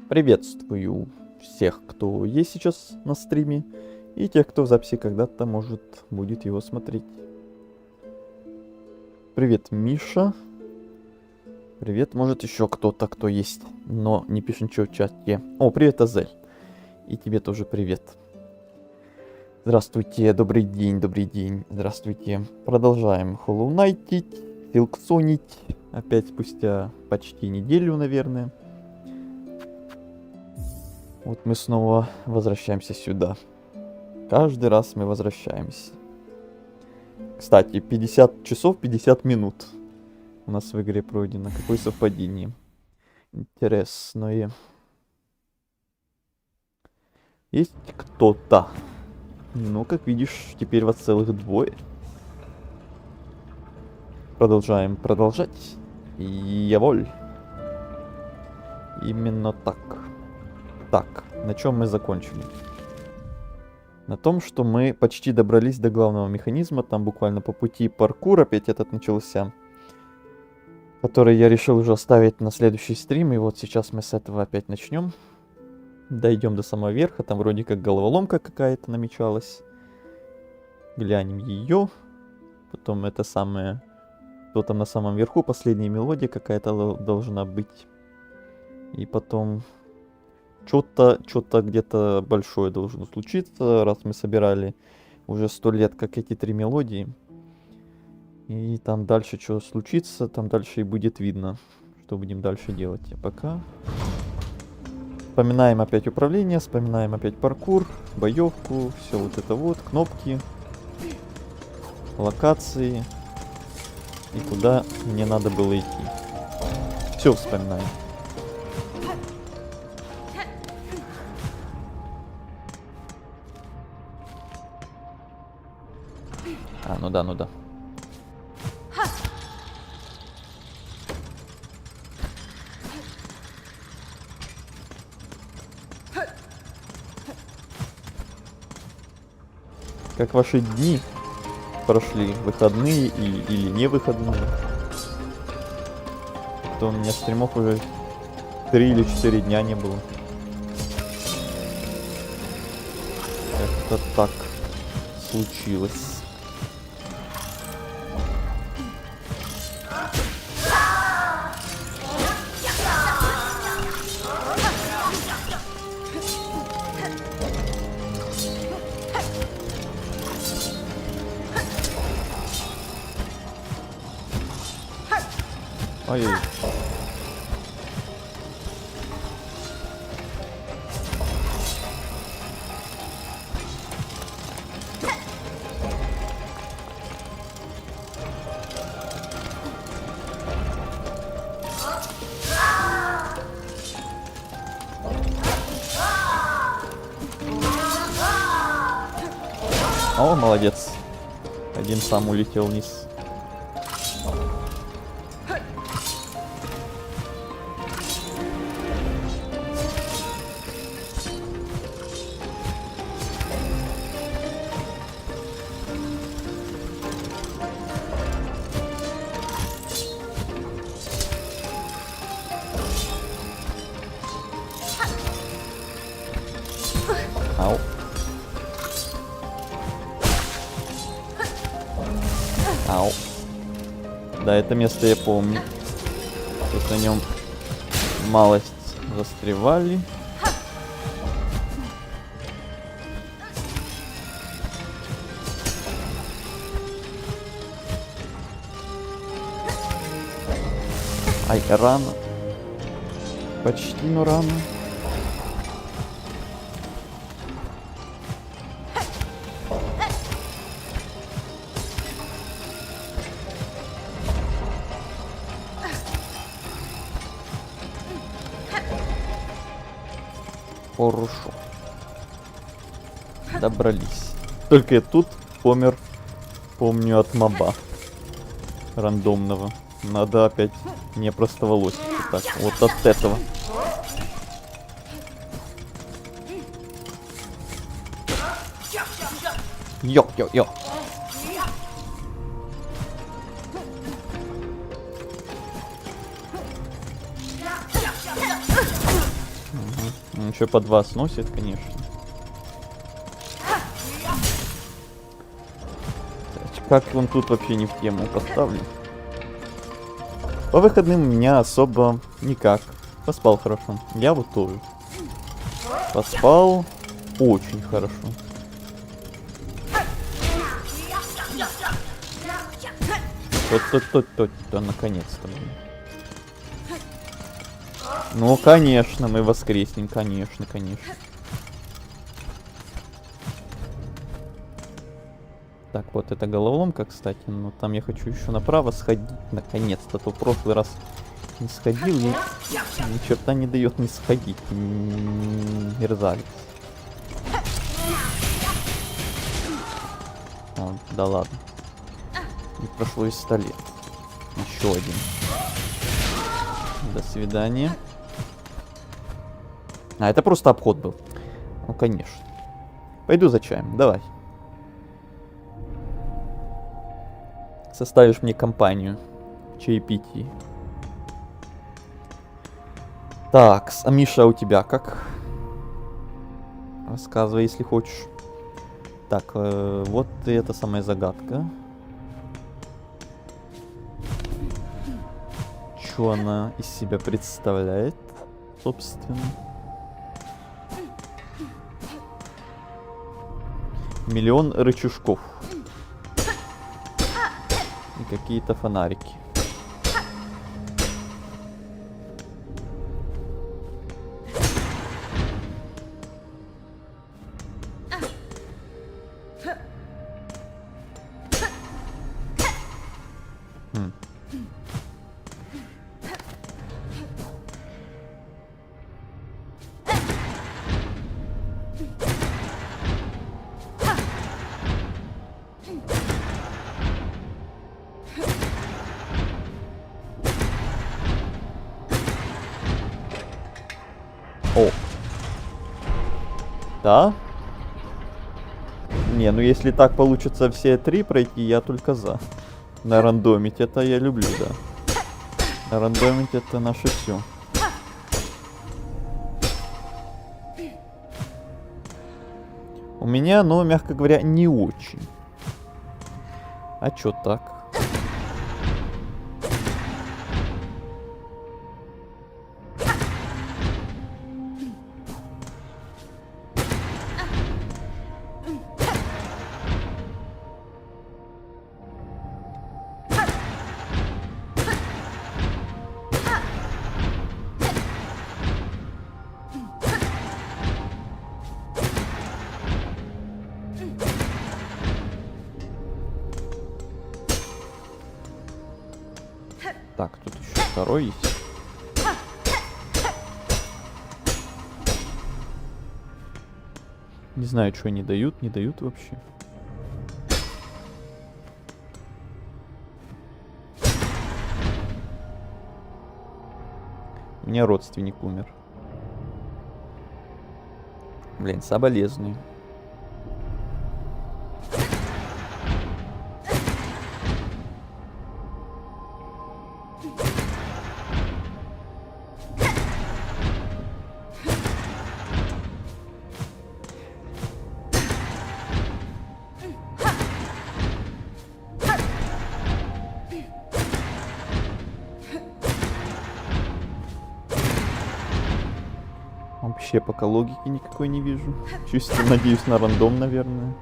Приветствую всех, кто есть сейчас на стриме, и тех, кто в записи когда-то, может, будет его смотреть. Привет, Миша. Привет, может, еще кто-то, кто есть, но не пишет ничего в чате. О, привет, Азель. И тебе тоже привет. Здравствуйте, добрый день, здравствуйте. Продолжаем Hollow Knight'ить, филксонить, опять спустя почти неделю, наверное. Вот мы снова возвращаемся сюда. Каждый раз мы возвращаемся. Кстати, 50 часов 50 минут у нас в игре пройдено. Какое совпадение. Интересное. Есть кто-то. Ну, как видишь, теперь вас целых двое. Продолжаем продолжать. Яволь. Именно так. Так, на чем мы закончили? На том, что мы почти добрались до главного механизма. Там буквально по пути паркур опять этот начался. Который я решил уже оставить на следующий стрим. И вот сейчас мы с этого опять начнем. Дойдем до самого верха. Там вроде как головоломка какая-то намечалась. Глянем ее. Потом это самое... Что там на самом верху? Последняя мелодия какая-то должна быть. И потом... Что-то где-то большое должно случиться, раз мы собирали уже 100 лет, как эти 3 мелодии. И там дальше что случится, там дальше и будет видно, что будем дальше делать. А пока... Вспоминаем опять управление, вспоминаем опять паркур, боевку, все вот это вот, кнопки, локации. И куда мне надо было идти. Все вспоминаем. Ну да, ну да. Как ваши дни прошли? Выходные или не выходные? То у меня стримов уже 3 или 4 дня не было. Как-то так случилось. Ой. О, молодец. Один сам улетел вниз. Ау. Ау. Да, это место я помню. Тут на нем малость застревали. Ай, рано. Почти, но рано. Хорошо. Добрались. Только я тут помер, помню, от моба рандомного. Надо опять не простоволосить. Так, вот от этого. Йо-йо-йо. Угу. Еще по 2 сносит, конечно. Как он тут вообще не в тему поставлен? По выходным у меня особо никак. Поспал хорошо. Я вот тоже. Поспал очень хорошо. То, наконец-то. Ну, конечно, мы воскреснем, конечно. Так, вот это головоломка, кстати. Но там я хочу еще направо сходить. Наконец-то. То в прошлый раз не сходил и ни черта не дает не сходить. Мерзавец. О, да ладно. Не прошло и 100 лет. Еще один. До свидания. А, это просто обход был. Ну, конечно. Пойду за чаем. Давай. Составишь мне компанию. Чаепитие. Так, а Миша у тебя как? Рассказывай, если хочешь. Так, вот эта самая загадка. Что она из себя представляет, собственно? Миллион рычажков. И какие-то фонарики. О. Да? Не, ну если так получится все 3 пройти, я только за. Нарандомить это я люблю, да. Нарандомить это наше все. У меня, ну, мягко говоря, не очень. А чё так? Так, тут еще второй есть. Не знаю, что они дают, не дают вообще. У меня родственник умер. Блин, соболезную. Вообще пока логики никакой не вижу. Чисто надеюсь на рандом, наверное.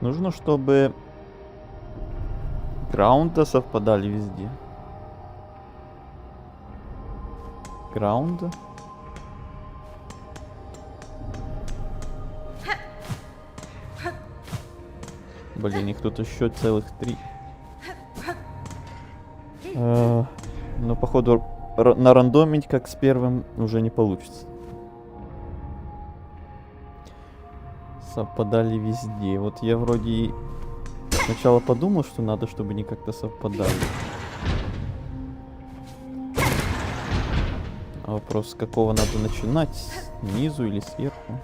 Нужно, чтобы граунды совпадали везде. Граунд. Блин, их тут еще целых 3. Но походу нарандомить как с первым уже не получится. Совпадали везде. Вот я вроде и сначала подумал, что надо, чтобы они как-то совпадали. А вопрос, с какого надо начинать? Снизу или сверху?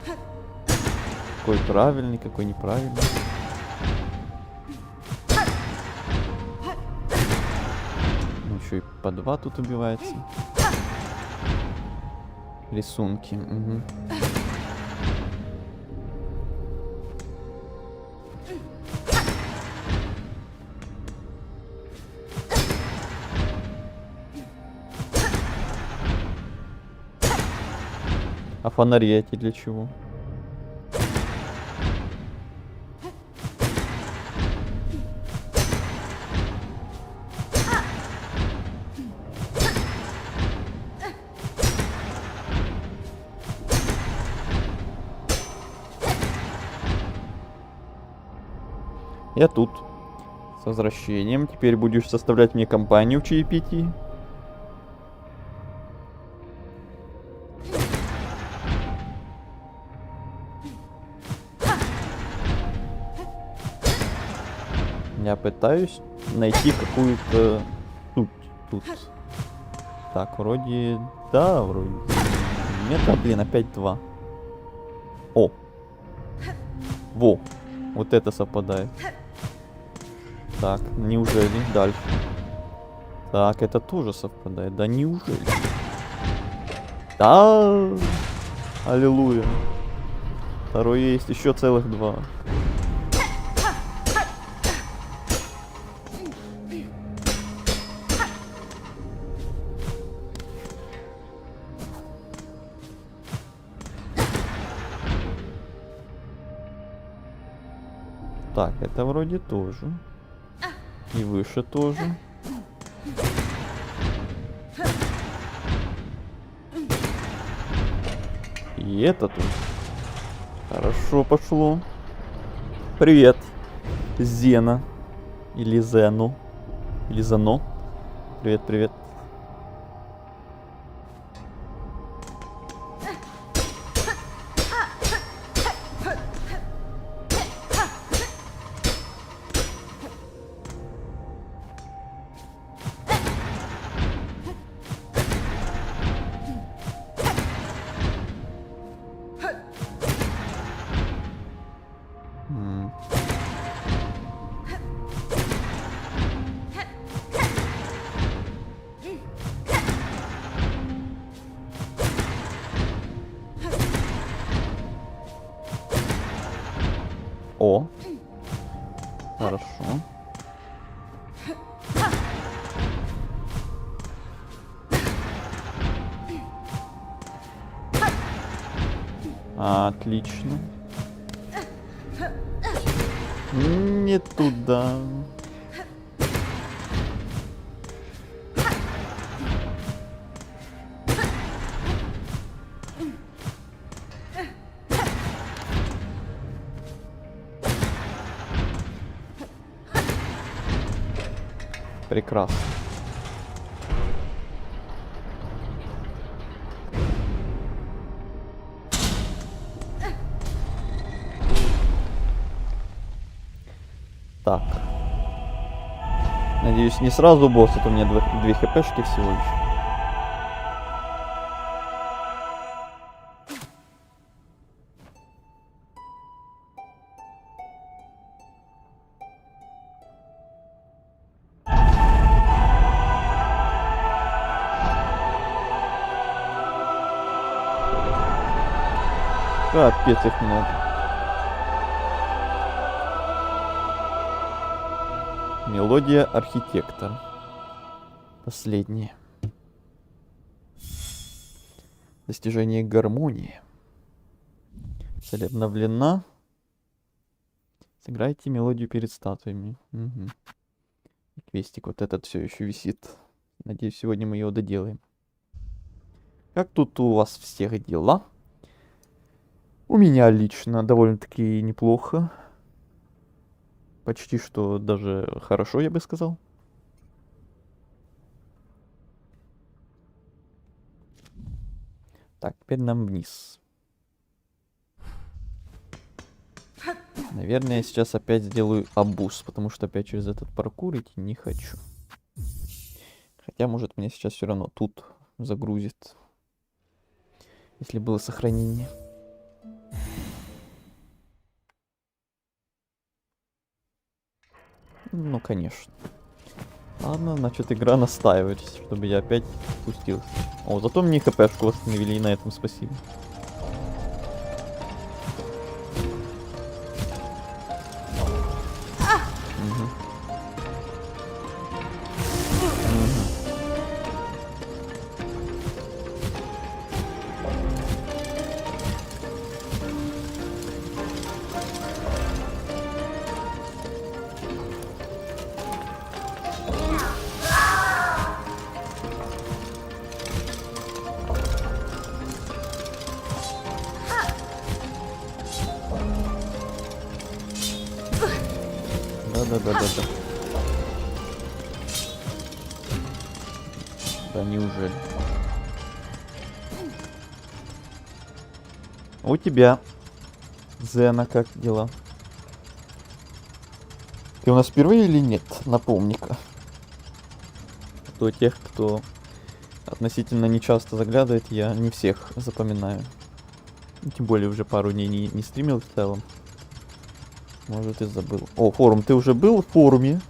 Какой правильный, какой неправильный? Ну, еще и по 2 тут убивается. Рисунки. Угу. А фонари эти для чего? Я тут. С возвращением. Теперь будешь составлять мне компанию в чаепитии. Я пытаюсь найти какую-то суть тут. Так, вроде... Да, вроде... Нет, а, блин, опять 2. О! Во! Вот это совпадает. Так, неужели? Дальше. Так, это тоже совпадает. Да неужели? Да! Аллилуйя. Второе есть, еще целых 2. Так, это вроде тоже. И выше тоже. И это тут. Хорошо пошло. Привет, Зена. Или Зену. Или Зано. Привет, привет. О. Хорошо. Отлично. Не туда. Прекрасно. Так. Надеюсь, не сразу босс, а то у меня 2 хпшки всего лишь. Капец их много. Мелодия архитектор. Последнее. Достижение гармонии. Цель обновлена. Сыграйте мелодию перед статуями. Угу. Квестик вот этот все еще висит. Надеюсь, сегодня мы его доделаем. Как тут у вас всех дела? У меня лично довольно-таки неплохо. Почти что даже хорошо, я бы сказал. Так, теперь нам вниз. Наверное, я сейчас опять сделаю абуз, потому что опять через этот паркур идти не хочу. Хотя, может, меня сейчас все равно тут загрузит. Если было сохранение. Ну, конечно. Ладно, значит, игра настаивает, чтобы я опять спустился. О, зато мне хпшку восстановили, и на этом спасибо. Мгм. Мгм. Да-да-да-да-да. Да неужели? У тебя, Зена, как дела? Ты у нас впервые или нет? Напомни-ка. А то тех, кто относительно нечасто заглядывает, я не всех запоминаю. Тем более уже пару дней не стримил в целом. Может, и забыл. О, форум. Ты уже был в форуме?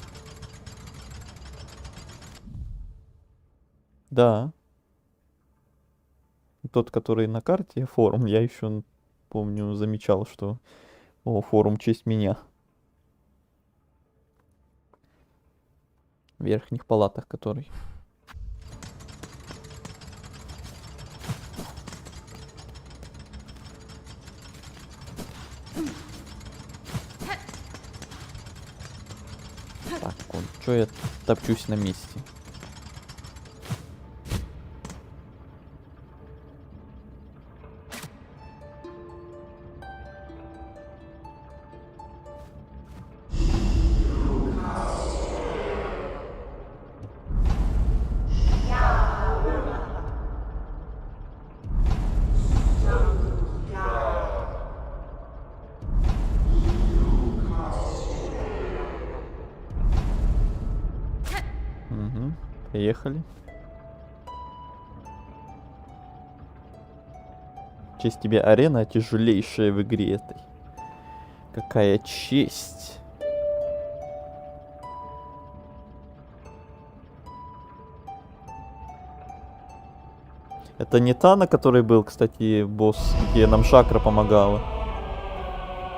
Да. Тот, который на карте, форум. Я еще, помню, замечал, что... О, форум в честь меня. В верхних палатах который. Так, вот, что я топчусь на месте? Угу, приехали. В честь тебе арена тяжелейшая в игре этой. Какая честь. Это не та, на которой был, кстати, босс, где нам Шакра помогала.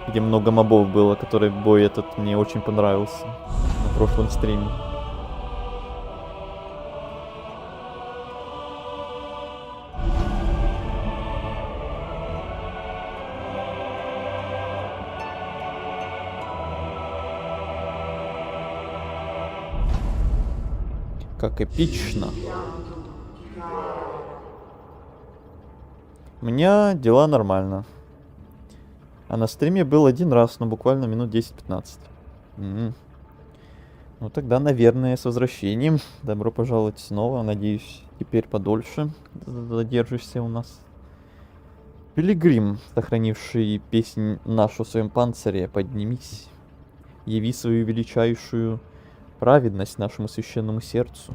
Где много мобов было, который бой этот мне очень понравился на прошлом стриме. Как эпично. У меня дела нормально. А на стриме был один раз, но буквально минут 10-15. Ну тогда, наверное, с возвращением. Добро пожаловать снова. Надеюсь, теперь подольше задержишься у нас. Пилигрим, сохранивший песнь нашу в своем панцире, поднимись. Яви свою величайшую праведность нашему священному сердцу.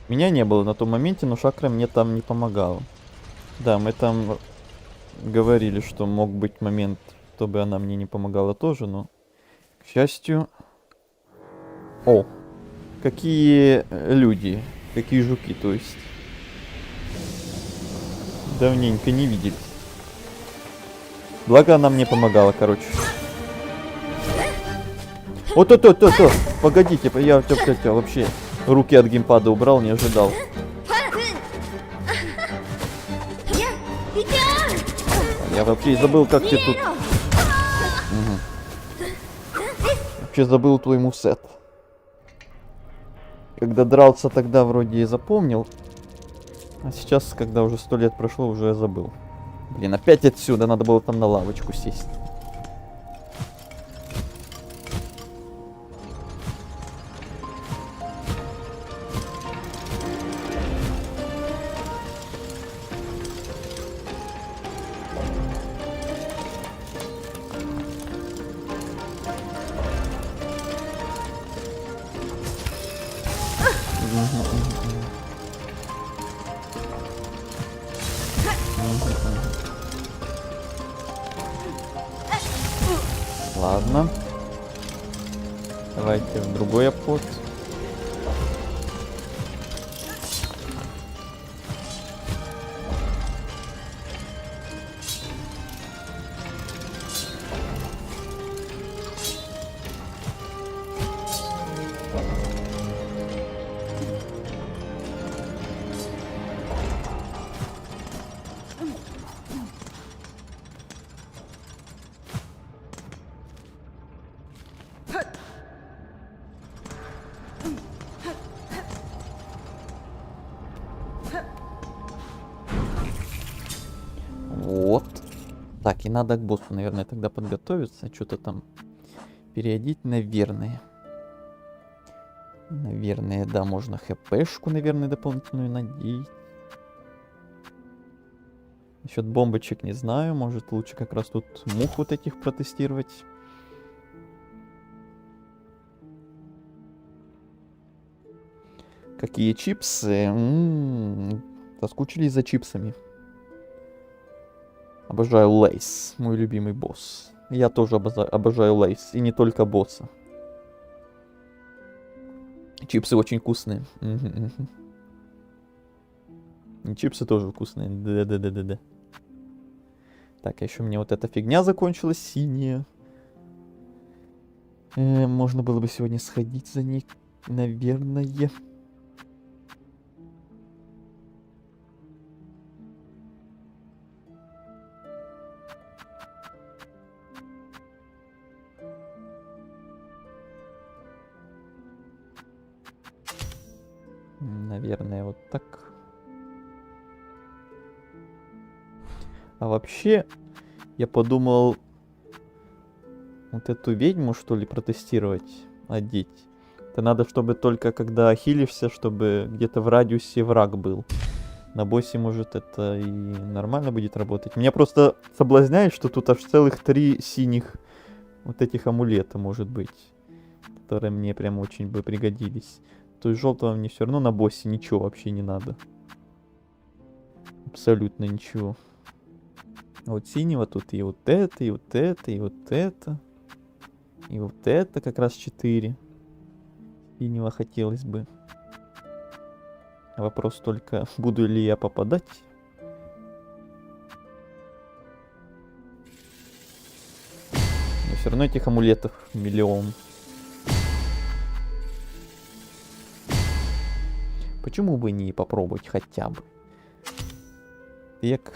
Меня не было на том моменте, но Шакра мне там не помогала. Да, мы там говорили, что мог быть момент чтобы она мне не помогала тоже, но, к счастью... О, какие люди, какие жуки, то есть. Давненько не виделись. Благо она мне помогала, короче. Вот то. Погодите, я вообще руки от геймпада убрал, не ожидал. Я вообще и забыл, как тебе тут... Вообще забыл твой мувсет. Когда дрался, тогда вроде и запомнил. А сейчас, когда уже 100 лет прошло, уже забыл. Блин, опять отсюда, надо было там на лавочку сесть. Ладно. Давайте в другой обход. Вот. Так, и надо к боссу, наверное, тогда подготовиться. Что-то там переодеть, наверное. Наверное, да, можно хпшку, наверное, дополнительную надеть. Насчет бомбочек не знаю. Может, лучше как раз тут мух вот этих протестировать. Какие чипсы? Соскучились за чипсами. Обожаю Лейс, мой любимый босс. Я тоже обожаю Лейс, и не только босса. Чипсы очень вкусные. И чипсы тоже вкусные. Да. Так, а еще у меня вот эта фигня закончилась, синяя. Можно было бы сегодня сходить за ней, наверное. Наверное, вот так. А вообще, я подумал, вот эту ведьму, что ли, протестировать, одеть. Это надо, чтобы только когда хилишься, чтобы где-то в радиусе враг был. На боссе, может, это и нормально будет работать. Меня просто соблазняет, что тут аж целых 3 синих вот этих амулета, может быть. Которые мне прям очень бы пригодились. То есть желтого мне все равно на боссе ничего вообще не надо. Абсолютно ничего. А вот синего тут и вот это, и вот это, и вот это. И вот это как раз 4. Синего хотелось бы. Вопрос только, буду ли я попадать. Но все равно этих амулетов миллион. Почему бы не попробовать хотя бы? Так.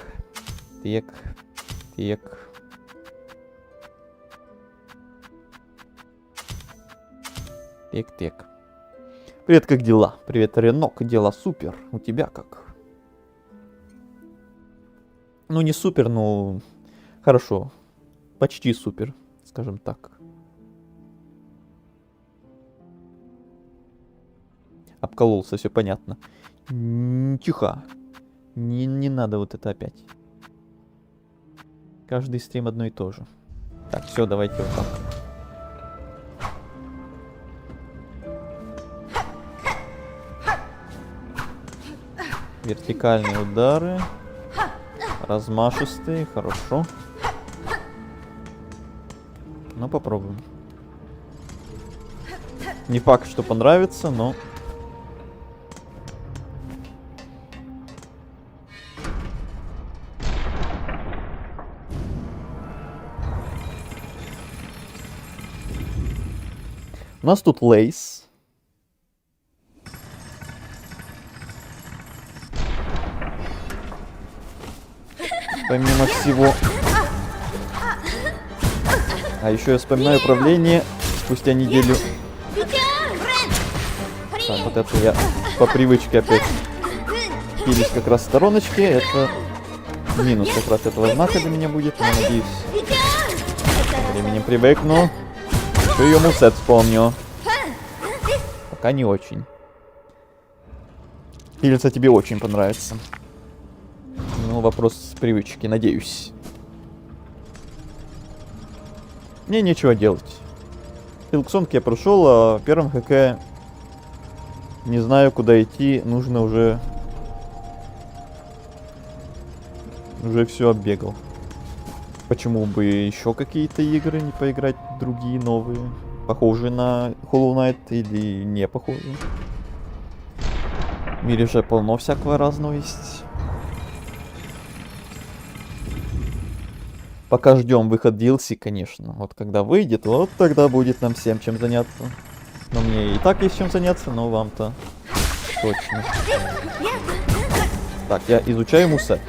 Привет, как дела? Привет, Ренок, дела супер. У тебя как? Ну, не супер, но хорошо. Почти супер, скажем так. Обкололся, все понятно. Тихо. Не надо вот это опять. Каждый стрим одно и то же. Так, все, давайте вот так. Вертикальные удары. Размашистые, хорошо. Ну, попробуем. Не факт, что понравится, но... У нас тут Лейс. Помимо всего. А еще я вспоминаю управление спустя неделю. Так, вот это я по привычке опять пились как раз в стороночке. Это минус как раз этого знака для меня будет. Но надеюсь, временем привыкну. Еще ее мувсет вспомню. Пока не очень. Пилиться тебе очень понравится. Ну, вопрос привычки, надеюсь. Мне нечего делать. Хилксонг я прошел, а в первом ХК не знаю, куда идти. Нужно уже все оббегал. Почему бы еще какие-то игры не поиграть, другие новые? Похожие на Hollow Knight или не похожие? В мире же полно всякого разного есть. Пока ждем выход DLC, конечно. Вот когда выйдет, вот тогда будет нам всем чем заняться. Но мне и так есть чем заняться, но вам-то точно. Так, я изучаю мувсет.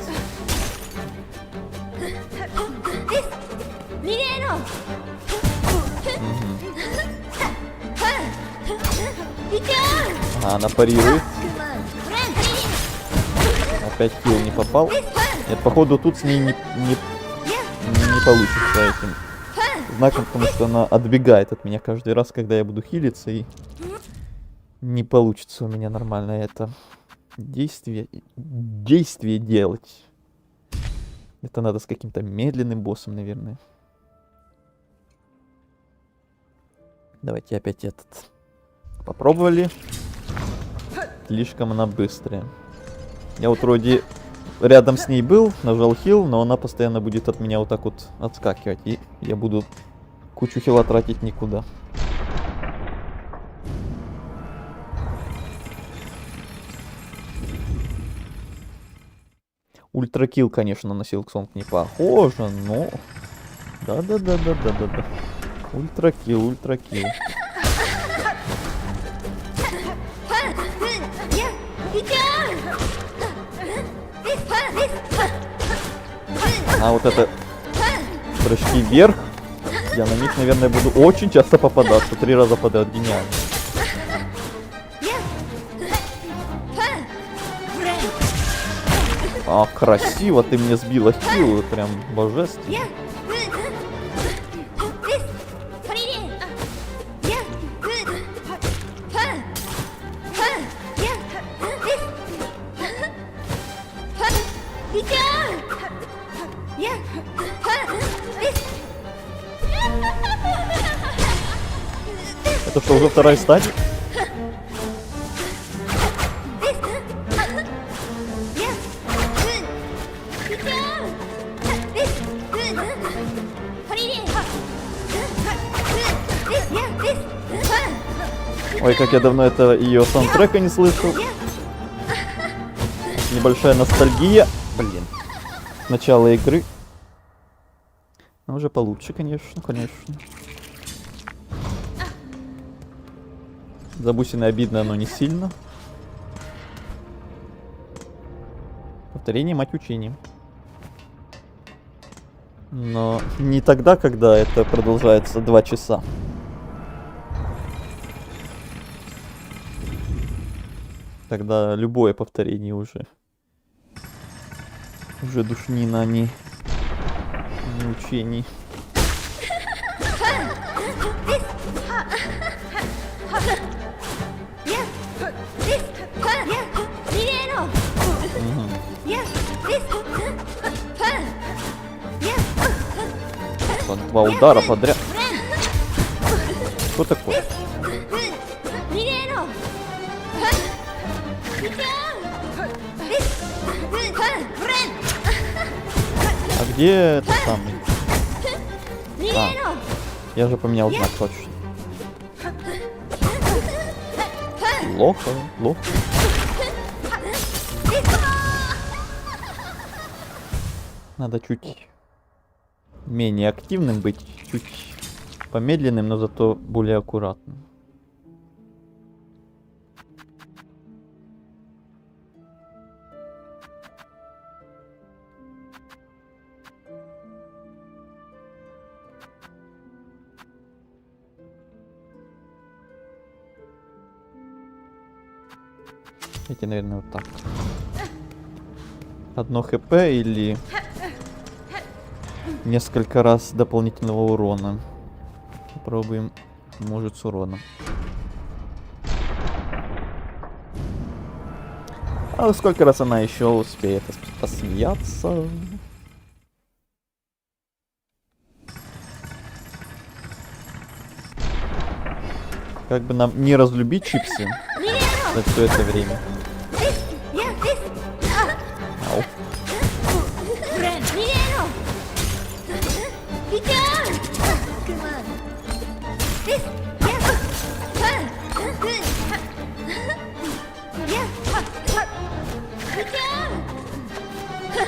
Ага, она парирует. Опять килл не попал. Нет, походу тут с ней не получится этим знаком, потому что она отбегает от меня каждый раз, когда я буду хилиться, и не получится у меня нормально это действие делать. Это надо с каким-то медленным боссом, наверное. Давайте опять этот. Попробовали. Слишком она быстрая. Я вот вроде рядом с ней был, нажал хил, но она постоянно будет от меня вот так вот отскакивать. И я буду кучу хила тратить никуда. Ультракилл, конечно, на Хилксонг не похоже, но... Да-да-да-да-да-да-да. Ультракилл. А вот это прыжки вверх, я на них, наверное, буду очень часто попадаться. 3 раза подряд, гениально. А, красиво ты мне сбила хил, прям божественно. Это что, уже вторая стадия? Ой, как я давно это ее саундтрека не слышал. Небольшая ностальгия. Блин. Начало игры. Но уже получше, конечно. За бусины обидно, но не сильно. Повторение мать учения. Но не тогда, когда это продолжается 2 часа. Тогда любое повторение уже душнина, а не учений. Так, 2 удара подряд. Что такое? А где это самый? Я же поменял знак точно. Плохо, плохо. Надо чуть менее активным быть, чуть помедленным, но зато более аккуратным. Эти, наверное, вот так. Одно хп или несколько раз дополнительного урона. Попробуем, может, с уроном. А сколько раз она еще успеет посмеяться? Как бы нам не разлюбить чипсы за все это время. Ау.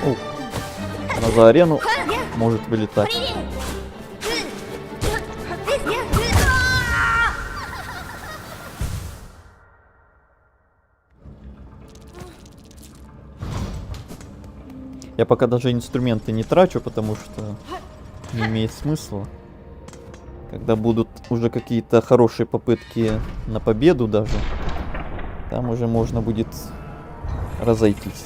О, она за арену может вылетать. Я пока даже инструменты не трачу, потому что не имеет смысла. Когда будут уже какие-то хорошие попытки на победу даже, там уже можно будет разойтись.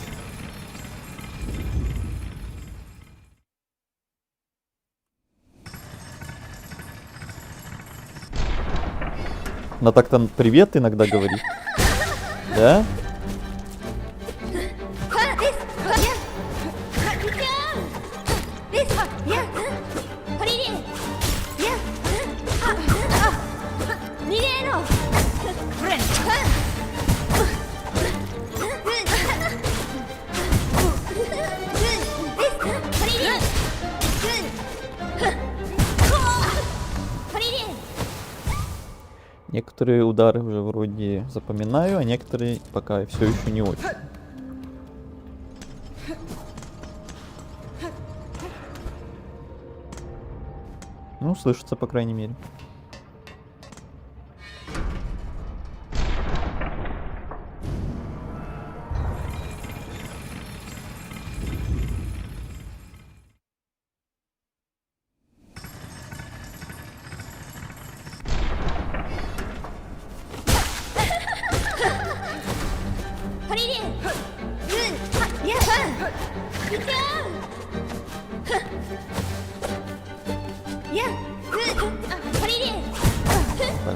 Она так-то привет иногда говорит. Да? Некоторые удары уже вроде запоминаю, а некоторые пока все еще не очень. Ну, слышится, по крайней мере.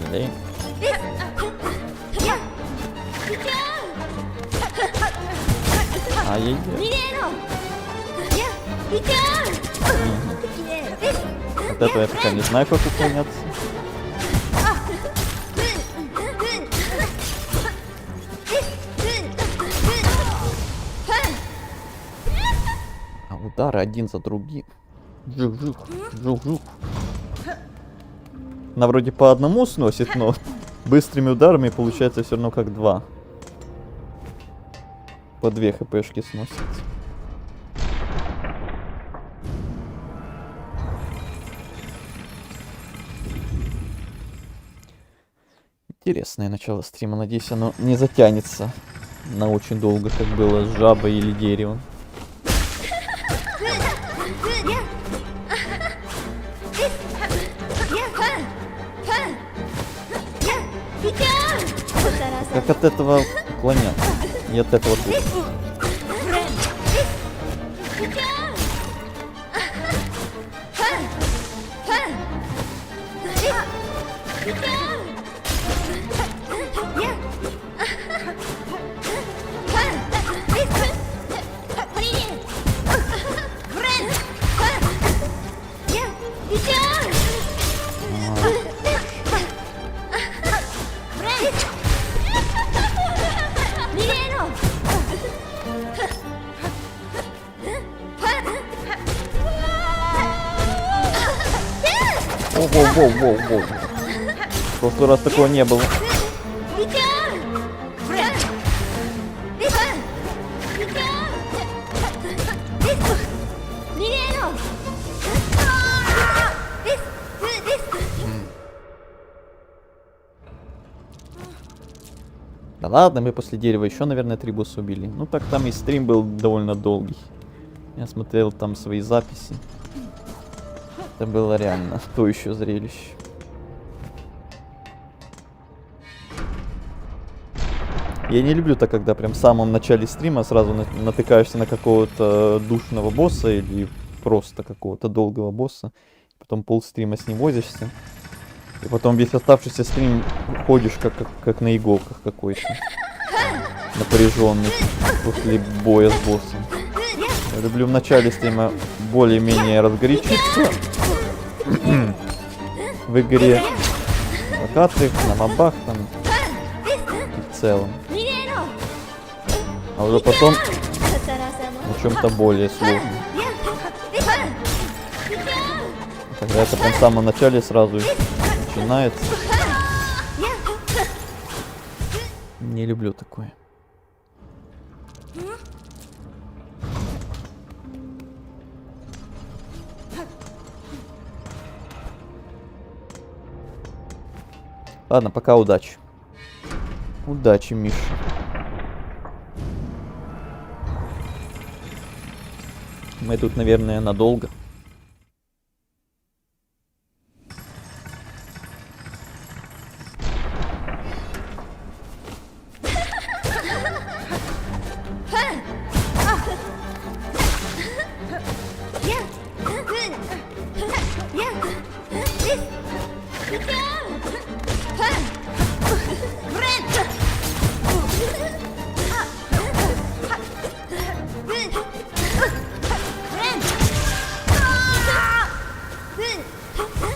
Блин. Ай-яй-яй. Вот это я пока не знаю, как уклоняться. А удары один за другим. Жух-жух, жух-жух. Она вроде по одному сносит, но быстрыми ударами получается все равно как два. По 2 хпшки сносит. Интересное начало стрима. Надеюсь, оно не затянется на очень долго, как было с жабой или деревом. Как от этого уклоняться? И от этого тут. Воу-воу-воу-воу-воу. В прошлый раз такого не было. Да ладно, мы после дерева еще, наверное, 3 босса убили. Ну так там и стрим был довольно долгий. Я смотрел там свои записи. Это было реально то еще зрелище. Я не люблю так, когда прям в самом начале стрима сразу натыкаешься на какого-то душного босса или просто какого-то долгого босса. Потом полстрима с ним возишься. И потом весь оставшийся стрим ходишь как на иголках какой-то. Напряженный после боя с боссом. Я люблю в начале стрима более-менее разгорячиться. В игре локациях, на мобах там и в целом. А уже потом на чем-то более сложном. Когда это прям в самом начале сразу начинается. Не люблю такое. Ладно, пока удачи. Удачи, Миша. Мы тут, наверное, надолго.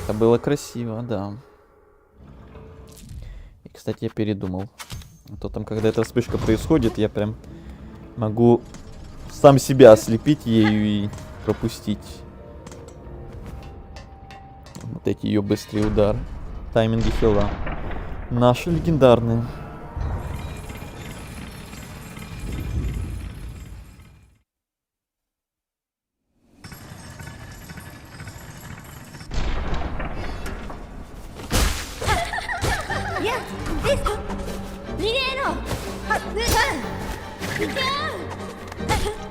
Это было красиво, да. И, кстати, я передумал. А то там, когда эта вспышка происходит, я прям могу сам себя ослепить ею и пропустить вот эти ее быстрые удары. Тайминги хила. Наши легендарные.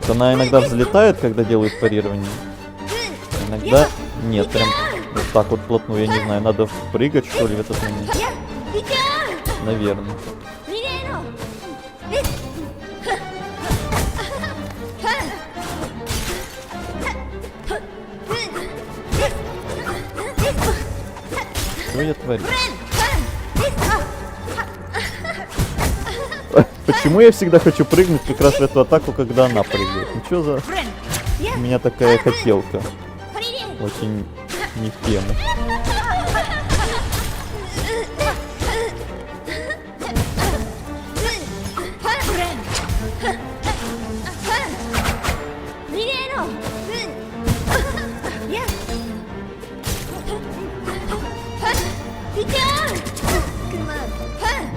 Она иногда взлетает, когда делает парирование. Иногда нет, прям вот так вот вплотную, я не знаю, надо прыгать что ли в этот момент. Наверное. Что я творю? Почему я всегда хочу прыгнуть как раз в эту атаку, когда она прыгает? Ну что за... У меня такая хотелка. Очень не в тему.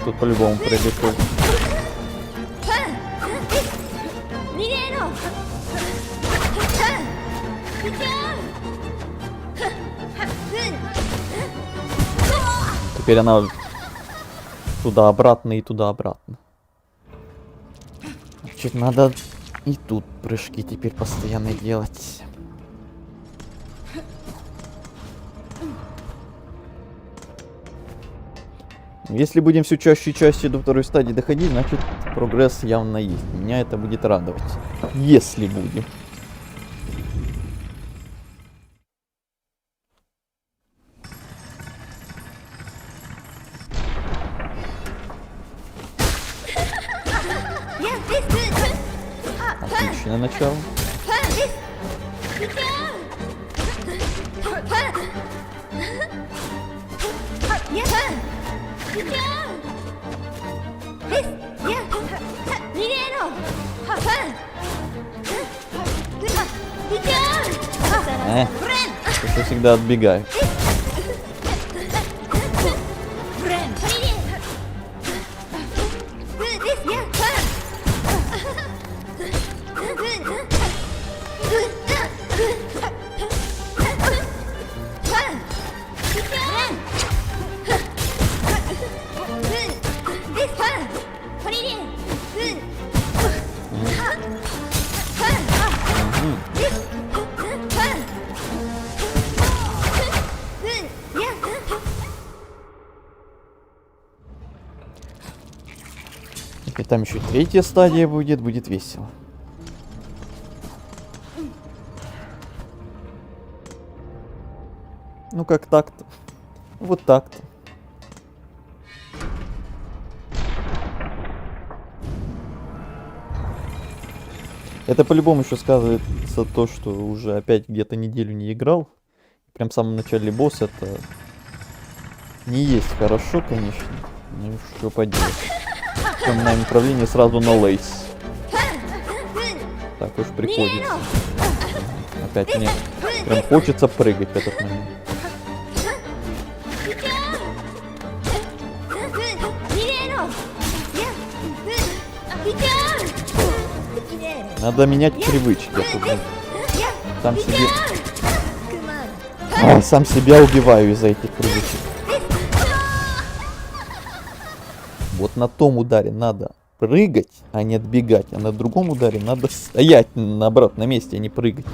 Тут по-любому прыгает. Теперь она туда-обратно и туда-обратно. Значит, надо и тут прыжки теперь постоянно делать. Если будем все чаще и чаще до второй стадии доходить, значит прогресс явно есть. Меня это будет радовать. Если будем. Отличное начало. Я всегда отбегаю. там еще третья стадия будет весело. Ну как так-то? Вот так-то. Это по-любому еще сказывается то, что уже опять где-то неделю не играл. Прям в самом начале босс это не есть хорошо, конечно. Ну что поделать. Вспоминаем управление сразу на лейс. Так уж приходится. Опять мне прям хочется прыгать в этот момент. Надо менять привычки. Сам себе... сам себя убиваю из-за этих привычек. Вот на том ударе надо прыгать, а не отбегать. А на другом ударе надо стоять, наоборот, на месте, а не прыгать.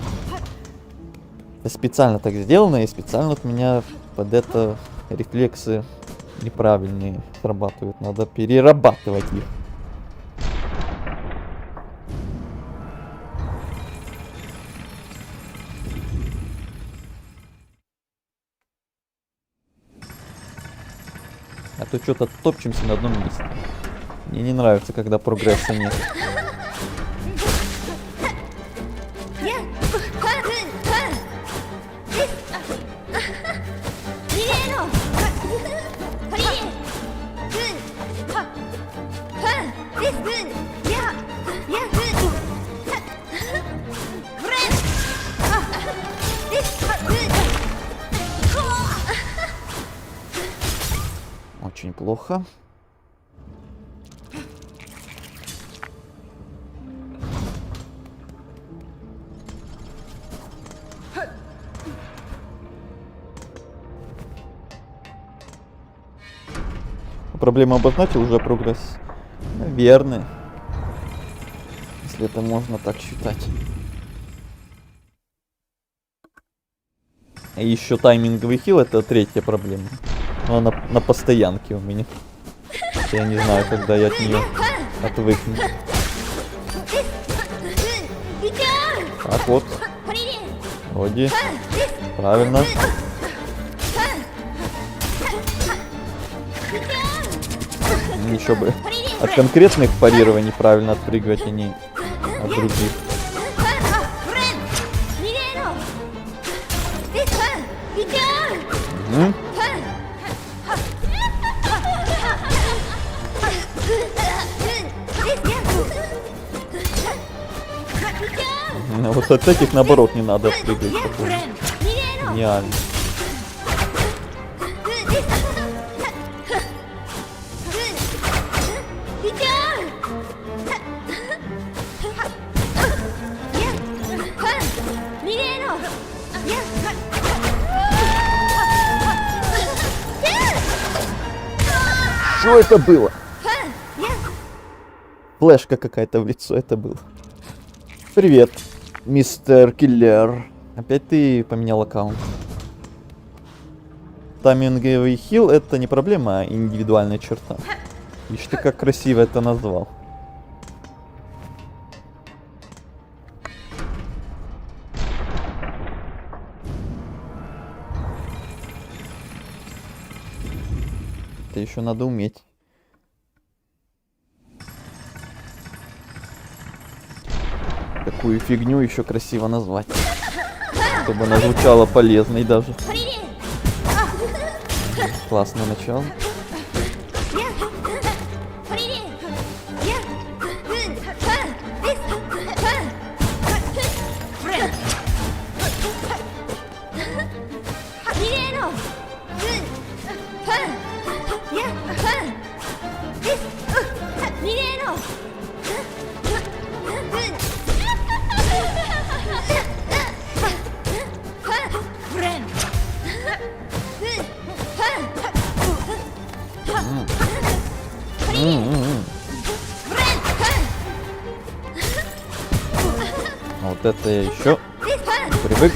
Это специально так сделано, и специально от меня под это рефлексы неправильные срабатывают. Надо перерабатывать их. А то что-то топчемся на одном месте. Мне не нравится, когда прогресса нет. Очень плохо. Проблема обозначил уже прогресс. Наверное. Если это можно так считать. И еще тайминговый хил это третья проблема. Но она на постоянке у меня. Я не знаю, когда я от нее отвыкну. Так вот. Вроде. Правильно. Еще бы от конкретных парирований правильно отпрыгивать, а не от других. Вот от этих наоборот не надо отпрыгивать. Гениально. Что это было? Флешка какая-то в лицо это было. Привет, мистер Киллер. Опять ты поменял аккаунт. Тайминговый хил это не проблема, а индивидуальная черта. Видишь, ты как красиво это назвал. Это еще надо уметь. Такую фигню еще красиво назвать. Чтобы она звучала полезной даже. Классное начало. Вот это я еще привык.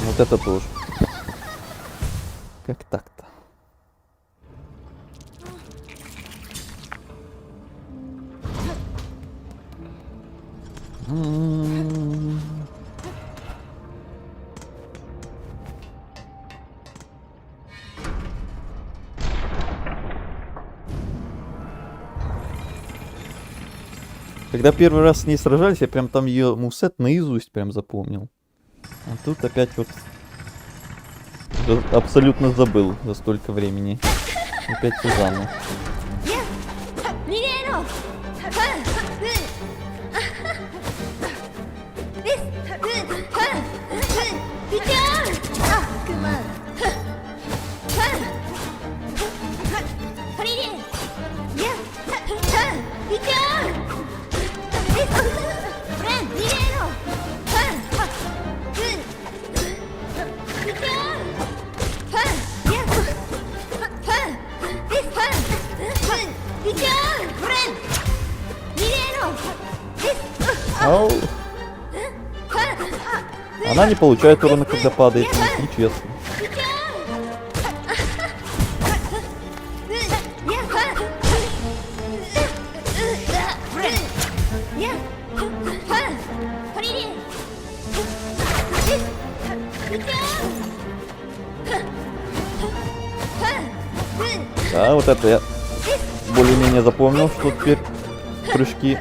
Вот это тоже. Как так-то? Когда первый раз с ней сражались, я прям там ее мувсет наизусть прям запомнил. А тут опять вот абсолютно забыл за столько времени. Опять Сюзанну. Ау. Она не получает урона, когда падает. Нечестно. Да, вот это я более-менее запомнил, что теперь прыжки.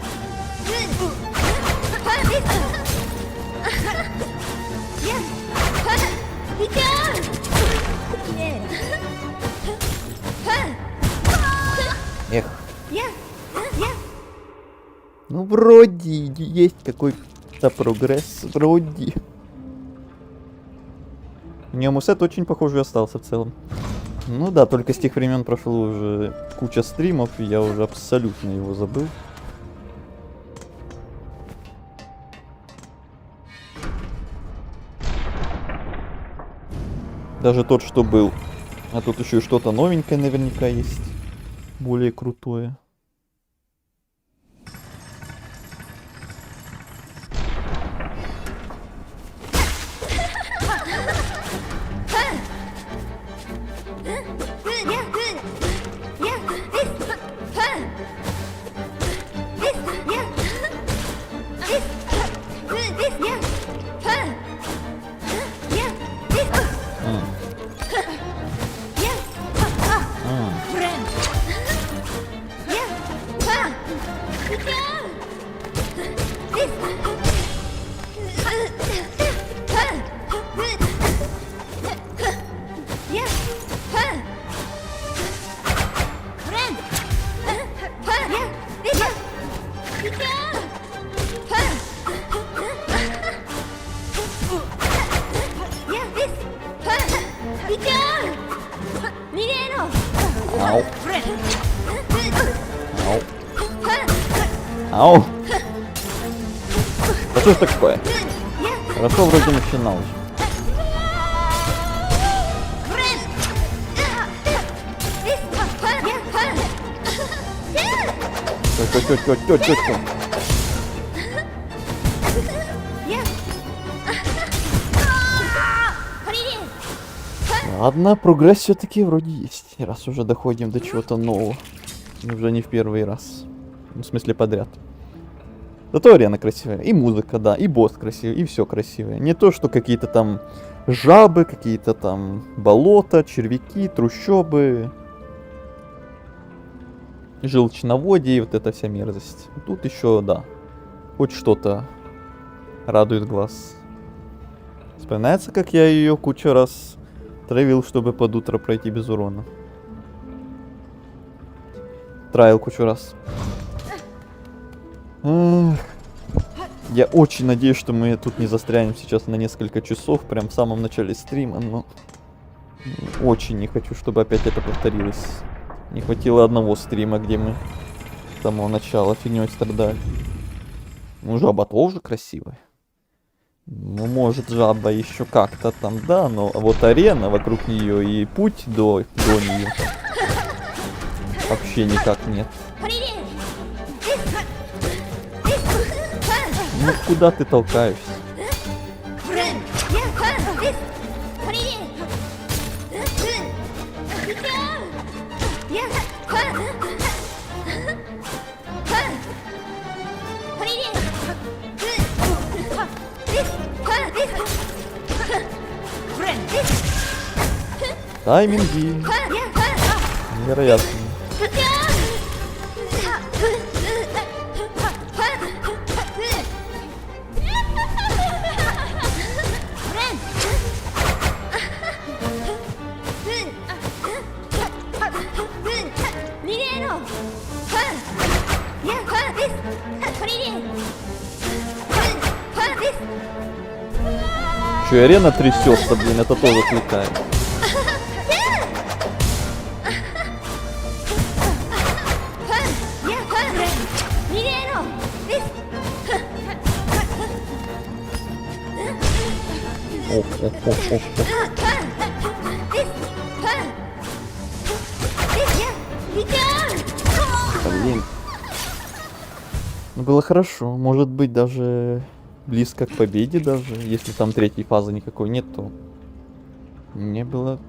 Эх. Ну, вроде есть какой-то прогресс. Вроде. У нее мусет очень похожий остался в целом. Ну да, только с тех времен прошло уже куча стримов, и я уже абсолютно его забыл. Даже тот, что был. А тут еще и что-то новенькое наверняка есть. Более крутое. Ау. Ау. Ау. Да что ж такое? Хорошо вроде начинал уже. Тё. Ладно, прогресс все-таки вроде есть, раз уже доходим до чего-то нового. И уже не в первый раз. Ну, в смысле подряд. Зато арена красивая, и музыка, да, и босс красивый, и все красивое. Не то, что какие-то там жабы, какие-то там болота, червяки, трущобы, желчноводье и вот эта вся мерзость. Тут еще, да, хоть что-то радует глаз. Вспоминается, как я ее кучу раз травил, чтобы под утро пройти без урона. Траил кучу раз. Я очень надеюсь, что мы тут не застрянем сейчас на несколько часов, прям в самом начале стрима, но очень не хочу, чтобы опять это повторилось. Не хватило одного стрима, где мы с самого начала фигней страдали. Ну, жаба тоже красивая. Ну, может, жаба еще как-то там, да, но вот арена вокруг нее и путь до нее вообще никак нет. Ну, куда ты толкаешься? Тайминги. Невероятно. Че, арена трясется, блин, это тоже отвлекает. Блин. Ну, было хорошо. Может быть, даже близко к победе даже. Если там третьей фазы никакой нет, то мне было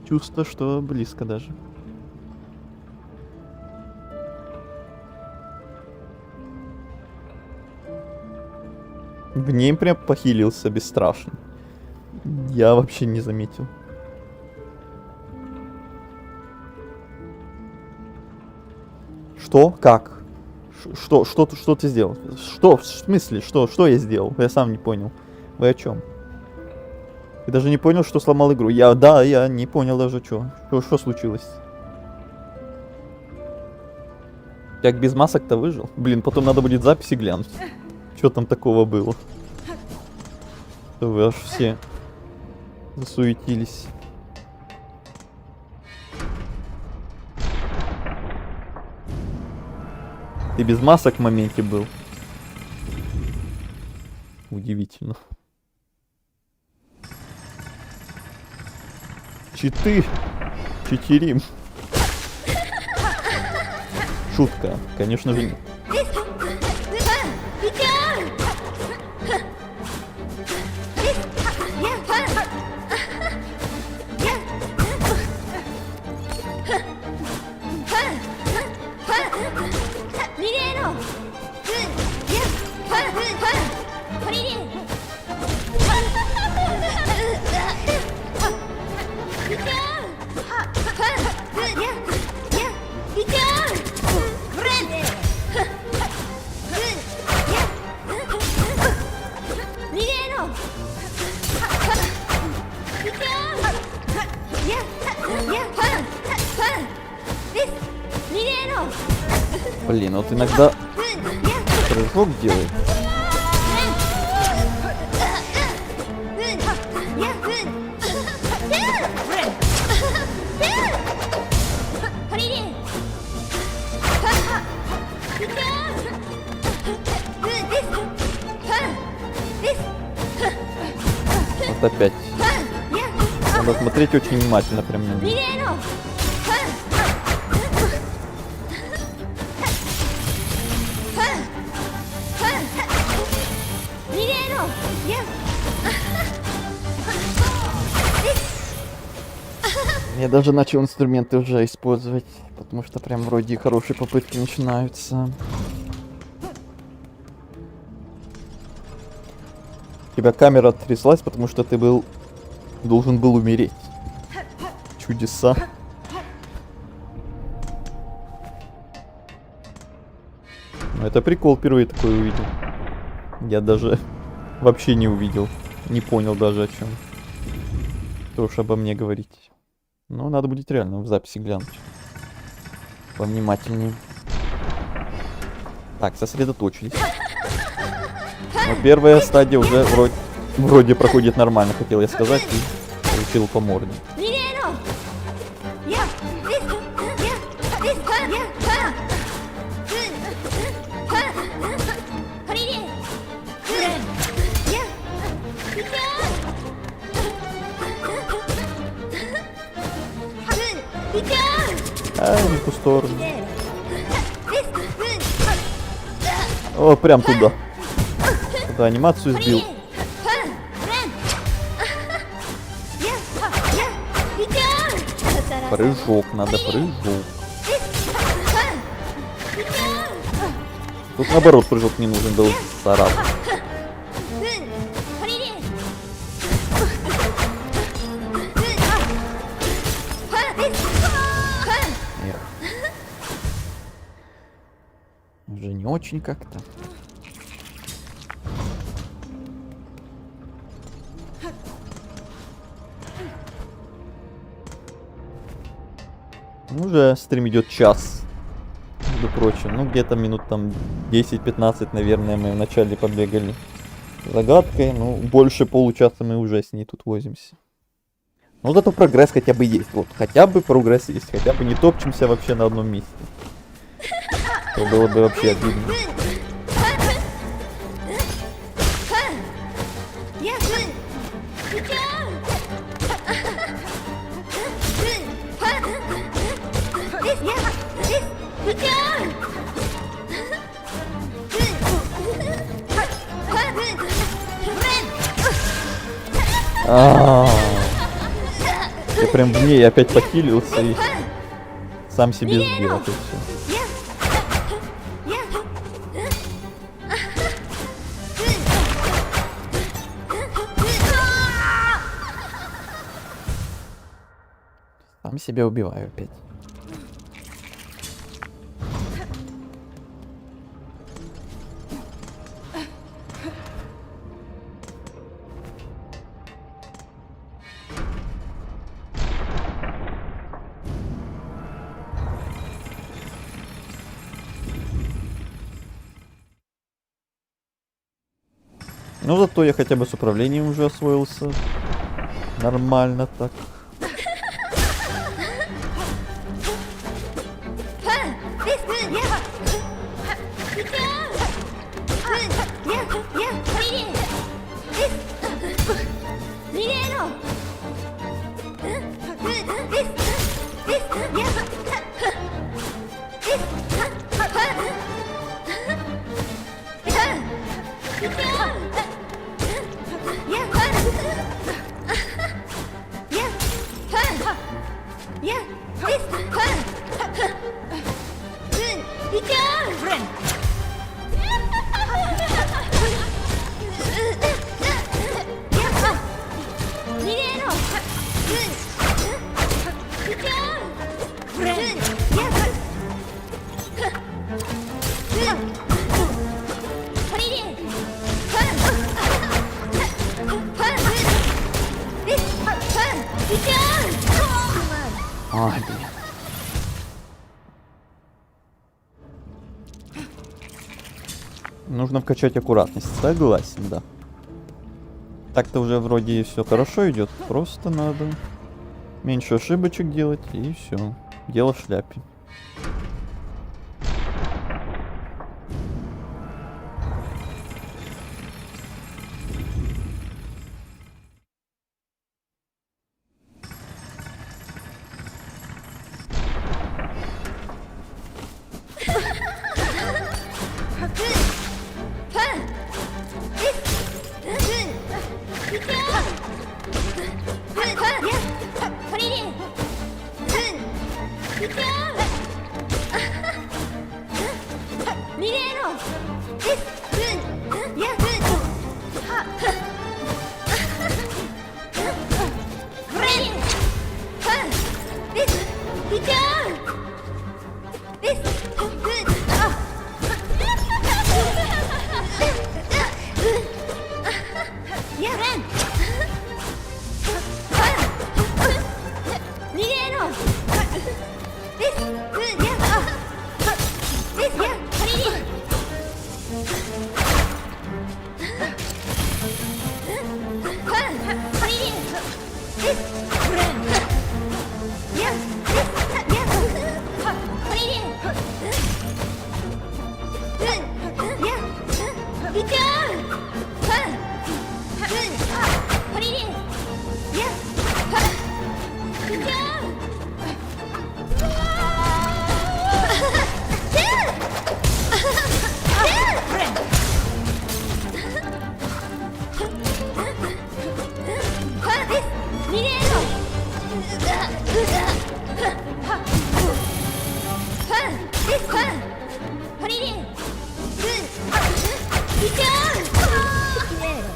чувство, что близко даже. В ней прям похилился бесстрашный. Я вообще не заметил. Что? Как? Что ты сделал? Что? В смысле? Что я сделал? Я сам не понял. Вы о чем? Я даже не понял, что сломал игру. Я не понял даже, что случилось. Как без масок-то выжил? Блин, потом надо будет записи глянуть. Что там такого было? Вы аж все засуетились. Ты без масок в моменте был. Удивительно. Читы. Читерим. Шутка. Конечно же. Блин, вот иногда прыжок делает. Вот опять. Надо смотреть очень внимательно прям на него. Я даже начал инструменты уже использовать, потому что прям вроде хорошие попытки начинаются. У тебя камера тряслась, потому что ты должен был умереть. Чудеса. Ну, это прикол, впервые такой увидел. Я даже вообще не увидел. Не понял даже о чем. То уж обо мне говорить. Ну, надо будет реально в записи глянуть. Повнимательнее. Так, сосредоточились. Но первая стадия уже вроде проходит нормально, хотел я сказать, и получил по морде. Не в ту сторону. О, прям туда. Туда анимацию сбил. Прыжок, надо прыжок. Тут наоборот прыжок не нужен был сразу. уже не очень как-то. Ну, уже стрим идет час, между прочим. Ну, где-то минут там 10-15, наверное, мы вначале побегали загадкой. Ну, больше получаса мы уже с ней тут возимся. Но зато прогресс хотя бы есть. Вот, хотя бы прогресс есть. Хотя бы не топчемся вообще на одном месте. То было бы вообще обидно. Я прям в ней опять похилился и сам себе сбил это все. Сам себя убиваю опять. Ну зато я хотя бы с управлением уже освоился. Нормально так. Ай, блин. Нужно вкачать аккуратность. Согласен, да. Так-то уже вроде все хорошо идет. Просто надо меньше ошибочек делать и все. Дело в шляпе.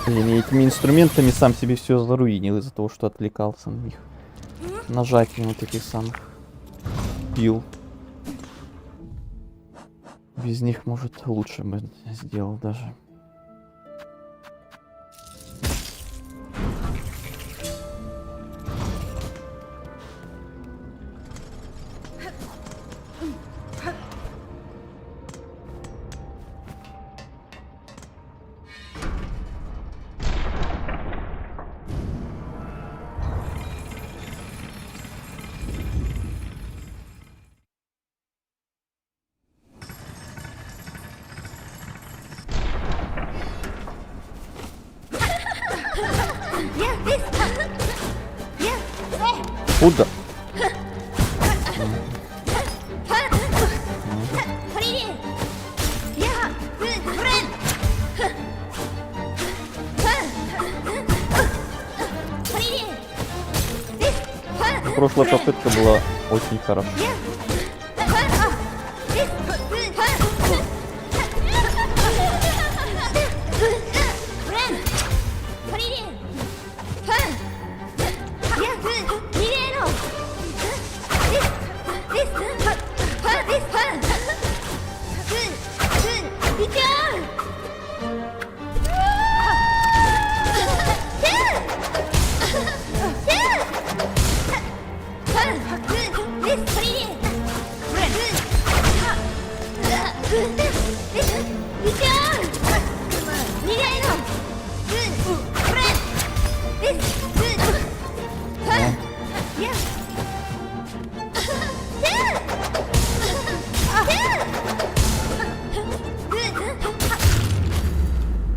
Блин, я этими инструментами сам себе все заруинил из-за того, что отвлекался на них. Нажатием вот этих самых пил. Без них, может, лучше бы сделал даже. Куда? Прошлая попытка была очень хороша.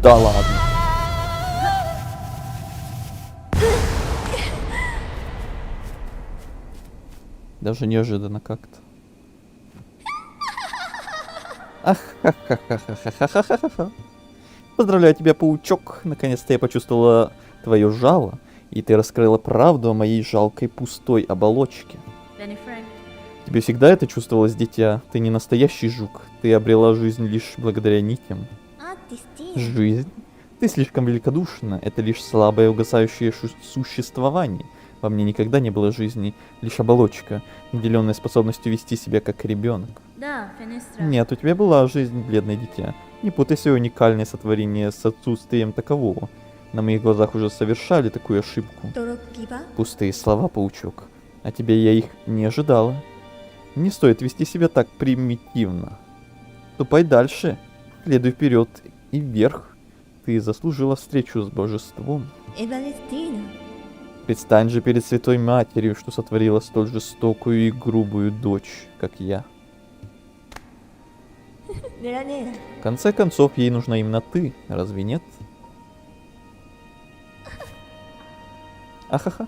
Да ладно. Даже неожиданно как-то. Ах-ха-ха-ха-ха-ха-ха-ха-ха. Поздравляю тебя, паучок. Наконец-то я почувствовала твое жало, и ты раскрыла правду о моей жалкой пустой оболочке. Тебе всегда это чувствовалось, дитя? Ты не настоящий жук. Ты обрела жизнь лишь благодаря нитям. Жизнь? Ты слишком великодушна. Это лишь слабое угасающее существование. Во мне никогда не было жизни, лишь оболочка, наделенная способностью вести себя как ребенок. Нет, у тебя была жизнь, бледное дитя. Не путай свое уникальное сотворение с отсутствием такового. На моих глазах уже совершали такую ошибку. Пустые слова, паучок. А тебе я их не ожидала. Не стоит вести себя так примитивно. Ступай дальше. Следуй вперед и вверх. Ты заслужила встречу с божеством. Предстань же перед Святой Матерью, что сотворила столь жестокую и грубую дочь, как я. В конце концов, ей нужна именно ты, разве нет? Ахаха.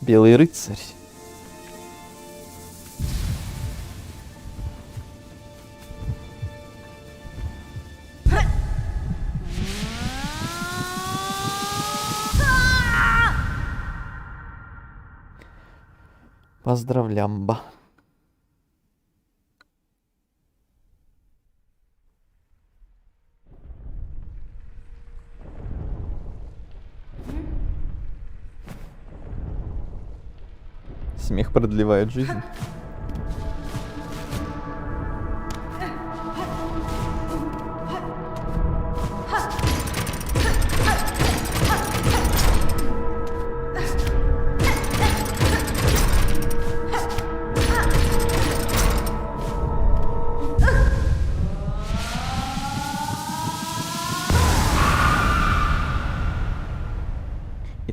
Белый рыцарь. Поздравлямба. Смех продлевает жизнь.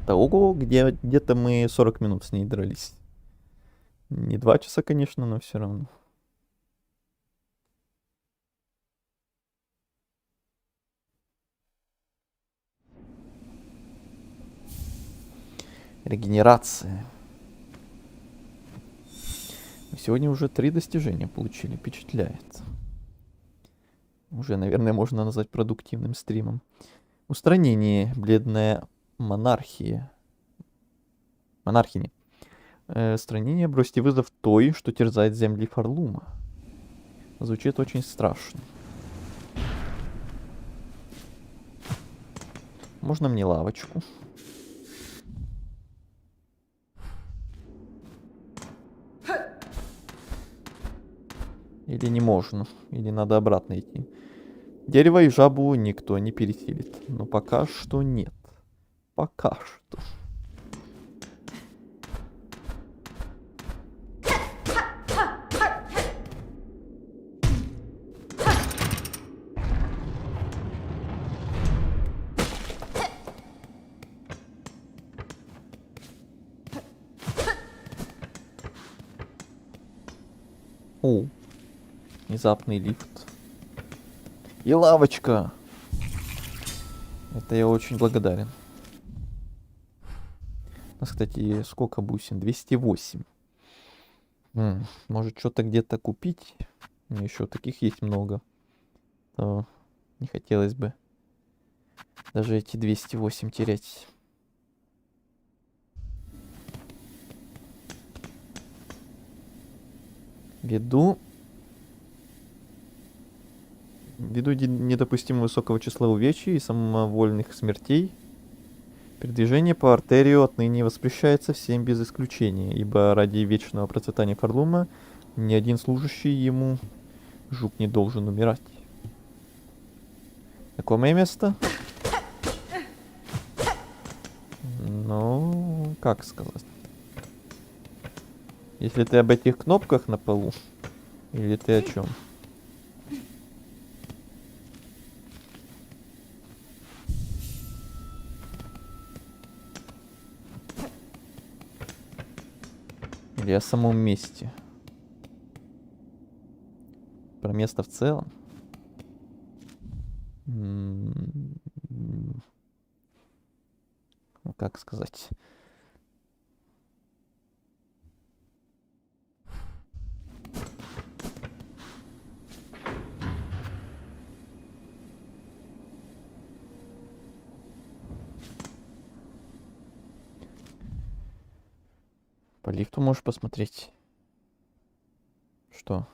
Ого, где-то мы 40 минут с ней дрались. Не 2 часа, конечно, но все равно. Регенерация. Сегодня уже 3 достижения получили, впечатляет. Уже, наверное, можно назвать продуктивным стримом. Устранение, бледная монархия. Монархини. Устранение, бросьте вызов той, что терзает земли Фарлума. Звучит очень страшно. Можно мне лавочку? Или Или не можно. Или надо обратно идти. Дерево и жабу никто не пересилит. Но пока что нет. Пока что. О, внезапный лифт. И лавочка. Это я очень благодарен. У нас, кстати, сколько бусин? 208. Может, что-то где-то купить? У меня еще таких есть много. То не хотелось бы даже эти 208 терять. Ввиду недопустимо высокого числа увечий и самовольных смертей, передвижение по артерию отныне воспрещается всем без исключения, ибо ради вечного процветания Фарлума ни один служащий ему жук не должен умирать. Какое мое место? Ну, как сказать? Если ты об этих кнопках на полу, или ты о чем? Или о самом месте? Про место в целом? Ну, как сказать? По лифту можешь посмотреть. Что?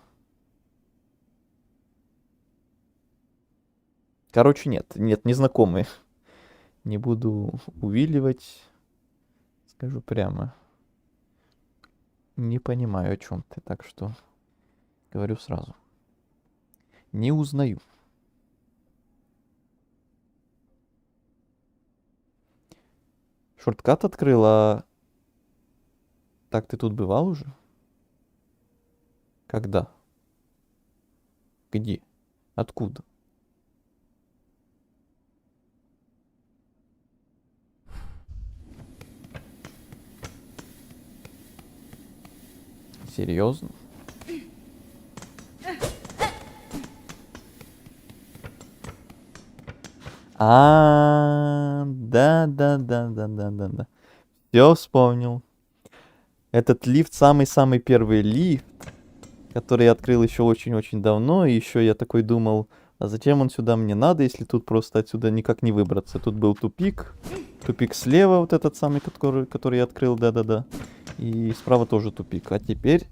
Короче, нет, незнакомые. Не буду увиливать. Скажу прямо. Не понимаю, о чем ты, так что говорю сразу. Не узнаю. Шорткат открыла. Так, ты тут бывал уже? Когда? Где? Откуда? Серьезно? Да. Все вспомнил. Этот лифт самый-самый первый лифт, который я открыл еще очень-очень давно. И еще я такой думал, а зачем он сюда мне надо, если тут просто отсюда никак не выбраться. Тут был тупик. Тупик слева, вот этот самый, который я открыл, да. И справа тоже тупик. А теперь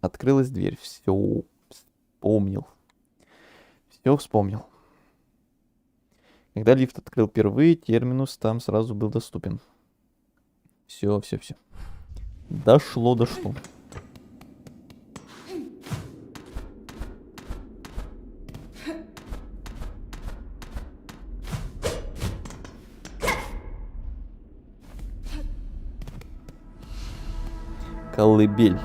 открылась дверь. Все вспомнил. Все вспомнил. Когда лифт открыл впервые, терминус там сразу был доступен. Все. Дошло. Колыбель.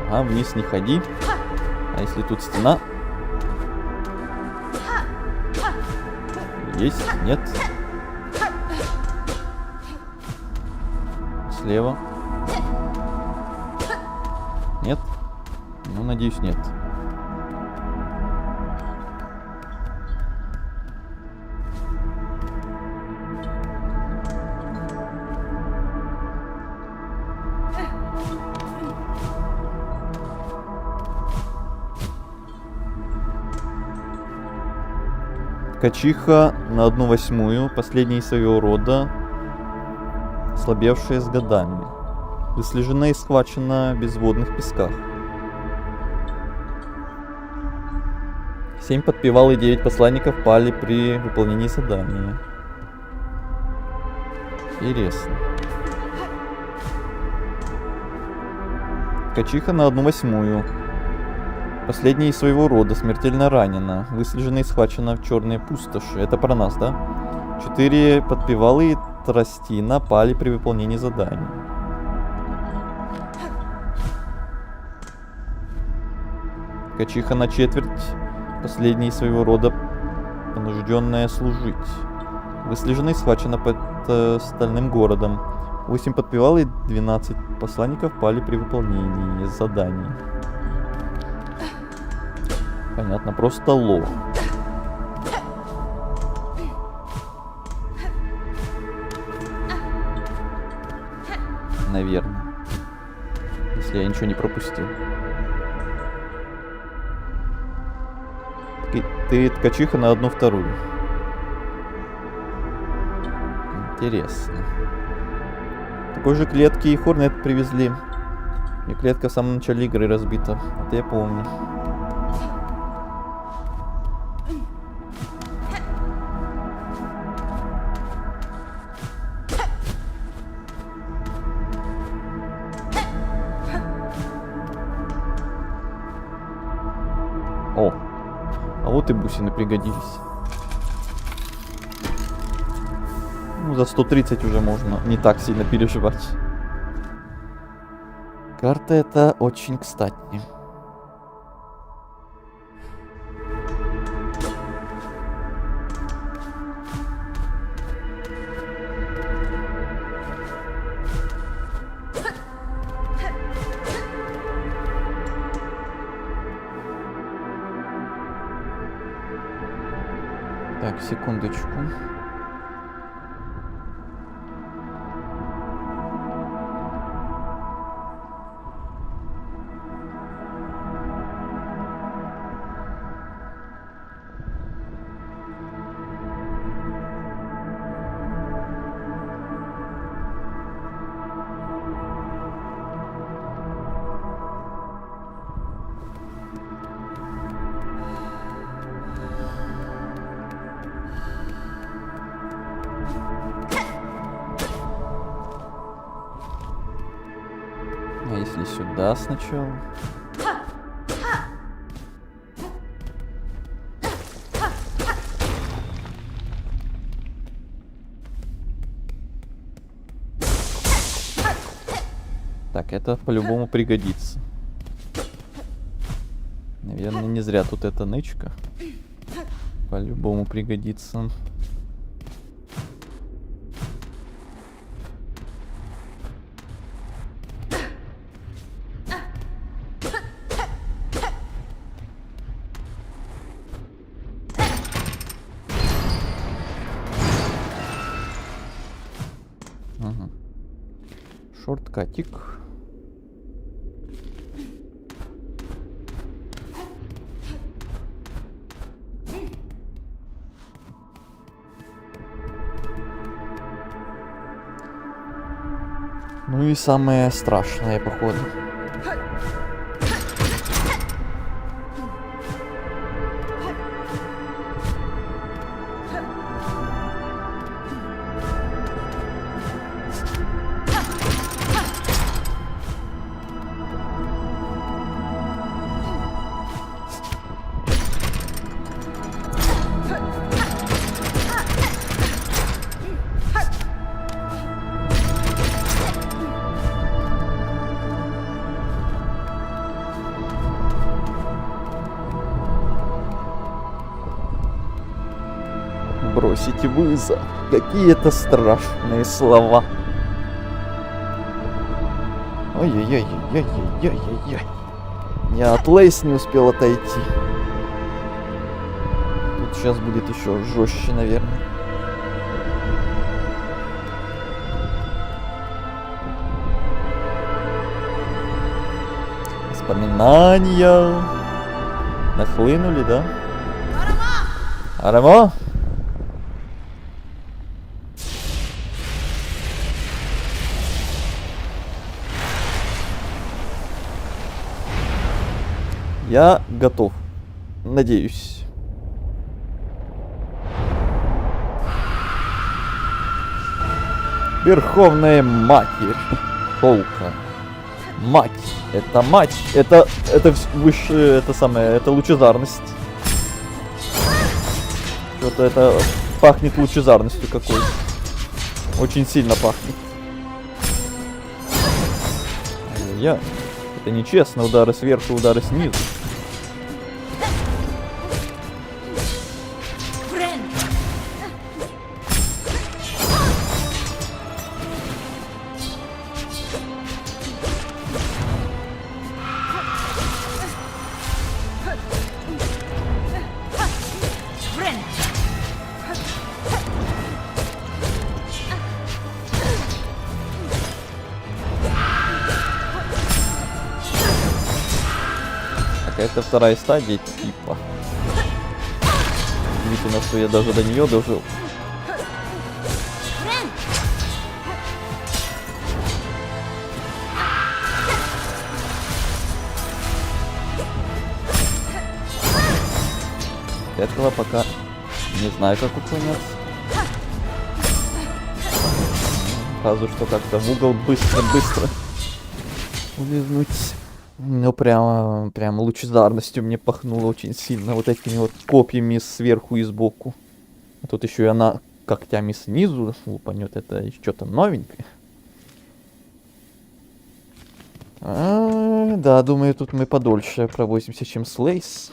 Ага, вниз не ходи. А если тут стена? Есть? Нет? Слева? Нет? Ну, надеюсь, нет. Ткачиха на 1/8, последняя из своего рода, слабевшая с годами. Выслежена и схвачена в безводных песках. 7 подпевал и 9 посланников пали при выполнении задания. Интересно. Ткачиха на 1/8. Последняя из своего рода, смертельно ранена. Выслежена и схвачена в черные пустоши. Это про нас, да? 4 подпевалы и тростина пали при выполнении заданий. Ткачиха на 1/4. Последняя из своего рода, понужденная служить. Выслежена и схвачена под стальным городом. 8 подпевал и 12 посланников пали при выполнении заданий. Понятно, просто лох. Наверное. Если я ничего не пропустил. Ты ткачиха на 1/2. Интересно. Такой же клетки и Хорнет привезли. И клетка в самом начале игры разбита. Это я помню. О, а вот и бусины пригодились. Ну, за 130 уже можно не так сильно переживать. Карта эта очень кстати. Так, секундочку. А если сюда сначала? Так, это по-любому пригодится. Наверное, не зря тут эта нычка. По-любому пригодится. Угу. Шорткатик. Ну и самое страшное, походу. Бросите вызов. Какие это страшные слова. Ой-ой-ой-ой-ой-ой-ой-ой. Я от Лейс не успел отойти. Тут сейчас будет еще жестче, наверное. Воспоминания нахлынули, да? Арамо! Я готов. Надеюсь. Верховная Матерь Полка. Мать. Это мать. Это высшее, это самое, это лучезарность. Что-то это пахнет лучезарностью какой-то. Очень сильно пахнет. Это нечестно. Удары сверху, удары снизу. Это вторая стадия типа. Удивительно, что я даже до нее дожил. Этого пока не знаю, как уклоняться. Разве что как-то в угол быстро улизнуть. Ну, прямо лучезарностью мне пахнуло очень сильно. Вот этими вот копьями сверху и сбоку. А тут еще и она когтями снизу лупанет. Это что-то новенькое. Да, думаю, тут мы подольше провозимся, чем с Лейс.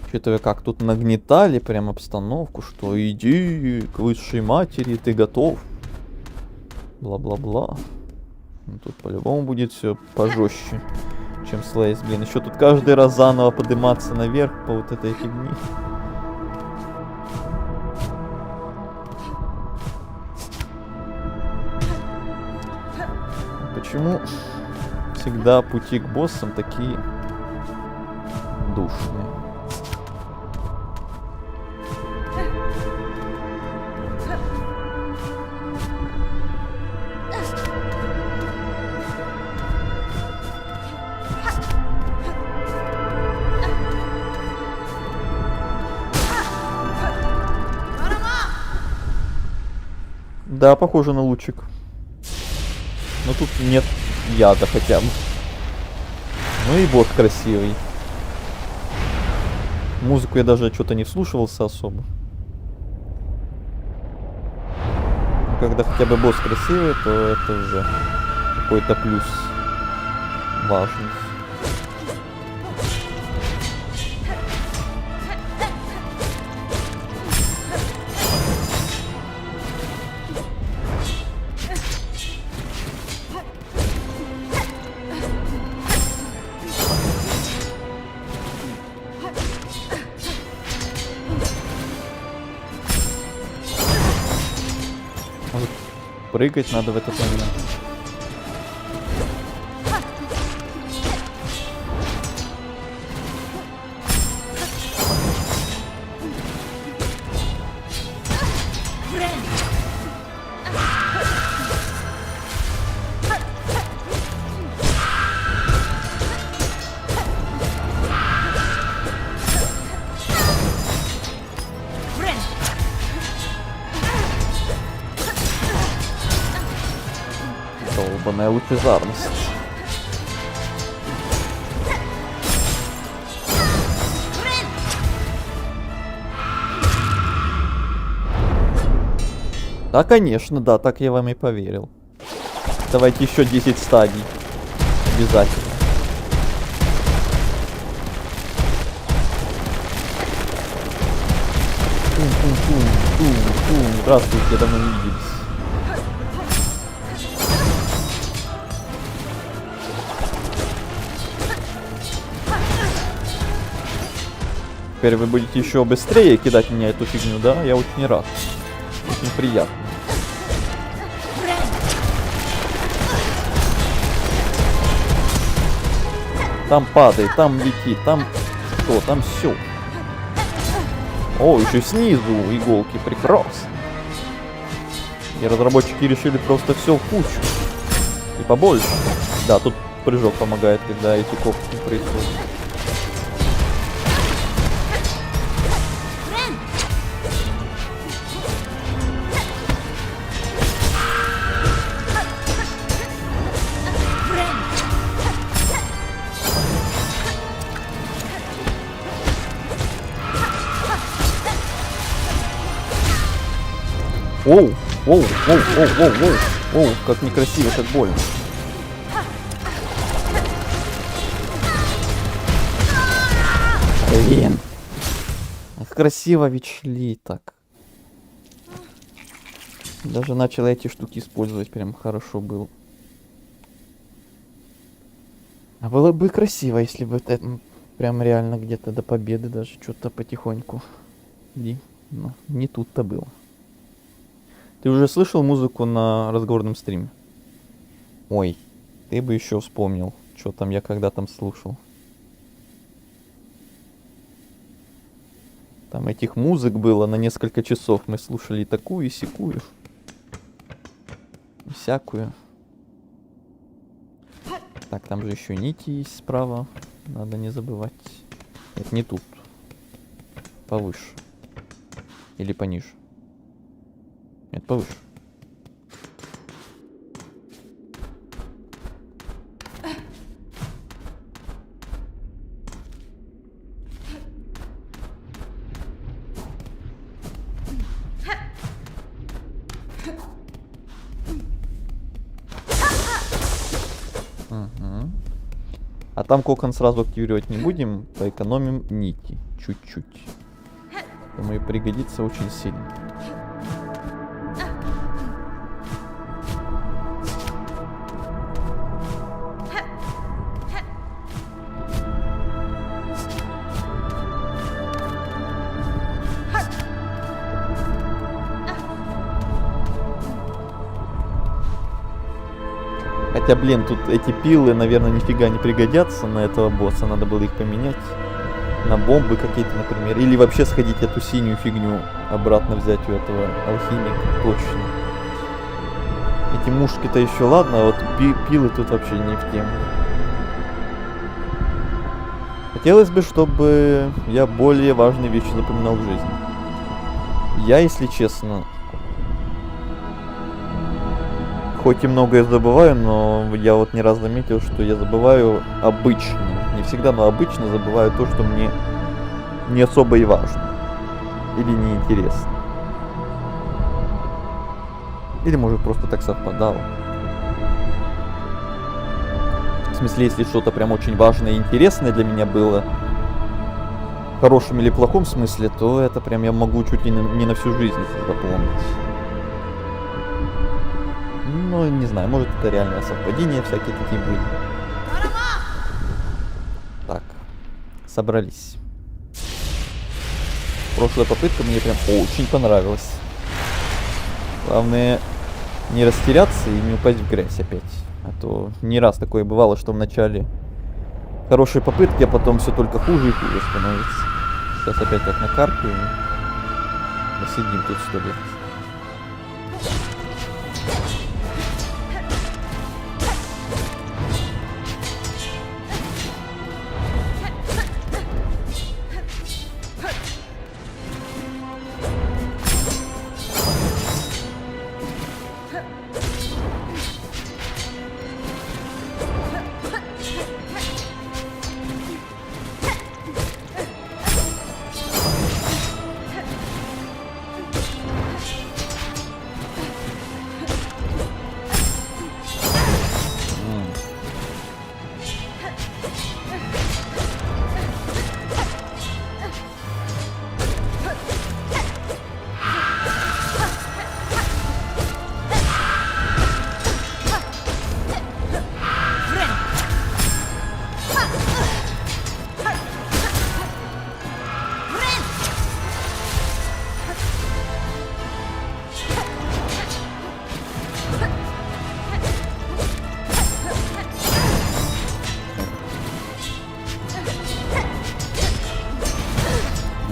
Учитывая, как тут нагнетали прям обстановку, что иди к высшей матери, ты готов. Бла-бла-бла. Тут по-любому будет все пожестче, чем с Лейс. Блин, еще тут каждый раз заново подниматься наверх по вот этой фигне. Почему всегда пути к боссам такие душные? Да, похоже на лучик. Но тут нет яда хотя бы. Ну и босс красивый. Музыку я даже что-то не вслушивался особо. Но когда хотя бы босс красивый, то это уже какой-то плюс важный. Прыгать надо в этот момент. Долбаная лучезарность. Да, конечно, да, так я вам и поверил. Давайте еще 10 стадий. Обязательно. Здравствуйте, давно не виделись. Теперь вы будете еще быстрее кидать меня эту фигню, да? Я очень рад. Очень приятно. Там падает, там летит, там что, там все. О, еще снизу иголки, прекрасно. И разработчики решили просто все в кучу. И побольше. Да, тут прыжок помогает, когда эти копки происходят. Оу, оу, оу, оу, оу, оу, оу, как некрасиво, как больно. Блин. Ах, красиво ведь шли так. Даже начал эти штуки использовать, прям хорошо было. А было бы красиво, если бы это прям реально где-то до победы даже что-то потихоньку. Но не тут-то было. Ты уже слышал музыку на разговорном стриме? Ой, ты бы еще вспомнил, что там я когда там слушал. Там этих музык было на несколько часов. Мы слушали такую и сякую. И всякую. Так, там же еще нити есть справа. Надо не забывать. Это не тут. Повыше. Или пониже. Нет, повыше. Угу. А там кокон сразу активировать не будем, поэкономим нити чуть-чуть. Думаю, пригодится очень сильно. Хотя, блин, тут эти пилы, наверное, нифига не пригодятся на этого босса. Надо было их поменять на бомбы какие-то, например. Или вообще сходить эту синюю фигню обратно взять у этого алхимика. Точно. Эти мушки-то еще ладно, а вот пилы тут вообще не в тему. Хотелось бы, чтобы я более важные вещи запоминал в жизни. Я, если честно... Хоть и многое забываю, но я вот не раз заметил, что я забываю обычно. Не всегда, но обычно забываю то, что мне не особо и важно. Или не интересно. Или может просто так совпадало. В смысле, если что-то прям очень важное и интересное для меня было, в хорошем или плохом смысле, то это прям я могу чуть ли не на всю жизнь запомнить. Ну, не знаю, может это реальное совпадение, всякие такие были. Так, собрались. Прошлая попытка мне прям очень понравилась. Главное не растеряться и не упасть в грязь опять. А то не раз такое бывало, что в начале хорошие попытки, а потом все только хуже и хуже становится. Сейчас опять как накаркаю. Мы сидим тут 100 лет.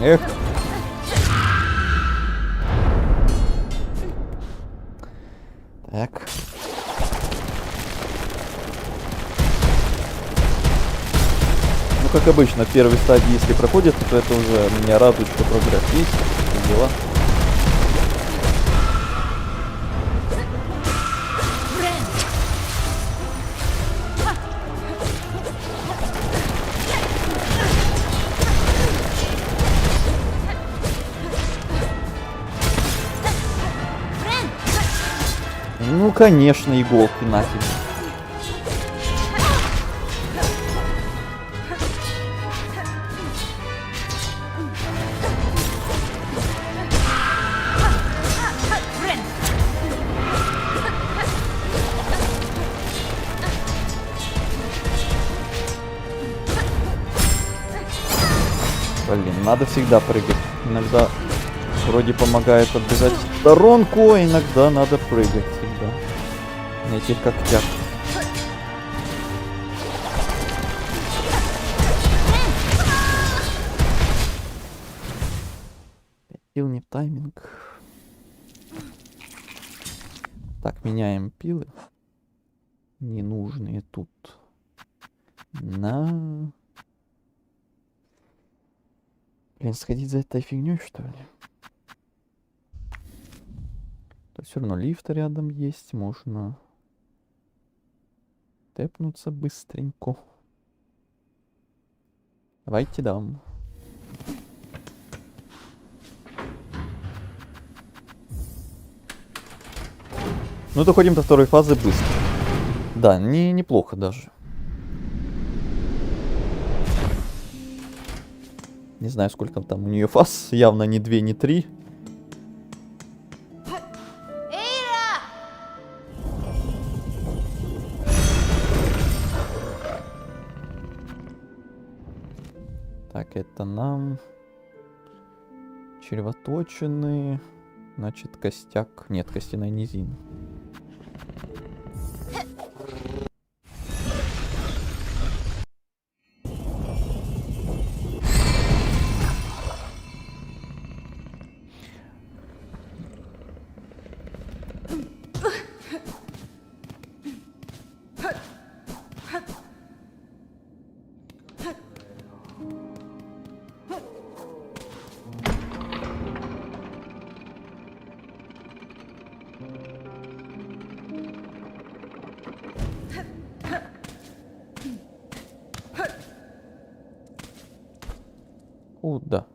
Эх. Так. как обычно, в первой стадии, если проходит, то это уже меня радует, что прогресс есть. Такие дела. Ну, конечно, иголки нафиг. Блин, надо всегда прыгать. Иногда вроде помогает отбежать в сторонку, а иногда надо прыгать всегда. На этих когтях. Пил не тайминг. Так, меняем пилы. Ненужные тут. На... Блин, сходить за этой фигней, что ли? То все равно лифт рядом есть, можно тэпнуться быстренько. Давайте дам. Ну, доходим до второй фазы быстро. Да, неплохо даже. Не знаю, сколько там у нее фаз. Явно не 2, не 3. Так, это нам червоточины. Значит, костяк. Нет, костяная низина. Куда?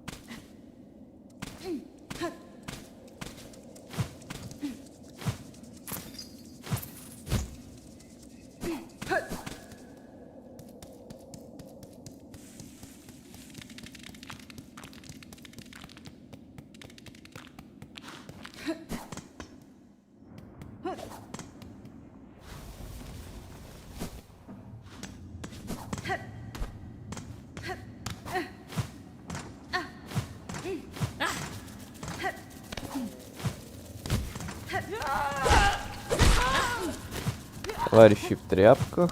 Товарищи в тряпках.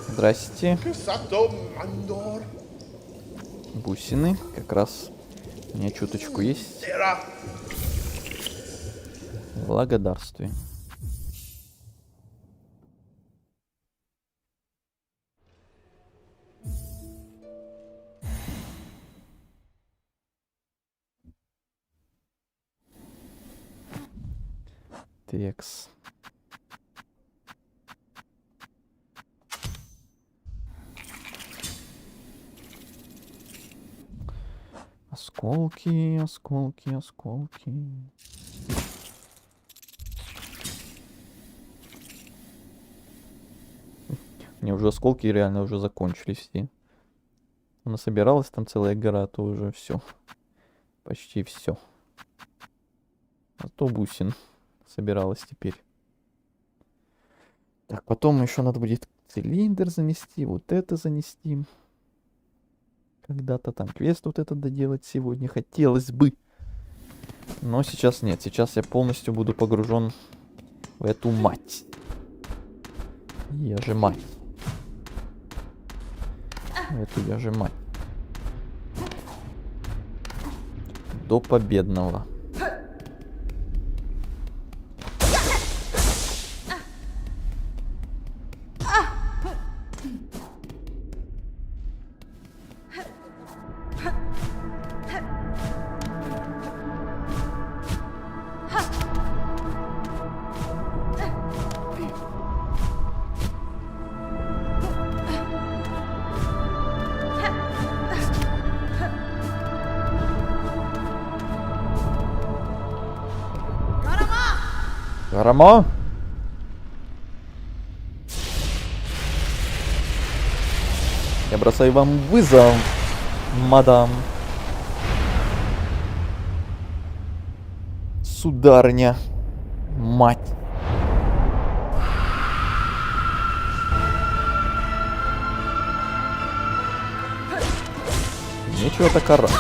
Здрасте. Бусины. Как раз у меня чуточку есть. Благодарствую. Текс. Осколки, осколки, осколки. Мне уже осколки реально уже закончились все. Она собиралась там целая гора, то уже все. Почти все. А то бусин собиралась теперь. Так, потом еще надо будет цилиндр занести, вот это занести. Когда-то там квест вот этот доделать сегодня хотелось бы. Но сейчас нет. Сейчас я полностью буду погружен в эту мать. Я же мать. Эту я же мать. до победного. Рамо? Я бросаю вам вызов, мадам. Сударыня. Мать. Нечего так орать.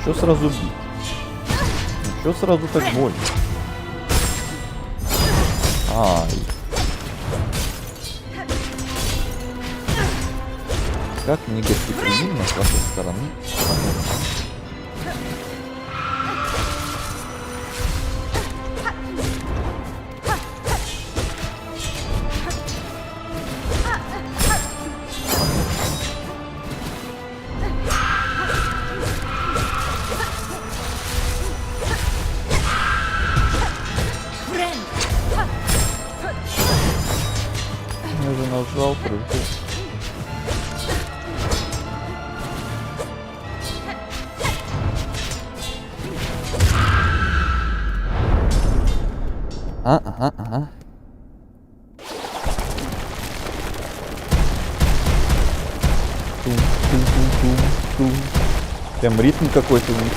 Чё сразу бить? Чё сразу так больно? Ай. Как негостеприимно с вашей стороны. Я же нажал прыжку. Ага. Тум. Прям ритм какой-то у них.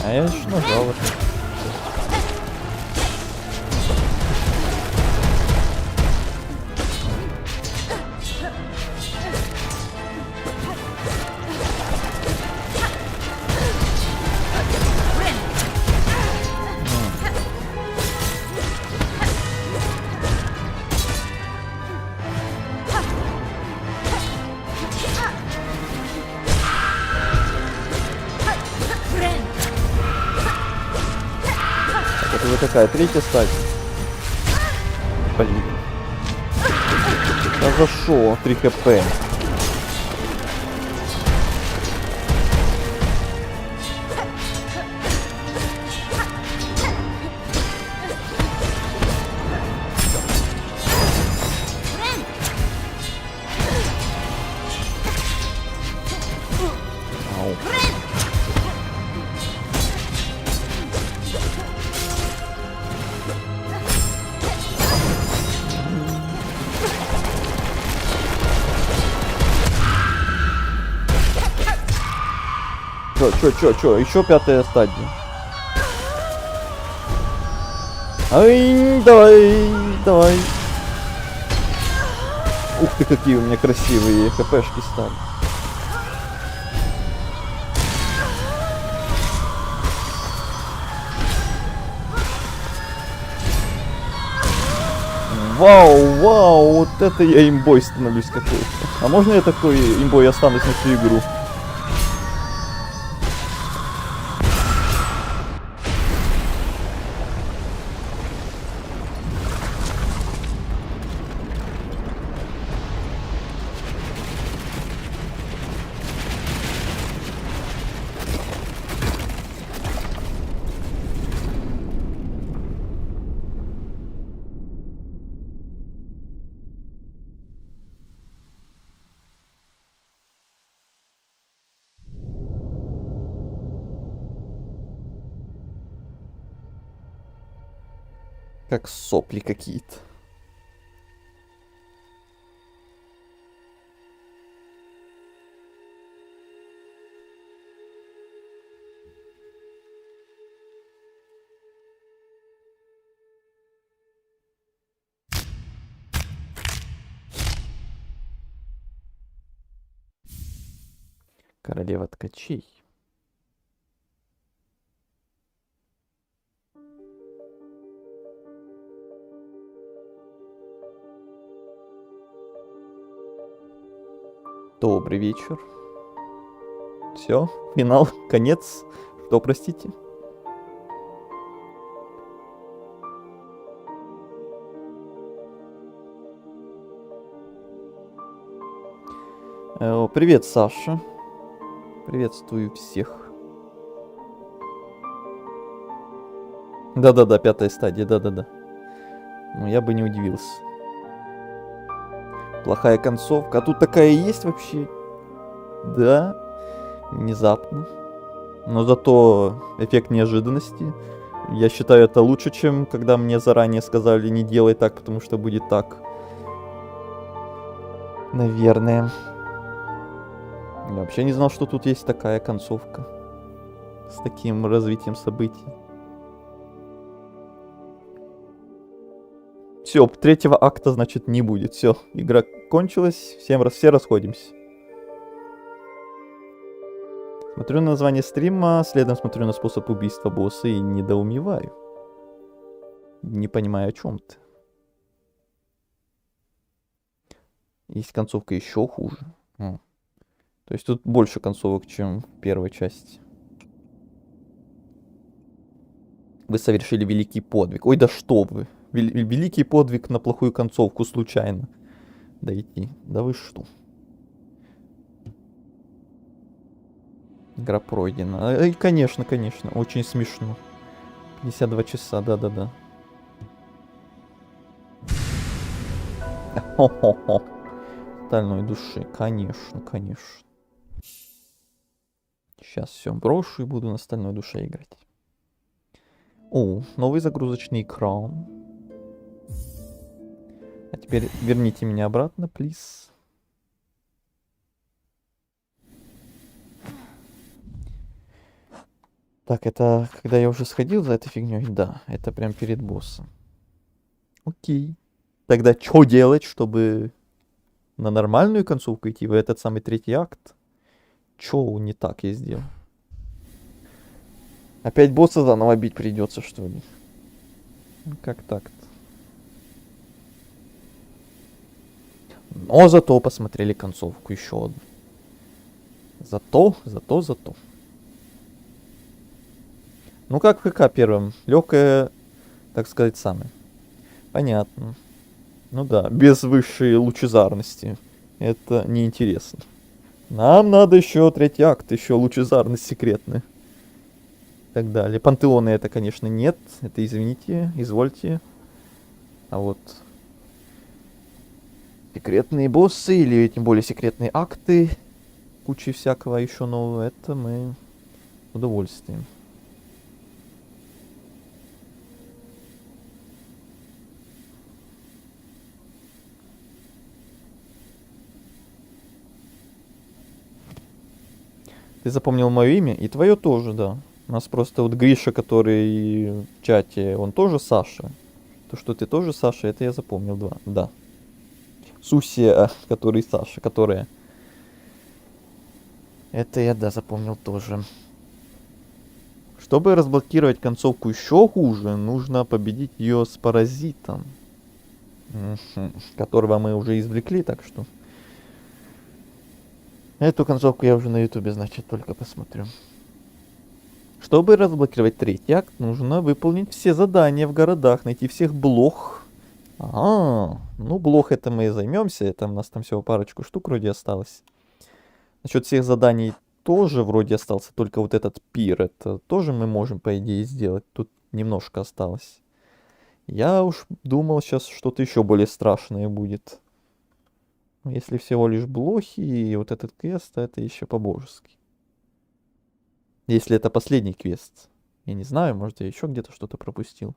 А я еще нажал это. Это вот такая третья стадия. Блин. Да за шо? 3 хп. Ау. Чё? Еще 5-я стадия. Ай, давай. Ух ты, какие у меня красивые хпшки стали. Вау, вот это я имбой становлюсь какой-то. А можно я такой имбой останусь на всю игру? Как сопли какие-то. Королева ткачей. Добрый вечер. Все, финал, конец. Что, простите? Привет, Саша. Приветствую всех. Да-да-да, 5-я стадия, да-да-да. Ну, я бы не удивился. Плохая концовка. А тут такая и есть вообще. Да, внезапно. Но зато эффект неожиданности. Я считаю, это лучше, чем когда мне заранее сказали, не делай так, потому что будет так. Наверное. Я вообще не знал, что тут есть такая концовка. С таким развитием событий. Все, 3-го акта, значит, не будет. Все, игра кончилась, все расходимся. Смотрю на название стрима, следом смотрю на способ убийства босса и недоумеваю. Не понимаю, о чем ты. Есть концовка еще хуже. То есть тут больше концовок, чем в первой части. Вы совершили великий подвиг. Ой, да что вы. Великий подвиг на плохую концовку случайно дойти. Да вы что? Игра пройдена. И, конечно, очень смешно. 52 часа, да-да-да. Хо-хо-хо. Стальной души, конечно. Сейчас все брошу и буду на стальной душе играть. О, новый загрузочный экран. А теперь верните меня обратно, плиз. Так, это когда я уже сходил за этой фигней? Да, это прям перед боссом. Окей. Тогда что делать, чтобы на нормальную концовку идти, в этот самый 3-й акт? Чё не так я сделал? Опять босса заново бить придется, что ли? Как так-то? Но зато посмотрели концовку еще одну. Зато. Ну как в ХК первым. Легкое, так сказать, самое. Понятно. Ну да, без высшей лучезарности. Это неинтересно. Нам надо еще 3-й акт, еще лучезарность секретная. И так далее. Пантеоны это, конечно, нет. Это, извините, извольте. А вот секретные боссы или тем более секретные акты, куча всякого еще нового, это мы с удовольствием. Ты запомнил мое имя? И твое тоже, да. У нас просто вот Гриша, который в чате, он тоже Саша. То, что ты тоже Саша, это я запомнил, да. Сусия, который Саша, которая. Это я, да, запомнил тоже. Чтобы разблокировать концовку еще хуже, нужно победить ее с паразитом. Которого мы уже извлекли, так что... Эту концовку я уже на ютубе, значит, только посмотрю. Чтобы разблокировать 3-й акт, нужно выполнить все задания в городах, найти всех блох. Ну блох это мы и займемся, это у нас там всего парочку штук вроде осталось. Насчет всех заданий тоже вроде остался, только вот этот пир, это тоже мы можем по идее сделать, тут немножко осталось. Я уж думал, сейчас что-то еще более страшное будет. Если всего лишь блохи и вот этот квест, это еще по-божески. Если это последний квест. Я не знаю, может я еще где-то что-то пропустил.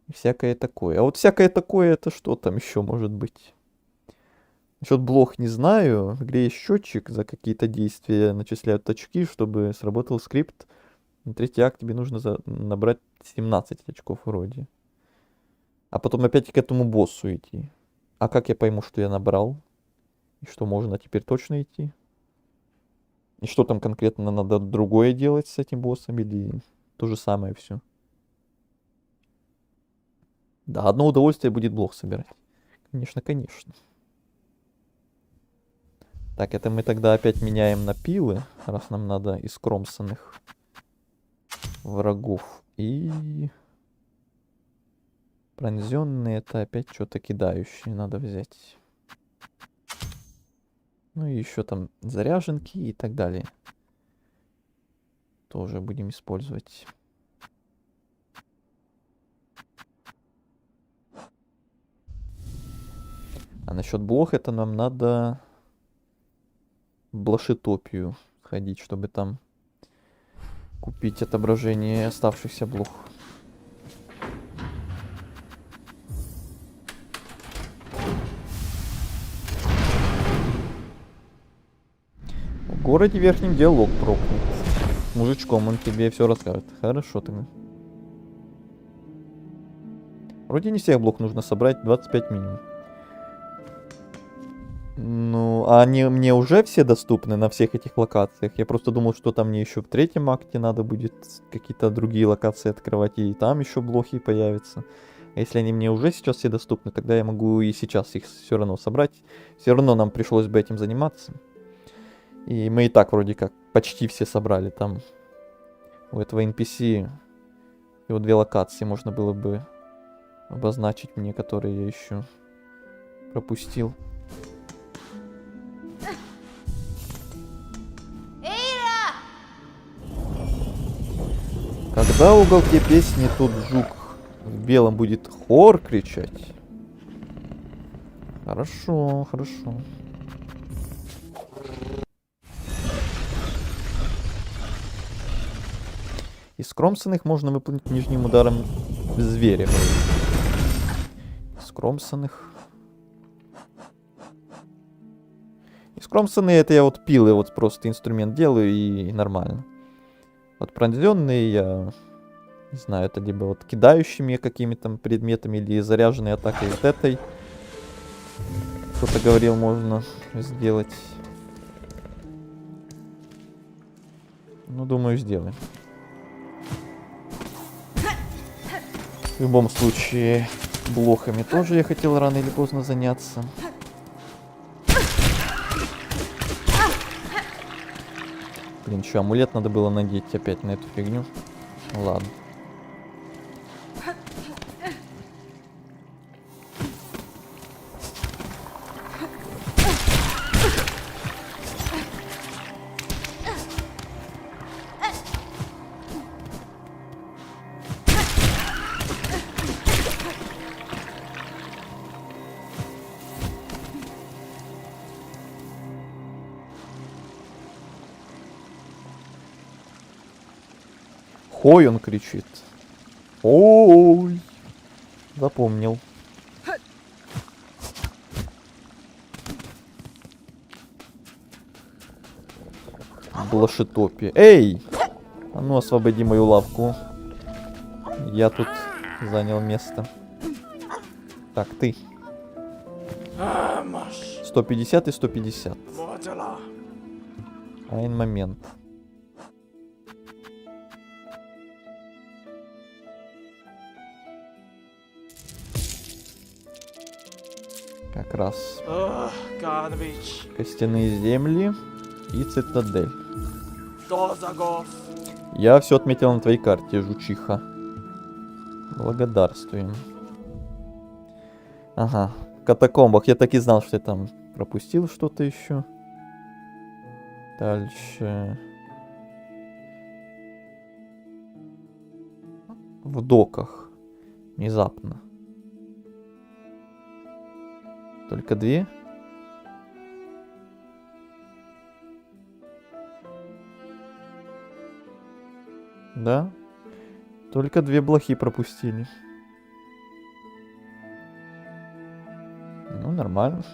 И всякое такое. А вот всякое такое, это что там еще может быть? Насчет блох не знаю. В игре есть счетчик, за какие-то действия начисляют очки, чтобы сработал скрипт. На 3-й акт тебе нужно набрать 17 очков вроде. А потом опять к этому боссу идти. А как я пойму, что я набрал? И что можно теперь точно идти? И что там конкретно надо другое делать с этим боссом? Или то же самое все? Да, одно удовольствие будет блох собирать. Конечно, конечно. Так, это мы тогда опять меняем на пилы, раз нам надо искромсанных врагов. И пронзенные это опять что-то кидающие надо взять. Ну и еще там заряженки и так далее. Тоже будем использовать. А насчет блох это нам надо в Блошитопию ходить, чтобы там купить отображение оставшихся блох. В городе Верхнем диалог прокнут. Мужичком он тебе все расскажет. Хорошо тогда. Вроде не всех блок нужно собрать, 25 минимум. Ну, а они мне уже все доступны на всех этих локациях? Я просто думал, что там мне еще в третьем акте надо будет какие-то другие локации открывать, и там еще блохи появятся. А если они мне уже сейчас все доступны, тогда я могу и сейчас их все равно собрать. Все равно нам пришлось бы этим заниматься. И мы и так вроде как почти все собрали там. У этого NPC его 2 локации можно было бы обозначить мне, которые я еще пропустил. Когда в уголке песни тут жук в белом будет хор кричать. Хорошо, хорошо. Из кромсанных можно выполнить нижним ударом зверя. Из кромсанных. Из кромсанные это я вот пилы, вот просто инструмент делаю и нормально. Вот пронзенные я не знаю, это либо вот кидающими какими-то предметами или заряженной атакой вот этой. Кто-то говорил, можно сделать. Ну, думаю, сделаем. В любом случае, блохами тоже я хотел рано или поздно заняться. Блин, что, амулет надо было надеть опять на эту фигню? Ладно. Хой, он кричит. Ой. Запомнил. Блошитопия. Эй! А ну освободи мою лавку. Я тут занял место. Так, ты. 150 и 150. Один момент. Как раз. Костяные земли и цитадель. Я все отметил на твоей карте, жучиха. Благодарствуем. Ага. В катакомбах. Я так и знал, что я там пропустил что-то еще. Дальше. В доках. Внезапно. Только 2? Да? Только 2 блохи пропустили. Ну, нормально.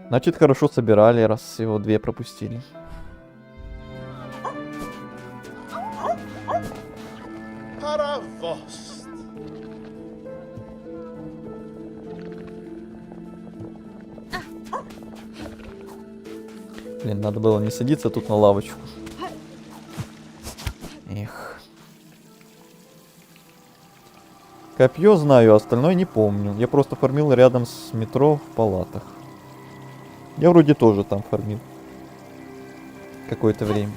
Значит, хорошо собирали, раз всего 2 пропустили. Блин, надо было не садиться тут на лавочку. Эх. Копье знаю, а остальное не помню. Я просто фармил рядом с метро в палатах. Я вроде тоже там фармил. Какое-то время.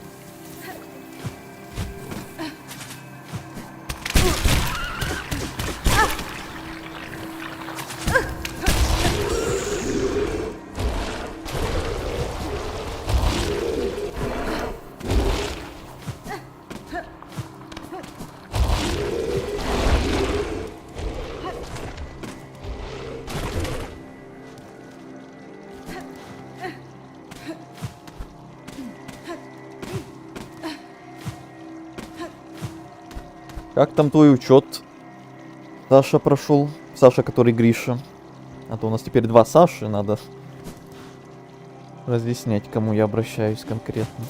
Как там твой учет? Саша прошел. Саша, который Гриша. А то у нас теперь два Саши, надо разъяснять, к кому я обращаюсь конкретно.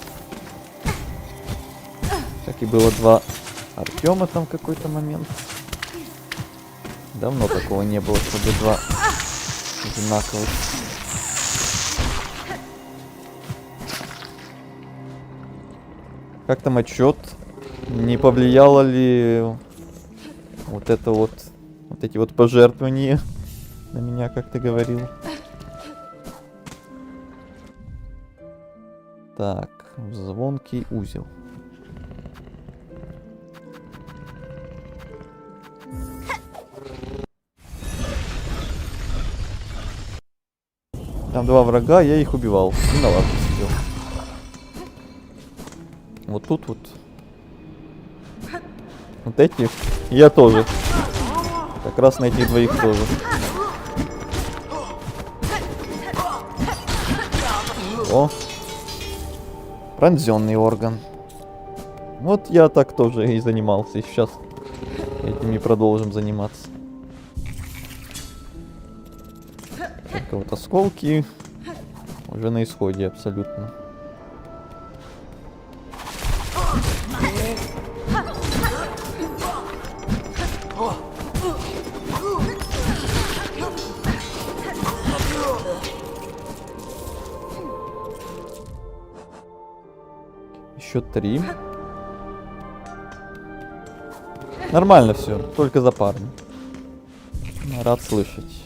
Как и было два Артема там в какой-то момент. Давно такого не было, чтобы два одинаковых. Как там отчет? Не повлияло ли вот это вот эти вот пожертвования на меня, как ты говорил? Так, звонкий узел. Там два врага, я их убивал. И на лавке сидел. Вот тут вот. Вот этих. Я тоже. Как раз на этих двоих тоже. О. Пронзенный орган. Вот я так тоже и занимался. И сейчас этими продолжим заниматься. Только вот осколки уже на исходе абсолютно. Еще 3. Нормально все, только за парня. Рад слышать.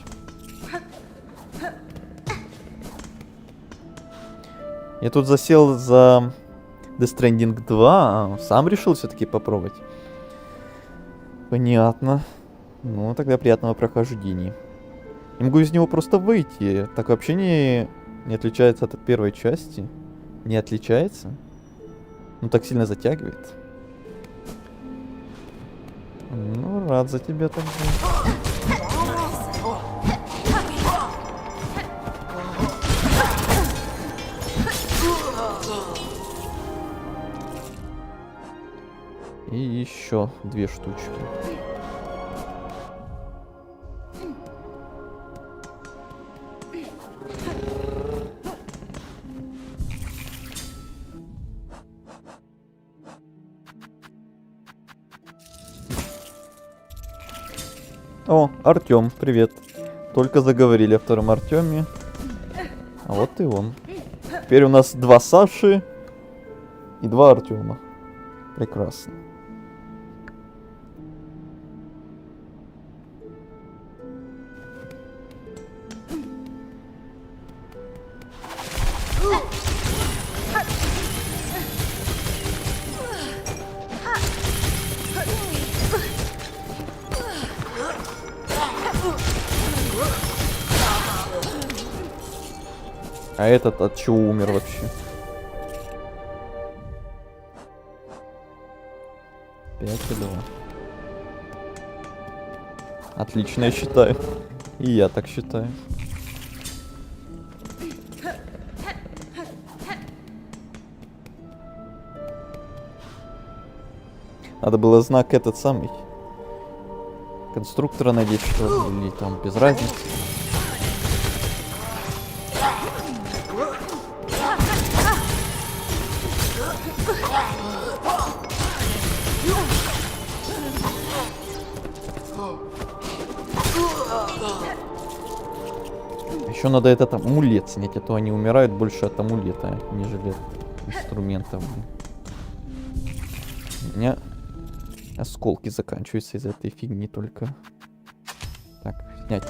Я тут засел за Death Stranding 2, сам решил все-таки попробовать. Понятно. Ну, тогда приятного прохождения. Не могу из него просто выйти. Так вообще не отличается от первой части. Не отличается? Ну, так сильно затягивает. Ну, рад за тебя тогда. И еще 2 штучки. О, Артём, привет. Только заговорили о втором Артёме. А вот и он. Теперь у нас 2 Саши и 2 Артёма. Прекрасно. А этот от чего умер вообще? 5,2. Отлично, я считаю. И я так считаю. Надо было знак этот самый. Конструктора надеть, что ли, или там без разницы. Еще надо этот амулет снять, а то они умирают больше от амулета, нежели от инструментов. У меня осколки заканчиваются из этой фигни только. снять.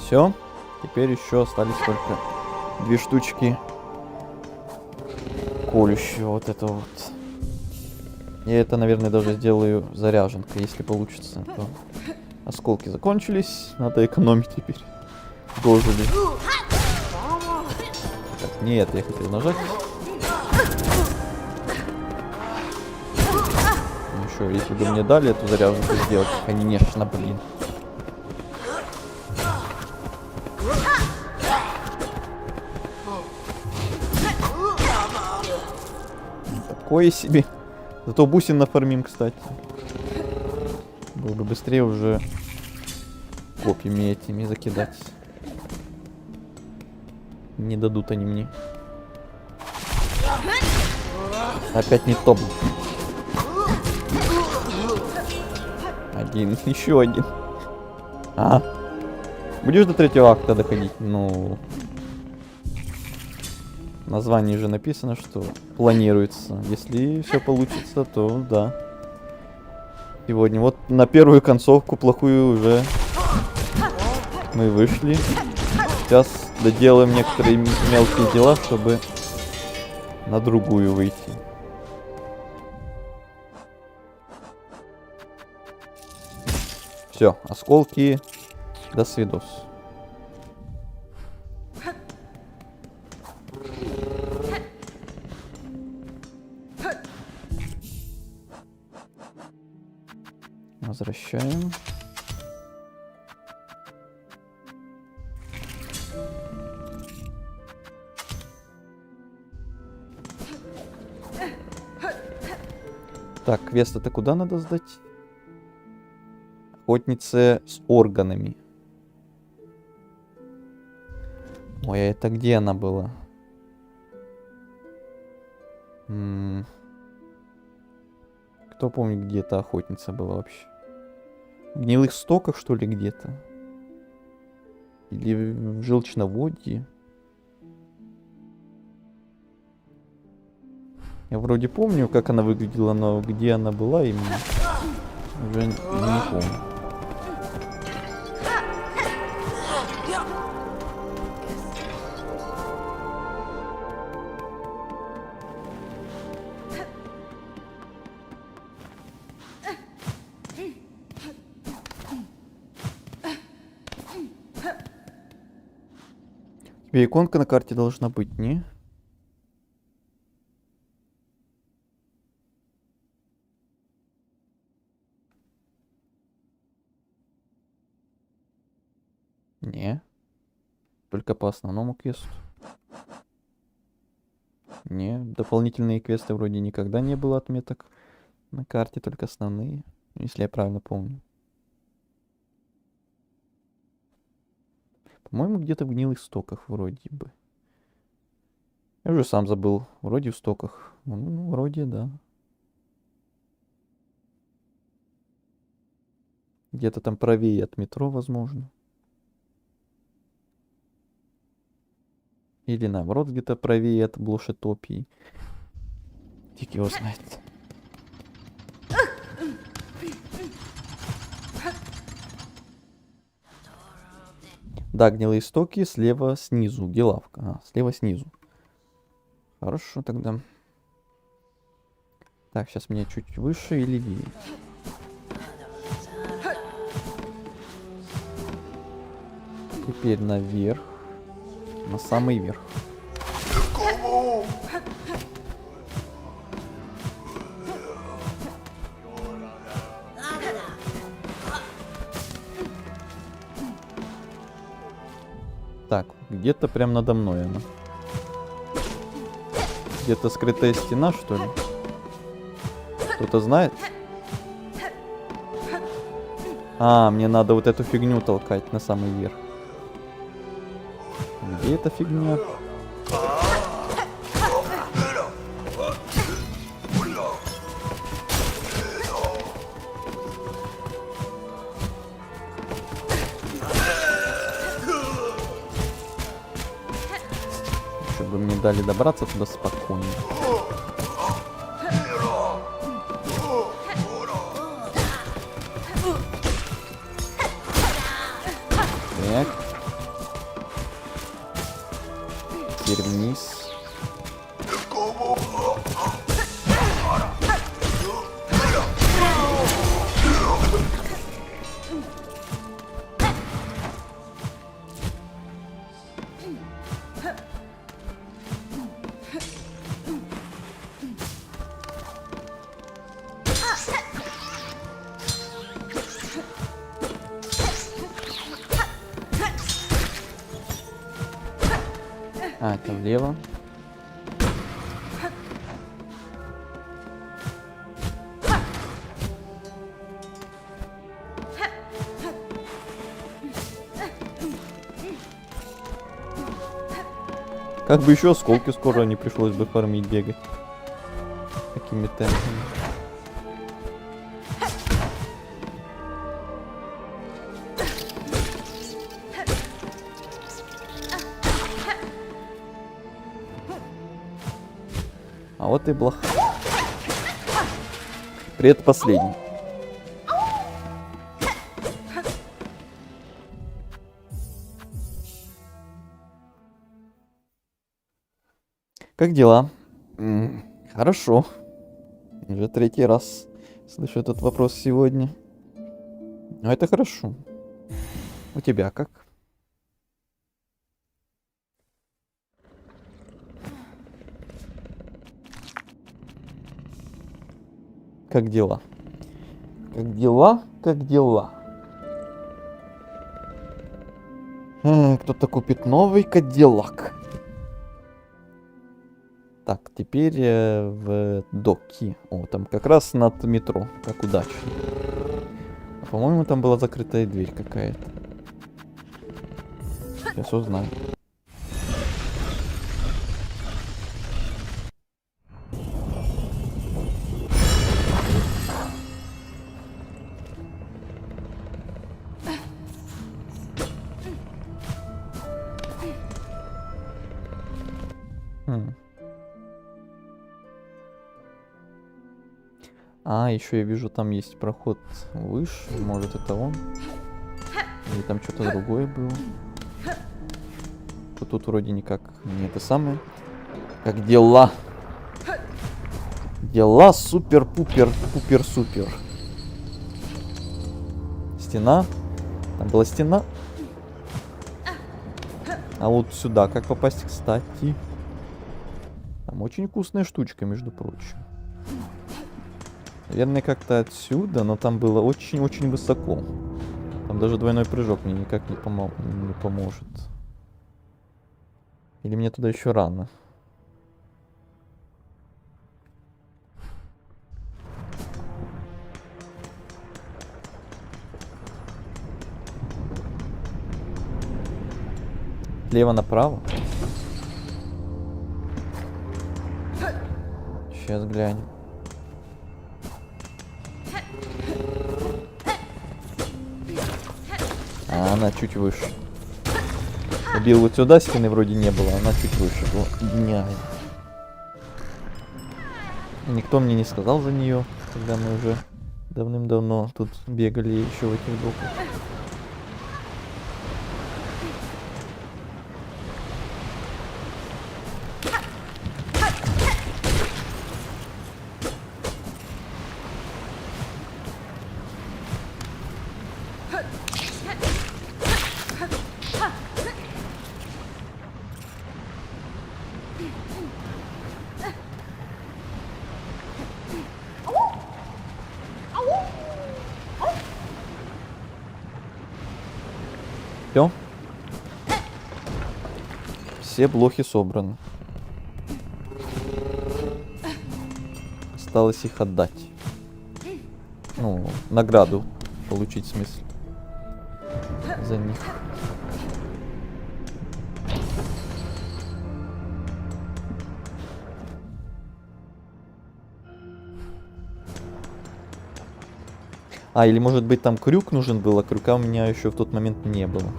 Все. Теперь еще остались только 2 штучки колющего вот это вот. Я это, наверное, даже сделаю заряженкой, если получится. То осколки закончились, надо экономить теперь. Дожили. Так, не это я хотел нажать. Ну еще, если бы мне дали эту заряженку сделать, конечно, блин. Такое себе. Зато бусин нафармим, кстати. Было бы быстрее уже копьями этими закидать. Не дадут они мне. Опять не топ. Один, еще один. А. Будешь до 3-го акта доходить? Ну... В названии же написано, что планируется. Если все получится, то да. Сегодня вот на первую концовку плохую уже мы вышли. Сейчас доделаем некоторые мелкие дела, чтобы на другую выйти. Все, осколки. До свидос. Возвращаем. Так, квест это куда надо сдать? Охотница с органами. Ой, а это где она была? Кто помнит, где эта охотница была вообще? В гнилых стоках, что ли, где-то? Или в желчноводье? Я вроде помню, как она выглядела, но где она была именно, уже не помню. У тебя иконка на карте должна быть, не? Не. Только по основному квесту. Не, дополнительные квесты вроде никогда не было отметок на карте, только основные, если я правильно помню. По-моему, где-то в гнилых стоках вроде бы. Я уже сам забыл. Вроде в стоках. Ну, вроде, да. Где-то там правее от метро, возможно. Или наоборот, где-то правее от Блошетопии. Фиг его знает. Да, гнилые стоки слева снизу. Где лавка? А, слева снизу. Хорошо тогда. Так, сейчас мне чуть выше и левее. Теперь наверх. На самый верх. Так, где-то прям надо мной она. Где-то скрытая стена, что ли? Кто-то знает? А, мне надо вот эту фигню толкать на самый верх. Где эта фигня? дали добраться туда спокойно. Так. Теперь вниз. А, это влево. Как бы еще осколки скоро не пришлось бы фармить, бегать. Такими темпами. А вот и блоха. Предпоследний. Как дела? Хорошо. Уже третий раз слышу этот вопрос сегодня. Но это хорошо. У тебя как? Как дела? Как дела? Как дела? Кто-то купит новый Кадиллак. Так, теперь в доки. О, там как раз над метро. Как удачно. А, по-моему, там была закрытая дверь какая-то. Сейчас узнаю. А, еще я вижу, там есть проход выше. Может, это он? Или там что-то другое было? Тут вроде никак не это самое. Как дела? Дела супер-пупер-пупер-супер. Стена. Там была стена. А вот сюда как попасть, кстати? Там очень вкусная штучка, между прочим. Наверное, как-то отсюда, но там было очень-очень высоко. Там даже двойной прыжок мне никак не поможет. Или мне туда еще рано? Слева направо? Сейчас глянем. А она чуть выше. Убил вот сюда, стены вроде не было, она чуть выше была. Гениально. Никто мне не сказал за нее, когда мы уже давным-давно тут бегали еще в этих доках. Все. Все блохи собраны. Осталось их отдать. Ну, награду получить, в смысле. За них. А, или может быть там крюк нужен был, а крюка у меня еще в тот момент не было.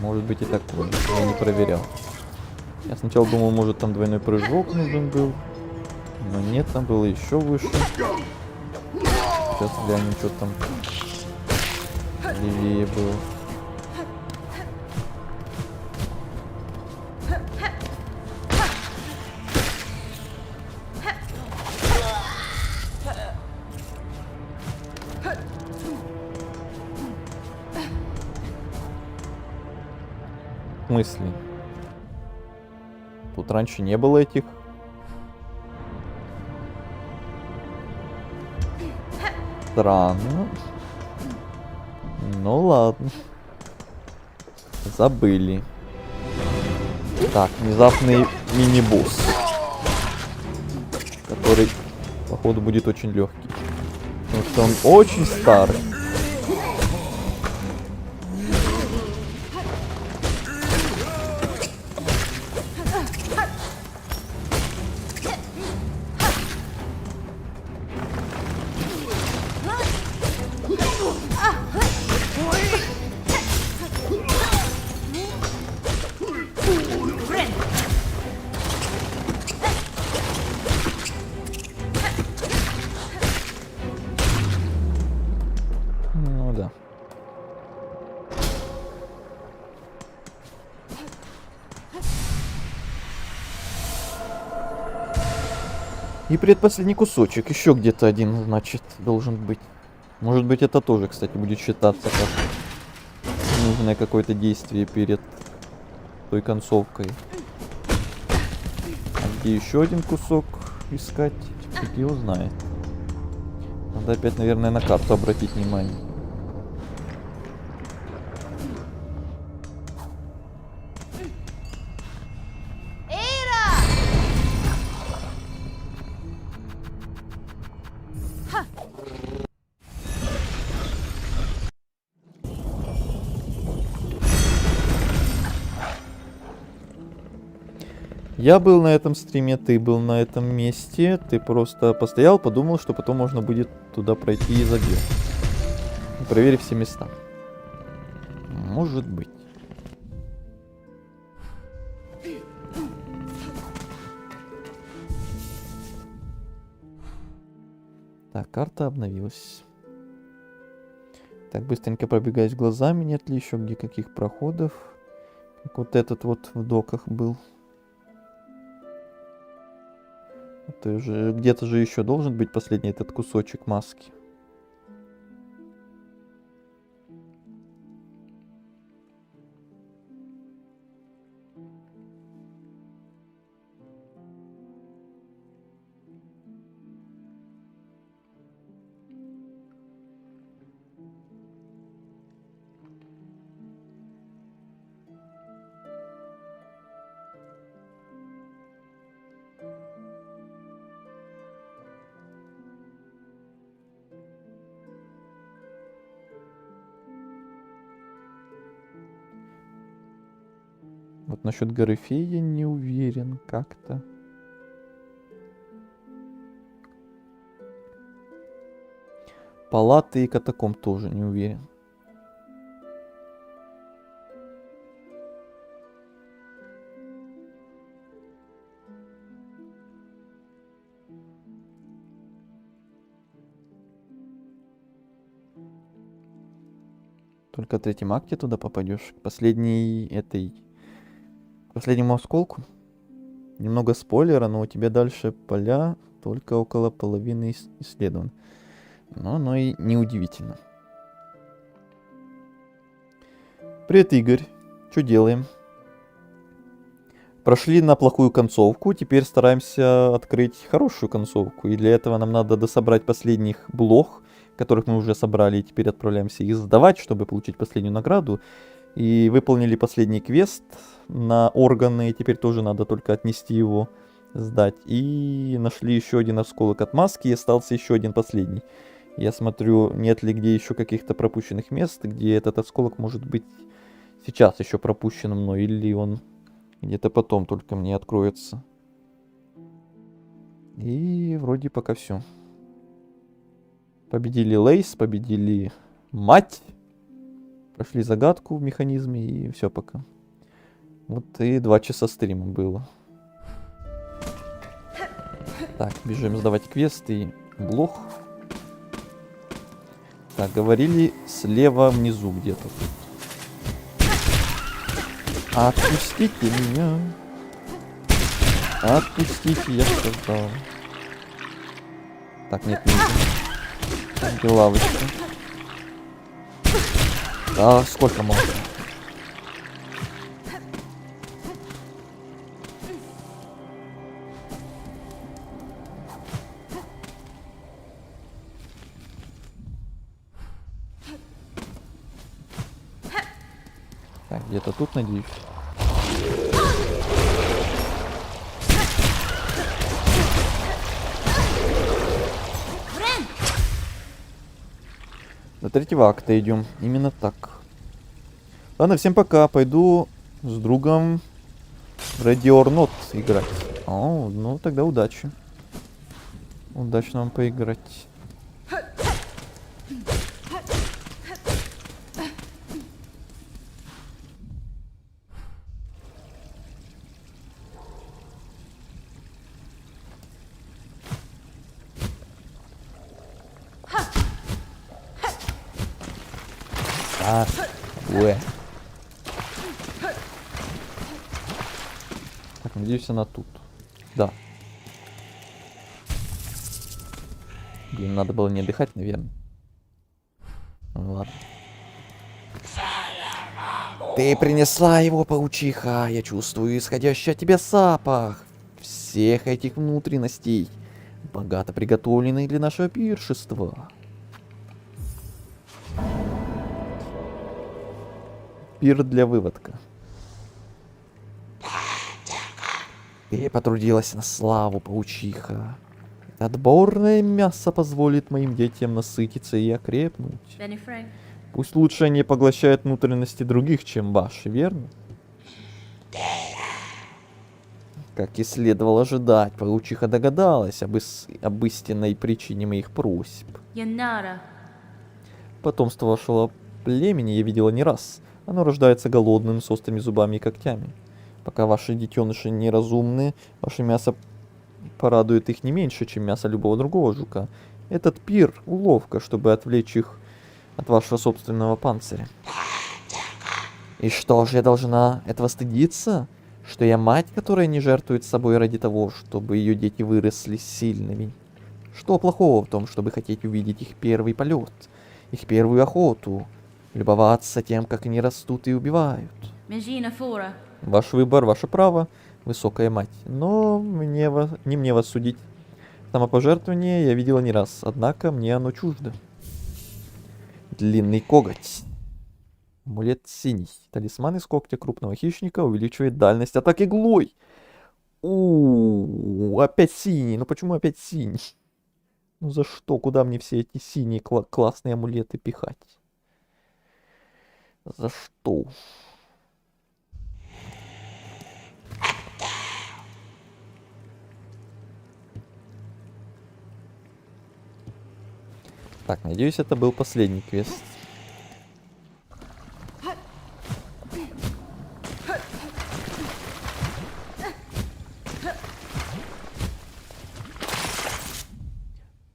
Может быть и такое, я не проверял. Я сначала думал, может там двойной прыжок нужен был. Но нет, там было еще выше. Сейчас глянем, что там левее было. В смысле? Тут раньше не было этих. Странно. Ну ладно. Забыли. Так, внезапный мини-босс. Который, походу, будет очень легкий. Потому что он очень старый. Ну да. И предпоследний кусочек. Еще где-то один, значит, должен быть. Может быть, это тоже, кстати, будет считаться как нужное какое-то действие перед той концовкой. А где еще один кусок искать? Фиг его знает. Надо опять, наверное, на карту обратить внимание. Я был на этом стриме, ты был на этом месте. Ты просто постоял, подумал, что потом можно будет туда пройти и забил. Проверь все места. Может быть. Так, карта обновилась. Так, быстренько пробегаюсь глазами, нет ли еще где каких проходов. Как вот этот вот в доках был. Это же где-то же еще должен быть последний этот кусочек маски. Вот насчет горы фей я не уверен как-то. Палаты и катакомб тоже не уверен. Только в третьем акте туда попадешь. К последнему осколку. Немного спойлера, но у тебя дальше поля только около половины исследован. Но оно и неудивительно. Привет, Игорь. Что делаем? Прошли на плохую концовку, теперь стараемся открыть хорошую концовку. И для этого нам надо дособрать последних блох, которых мы уже собрали, и теперь отправляемся их сдавать, чтобы получить последнюю награду. И выполнили последний квест на органы, и теперь тоже надо только отнести его, сдать. И нашли еще один осколок от маски, и остался еще один последний. Я смотрю, нет ли где еще каких-то пропущенных мест, где этот осколок может быть сейчас еще пропущен мной, или он где-то потом только мне откроется. И вроде пока все. Победили Лейс, победили мать. Прошли загадку в механизме, и все пока. Вот и 2 часа стрима было. Так, бежим сдавать квест и блох. Так, говорили слева внизу где-то тут. Отпустите меня. Отпустите, я сказал. Так, нет, нельзя. Так, где лавочка? Да, сколько можно? Так, где-то тут, надеюсь. До 3-го акта идем. Именно так. Ладно, всем пока. Пойду с другом в Ready or Not играть. О, ну тогда удачи. Удачно вам поиграть. Так, надеюсь, она тут. Да. Блин, надо было не отдыхать, наверное. Ну ладно. Ты принесла его, паучиха. Я чувствую исходящий от тебя запах всех этих внутренностей, богато приготовленных для нашего пиршества. Пир для выводка. Ты потрудилась на славу, паучиха. Отборное мясо позволит моим детям насытиться и окрепнуть. Пусть лучше они поглощают внутренности других, чем ваши, верно? Как и следовало ожидать, паучиха догадалась об истинной причине моих просьб. Потомство вашего племени я видела не раз. Оно рождается голодным, с острыми зубами и когтями. Пока ваши детеныши неразумны, ваше мясо порадует их не меньше, чем мясо любого другого жука. Этот пир — уловка, чтобы отвлечь их от вашего собственного панциря. И что же, я должна этого стыдиться? Что я мать, которая не жертвует собой ради того, чтобы ее дети выросли сильными? Что плохого в том, чтобы хотеть увидеть их первый полет, их первую охоту, любоваться тем, как они растут и убивают? Ваш выбор, ваше право, высокая мать. Но не мне вас судить. Самопожертвование я видела не раз, однако мне оно чуждо. Длинный коготь. Амулет синий. Талисман из когтя крупного хищника увеличивает дальность атаки иглой. Опять синий. Ну почему опять синий? Ну за что? Куда мне все эти синие классные амулеты пихать? За что? Так, надеюсь, это был последний квест.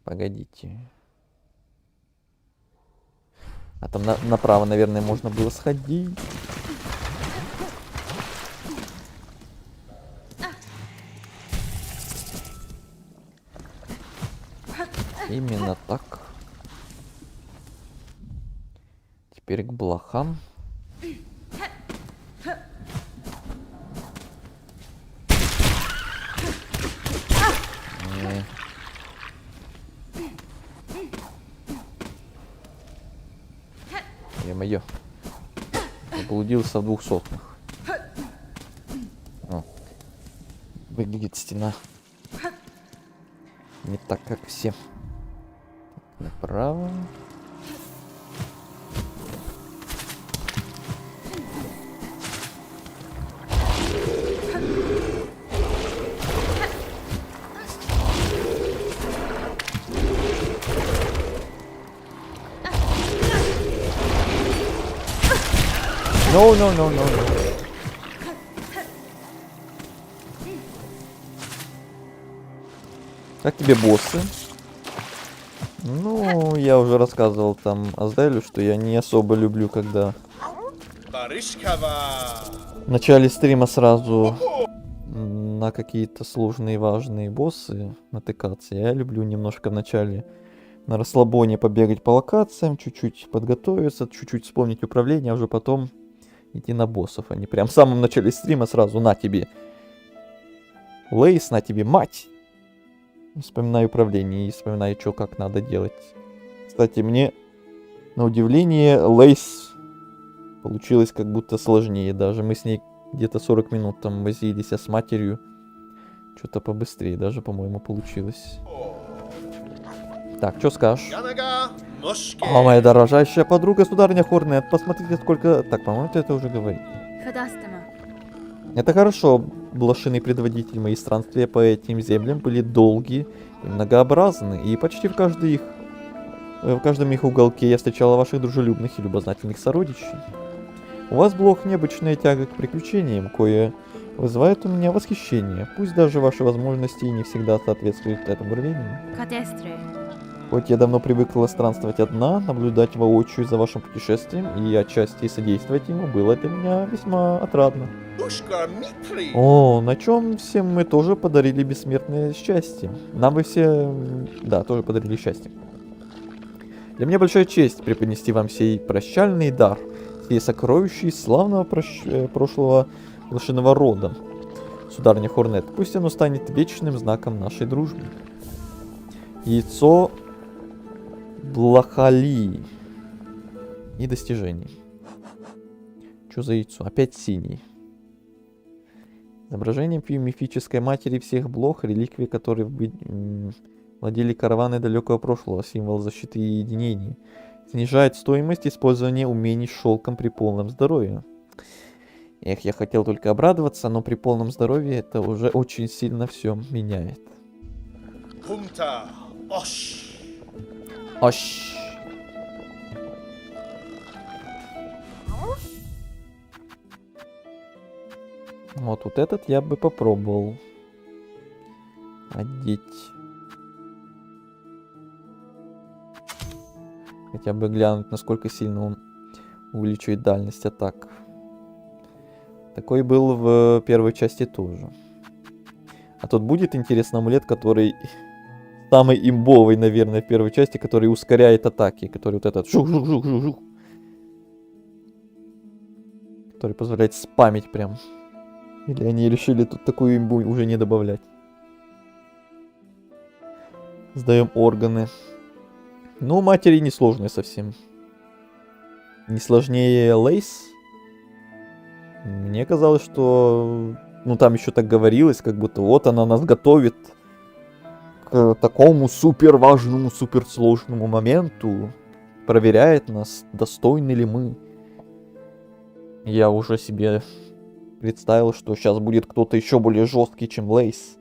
Погодите. А там направо, наверное, можно было сходить. Именно так. Теперь к блохам. Е-мое. Заблудился в 200-х. Выглядит стена не так, как все. Направо. No. Как тебе боссы? Ну, я уже рассказывал там Азделю, что я не особо люблю, когда в начале стрима сразу на какие-то сложные важные боссы натыкаться. Я люблю немножко в начале на расслабоне побегать по локациям, чуть-чуть подготовиться, чуть-чуть вспомнить управление, а уже потом идти на боссов. А не прям в самом начале стрима сразу на тебе Лейс, на тебе мать. Вспоминаю управление и вспоминаю, что как надо делать. Кстати, мне на удивление Лейс получилось как будто сложнее даже. Мы с ней где-то 40 минут там возились, а с матерью что-то побыстрее даже, по-моему, получилось. Так, что скажешь? О, моя дорожайшая подруга, сударыня Хорнет, посмотрите, сколько... Так, по-моему, ты это уже говорил. Это хорошо, блошиный предводитель. Мои странствия по этим землям были долгие и многообразны, и почти в каждом их уголке я встречала ваших дружелюбных и любознательных сородичей. У вас, Блох, необычная тяга к приключениям, кое вызывает у меня восхищение, пусть даже ваши возможности и не всегда соответствуют этому рвению. Хоть я давно привыкла странствовать одна, наблюдать воочию за вашим путешествием и отчасти содействовать ему было для меня весьма отрадно. О, на чем всем мы тоже подарили бессмертное счастье. Нам вы все, да, тоже подарили счастье. Для меня большая честь преподнести вам сей прощальный дар, сей сокровища из славного прошлого лошиного рода. Сударыня Хорнет, пусть оно станет вечным знаком нашей дружбы. Яйцо Блахали и достижений. Что за яйцо? Опять синий. Изображение мифической матери всех блох, реликвии, которые владели караваны далекого прошлого, символ защиты и единения. Снижает стоимость использования умений с шелком при полном здоровье. Эх, я хотел только обрадоваться, но при полном здоровье это уже очень сильно все меняет. Ош. Вот этот я бы попробовал одеть. Хотя бы глянуть, насколько сильно он увеличивает дальность атак. Такой был в первой части тоже. А тут будет интересный амулет, который самый имбовый, наверное, в первой части, который ускоряет атаки, который вот этот жух-жух-жух-жух-жух, который позволяет спамить прям. Или они решили тут такую имбу уже не добавлять. Сдаем органы. Ну, матери не сложные совсем. Не сложнее Лейс. Мне казалось, что... Ну, там еще так говорилось, как будто вот она нас готовит к такому супер важному, супер сложному моменту. Проверяет нас, достойны ли мы. Я уже себе представил, что сейчас будет кто-то еще более жесткий, чем Лейс.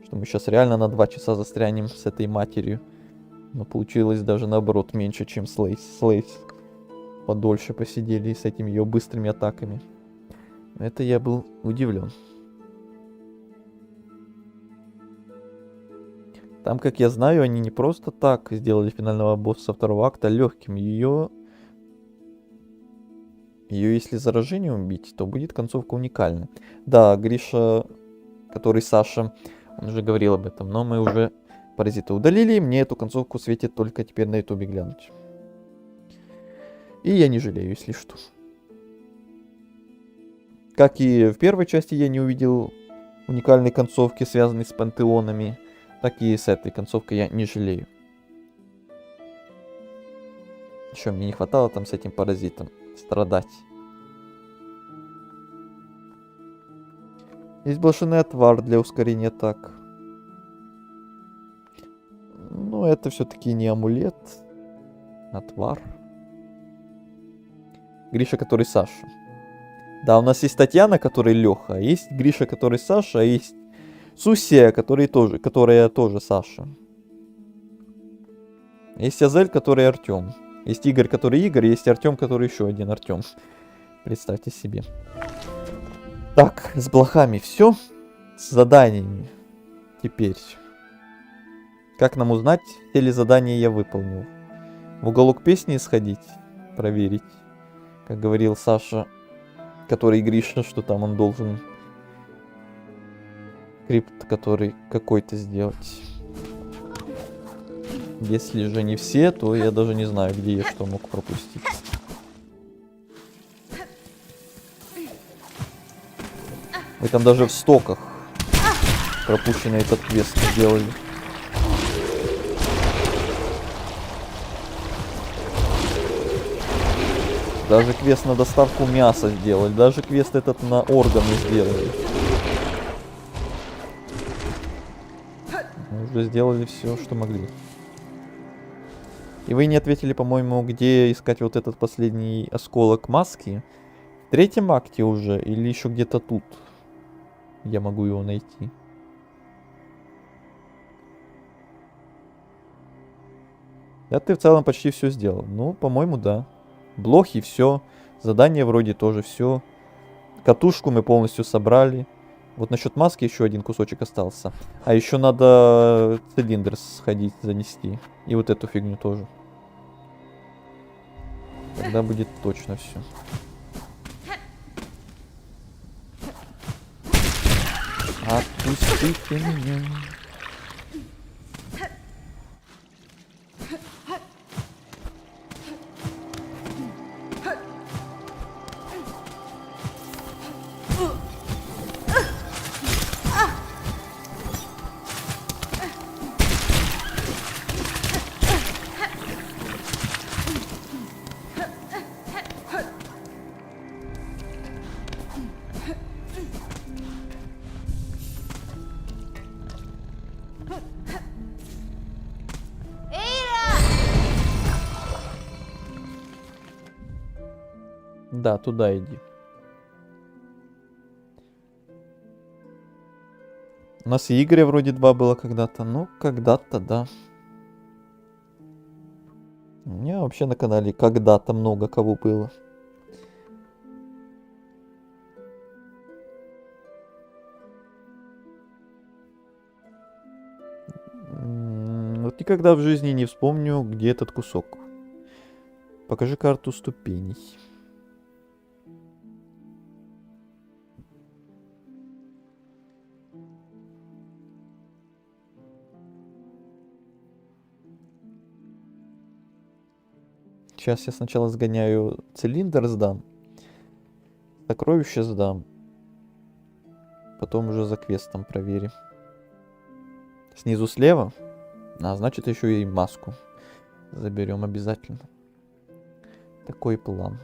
Что мы сейчас реально на 2 часа застрянем с этой матерью. Но получилось даже наоборот меньше, чем с Лейс. С Лейс подольше посидели с этими ее быстрыми атаками. Это я был удивлен. Там, как я знаю, они не просто так сделали финального босса 2-го акта легким. Ее, если заражением убить, то будет концовка уникальна. Да, Гриша, который Саша, он уже говорил об этом, но мы уже паразита удалили, и мне эту концовку светит только теперь на ютубе глянуть. И я не жалею, если что. Как и в первой части я не увидел уникальной концовки, связанной с пантеонами, так и с этой концовкой я не жалею. Еще мне не хватало там с этим паразитом страдать. Есть блошиный отвар для ускорения атак. Но это все-таки не амулет. Отвар. Гриша, который Саша. Да, у нас есть Татьяна, который Леха, а есть Гриша, который Саша, а есть Сусия, которая тоже Саша. Есть Азель, который Артем. Есть Игорь, который Игорь, есть Артем, который еще один Артем. Представьте себе. Так, с блохами все. С заданиями. Теперь. Как нам узнать, все ли задания я выполнил? В уголок песни сходить, проверить. Как говорил Саша, который Гриша, что там он должен скрипт, который какой-то сделать. Если же не все, то я даже не знаю, где я что мог пропустить. Вы там даже в стоках пропущенный этот квест сделали. Даже квест на доставку мяса сделали. Даже квест этот на органы сделали. Мы уже сделали все, что могли. И вы не ответили, по-моему, где искать вот этот последний осколок маски. В третьем акте уже или еще где-то тут я могу его найти. Да, ты в целом почти все сделал. Ну, по-моему, да. Блохи все. Задание вроде тоже все. Катушку мы полностью собрали. Вот насчет маски еще один кусочек остался. А еще надо цилиндр сходить, занести. И вот эту фигню тоже. Тогда будет точно все. Отпустите меня. Да, туда иди. У нас и Игоря вроде 2 было когда-то. Ну, когда-то, да. У меня вообще на канале когда-то много кого было. Вот никогда в жизни не вспомню, где этот кусок. Покажи карту ступеней. Сейчас я сначала сгоняю цилиндр, сдам. Сокровище сдам. Потом уже за квестом проверим. Снизу слева? А, значит еще и маску заберем обязательно. Такой план.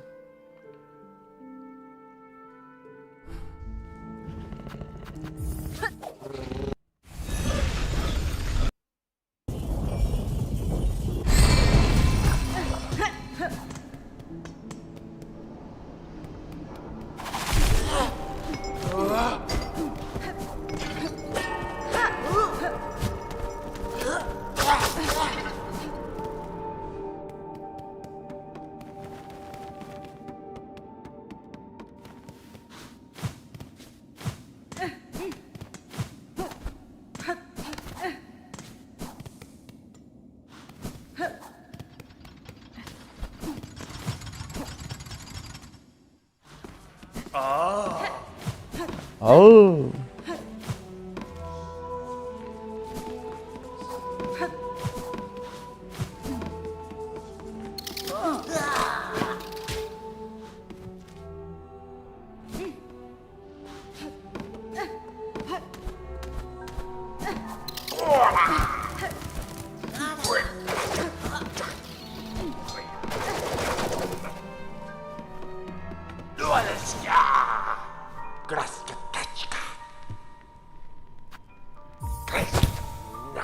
Ау!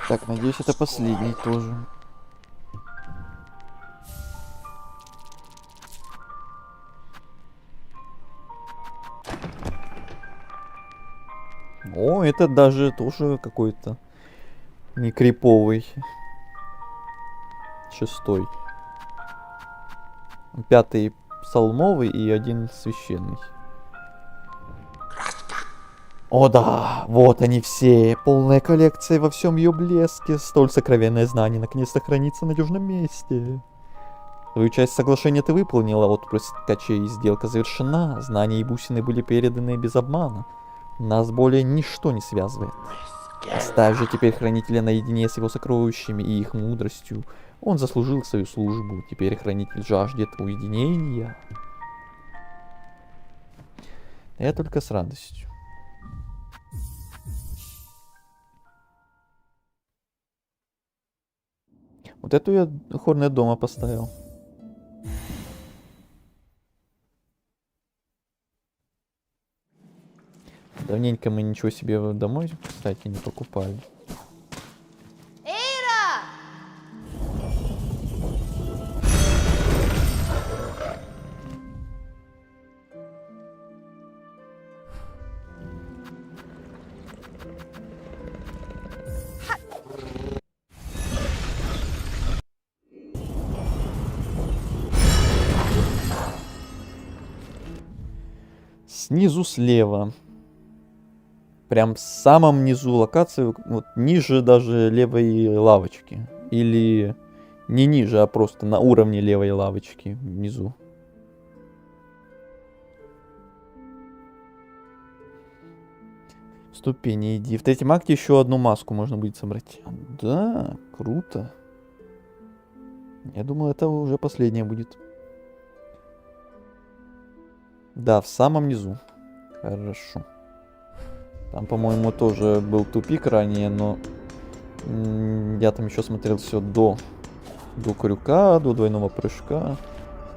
Так, надеюсь, это последний тоже. О, это даже тоже какой-то не криповый. 6-й. 5-й псалмовый и 1 священный. О да, вот они все, полная коллекция во всем ее блеске, столь сокровенное знание наконец-то хранится в надежном месте. Свою часть соглашения ты выполнила, отпрыск ткачей, сделка завершена, знания и бусины были переданы без обмана. Нас более ничто не связывает. Оставь же теперь хранителя наедине с его сокровищами и их мудростью. Он заслужил свою службу, теперь хранитель жаждет уединения. Я только с радостью. Вот эту я хорnet дома поставил. Давненько мы ничего себе домой, кстати, не покупали. Снизу слева. Прям в самом низу локации, вот ниже даже левой лавочки. Или не ниже, а просто на уровне левой лавочки внизу. Ступени иди. В третьем акте еще одну маску можно будет собрать. Да, круто. Я думал, это уже последняя будет. Да, в самом низу. Хорошо. Там, по-моему, тоже был тупик ранее, но я там еще смотрел все до крюка, до двойного прыжка.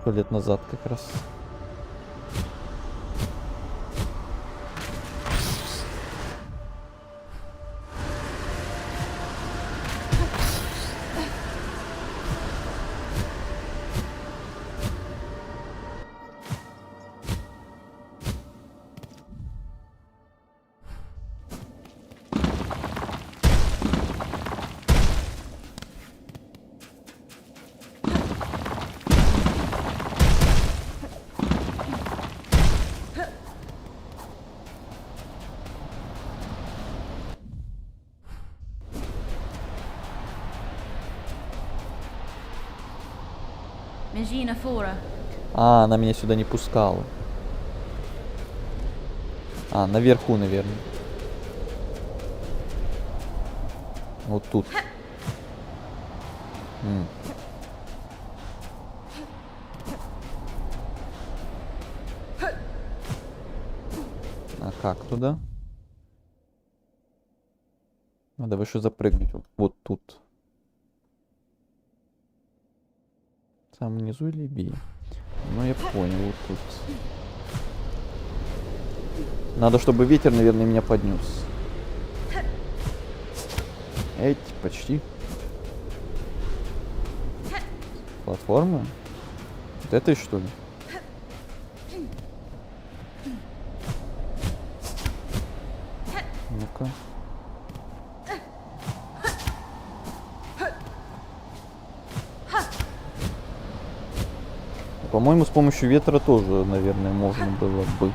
100 лет назад как раз. А, она меня сюда не пускала. А, наверху, наверное. Вот тут. А как туда? Надо выше запрыгнуть. Вот тут. Там внизу или бей? Ну, я понял, вот тут. Надо, чтобы ветер, наверное, меня поднес. Эть, почти. Платформа? Вот этой, что ли? Ну-ка. По-моему, с помощью ветра тоже, наверное, можно было бы.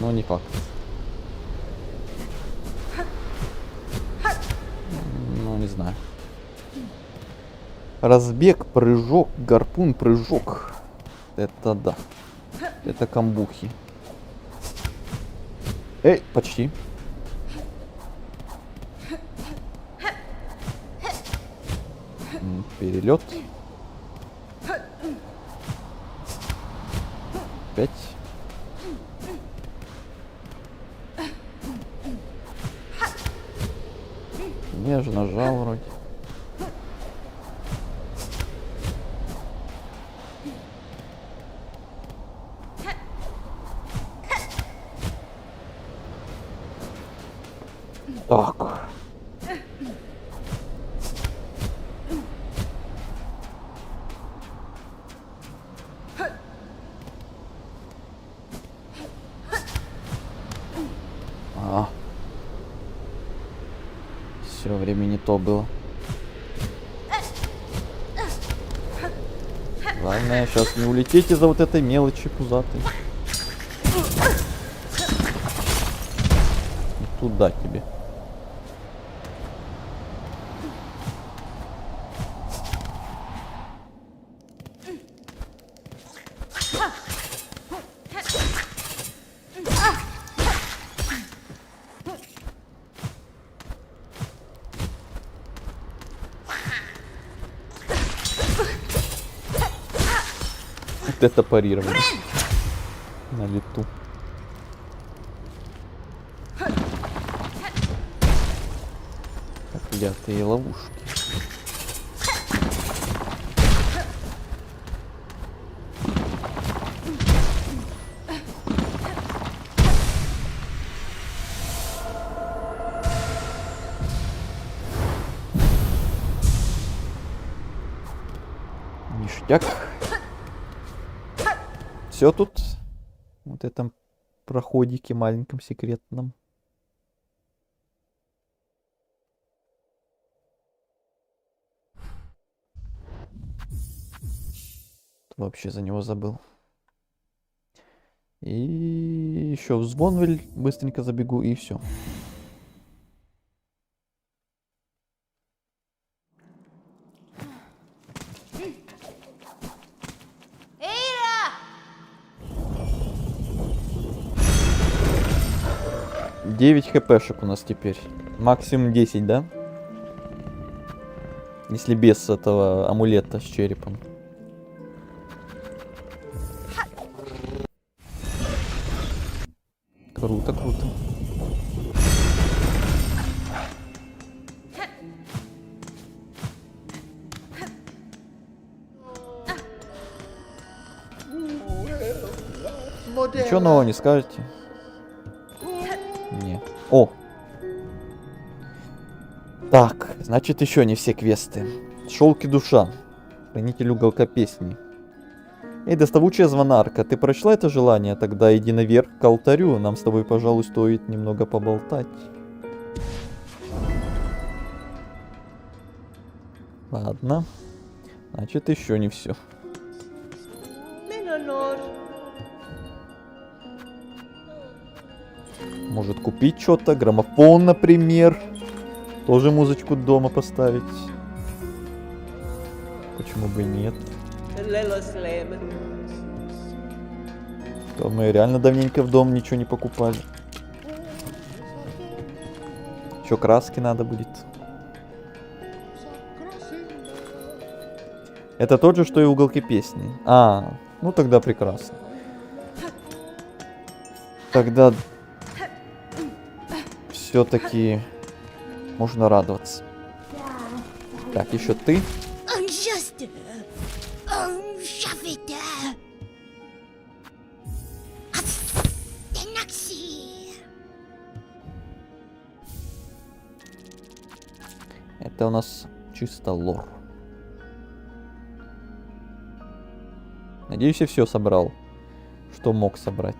Но не факт. Ну, не знаю. Разбег, прыжок, гарпун, прыжок. Это да. Это камбухи. Эй, почти. Перелет. 5. Я же нажал вроде. Так. Все, время не то было. Главное сейчас не улететь из-за вот этой мелочи пузатой. туда тебе. Вот это парирование на лету. Проклятые ловушки. Ништяк. Все тут. Вот этом проходике маленьком секретном. Вообще за него забыл. И еще в Звонвиль быстренько забегу, и все. Эйра! 9 хпшек у нас теперь. Максимум 10, да? Если без этого амулета с черепом. Круто, круто. Ничего нового не скажете? Не. О! Так, значит еще не все квесты. Шелки душа. Хранитель уголка песни. Эй, доставучая звонарка, ты прочла это желание? Тогда иди наверх к алтарю. Нам с тобой, пожалуй, стоит немного поболтать. Ладно. Значит, еще не все. Может купить что-то, граммофон, например. Тоже музычку дома поставить. Почему бы и нет? То мы реально давненько в дом ничего не покупали. Еще краски надо будет. Это тот же, что и уголки песни. А, ну тогда прекрасно. Тогда все-таки можно радоваться. Так, еще ты. Это у нас чисто лор. Надеюсь, я все собрал, что мог собрать.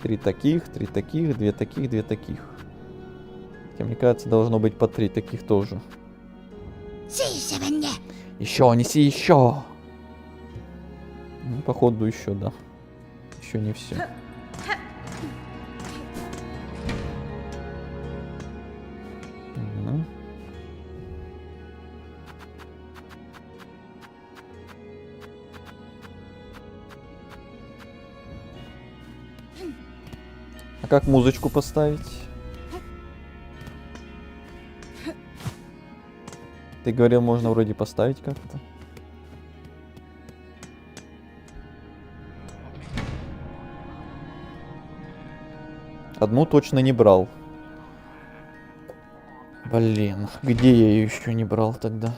3 таких, 2 таких, 2 таких. Хотя, мне кажется, должно быть по 3 таких тоже. Еще, неси еще. Ну, походу, еще, да. Еще не все. А как музычку поставить? Ты говорил, можно вроде поставить как-то. Одну точно не брал. Блин, где я ее еще не брал тогда?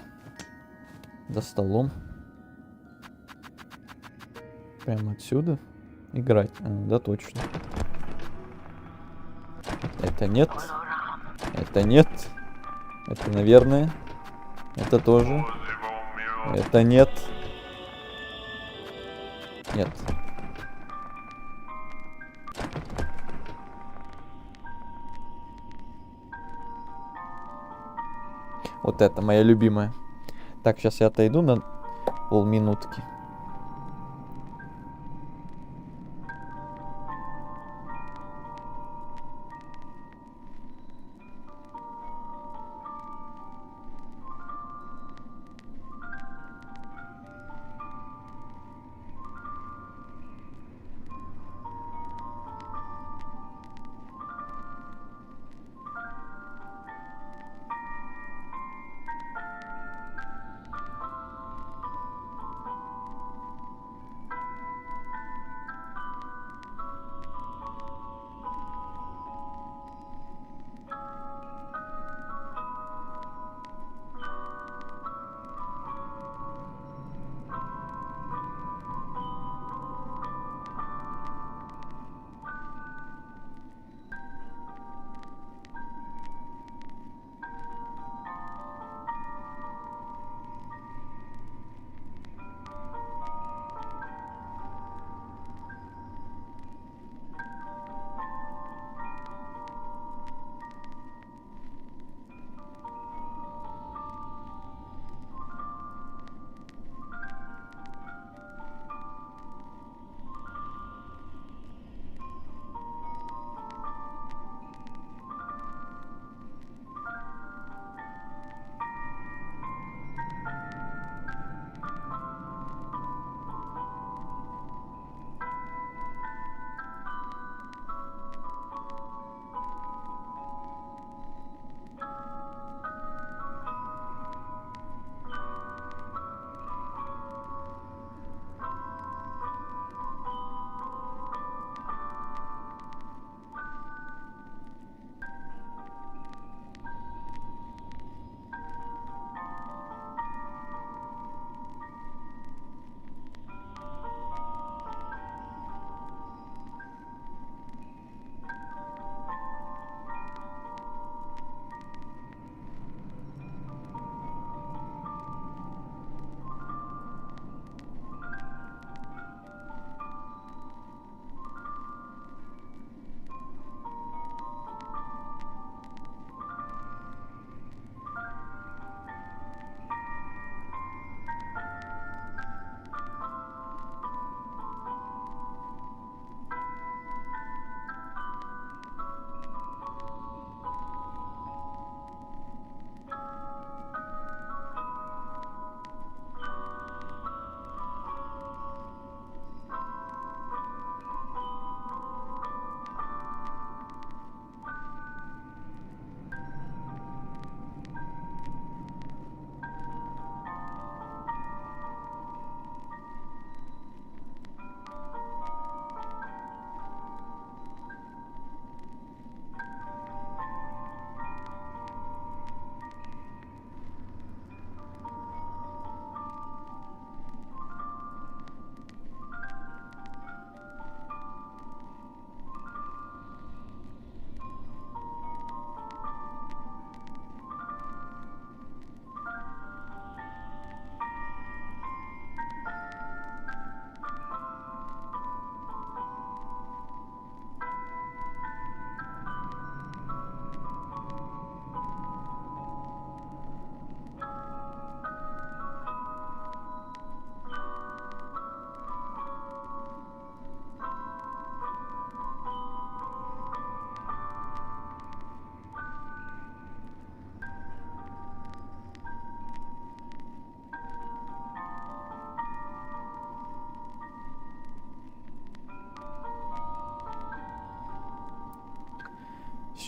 За столом. Прямо отсюда. Играть. Да, точно. Это нет. Это нет. Это, наверное. Это тоже. Это нет. Нет. Вот это моя любимая. Так, сейчас я отойду на полминутки.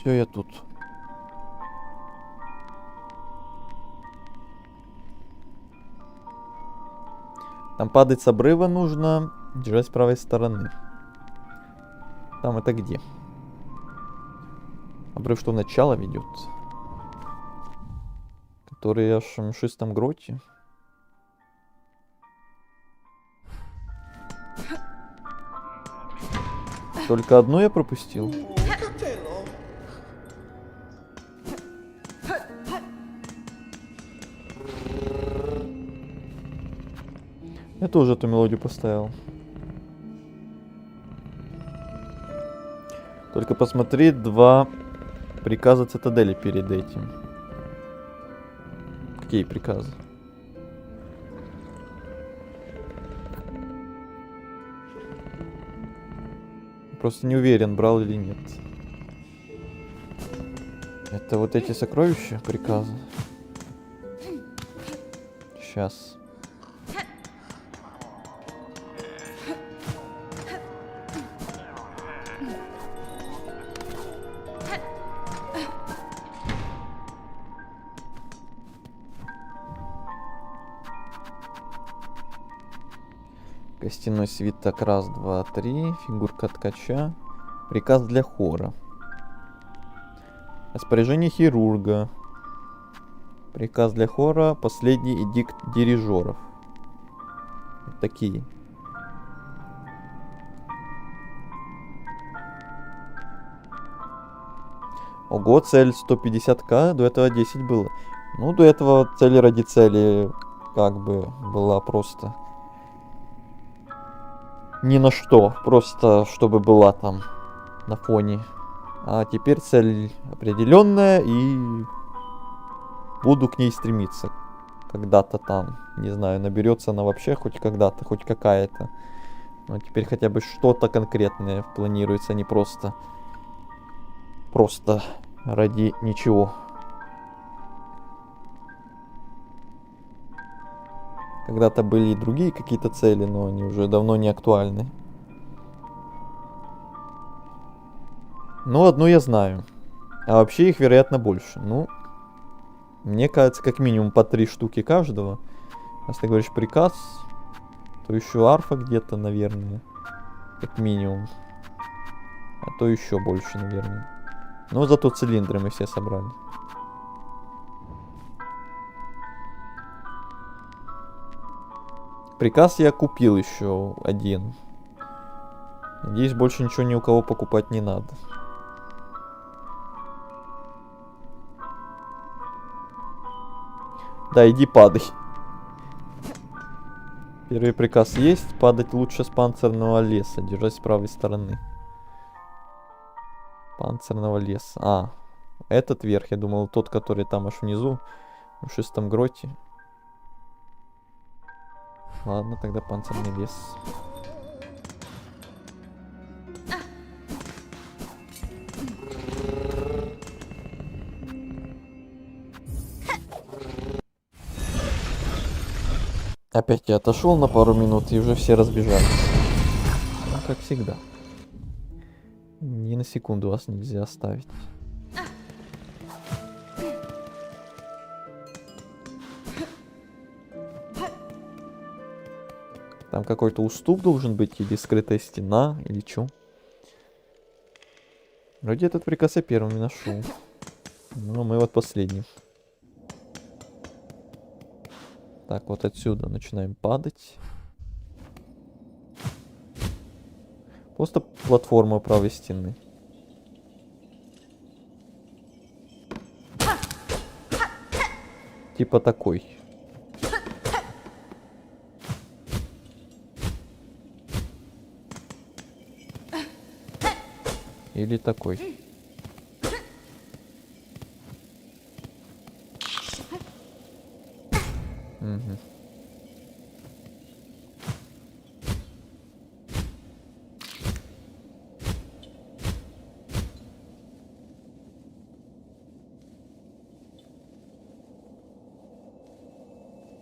Все, я тут. Там падать с обрыва нужно, держать с правой стороны. Там это где? Обрыв что в начало ведет? Который аж в шестом гроте. Только одну я пропустил. Я тоже эту мелодию поставил. Только посмотри, 2 приказа цитадели перед этим. Какие приказы? Просто не уверен, брал или нет. Это вот эти сокровища, приказы. Сейчас. Костяной свиток, раз, два, три. Фигурка ткача. Приказ для хора. Распоряжение хирурга. Приказ для хора. Последний эдикт дирижеров. Вот такие. Ого, цель 150к. До этого 10 было. Ну, до этого цель ради цели как бы была просто... Ни на что, просто чтобы была там на фоне. А теперь цель определенная, и буду к ней стремиться. Когда-то там, не знаю, наберется она вообще хоть когда-то, хоть какая-то. Но теперь хотя бы что-то конкретное планируется, не просто ради ничего. Когда-то были и другие какие-то цели, но они уже давно не актуальны. Ну, одну я знаю. А вообще их, вероятно, больше. Ну, мне кажется, как минимум по 3 штуки каждого. Если ты говоришь приказ, то еще арфа где-то, наверное. Как минимум. А то еще больше, наверное. Но зато цилиндры мы все собрали. Приказ я купил еще один. Надеюсь, больше ничего ни у кого покупать не надо. Да, иди падай. Первый приказ есть. Падать лучше с панцирного леса. Держась с правой стороны. Панцирного леса. А, этот верх, я думал, тот, который там аж внизу. В шестом гроте. Ладно, тогда панцирный лес. Опять я отошел на пару минут, и уже все разбежались. Ну, как всегда. Ни на секунду вас нельзя оставить. Там какой-то уступ должен быть, или скрытая стена, или чё. Вроде этот приказ я первым не нашел. Но мы вот последним. Так, вот отсюда начинаем падать. Просто платформа правой стены. Типа такой. Или такой. Угу.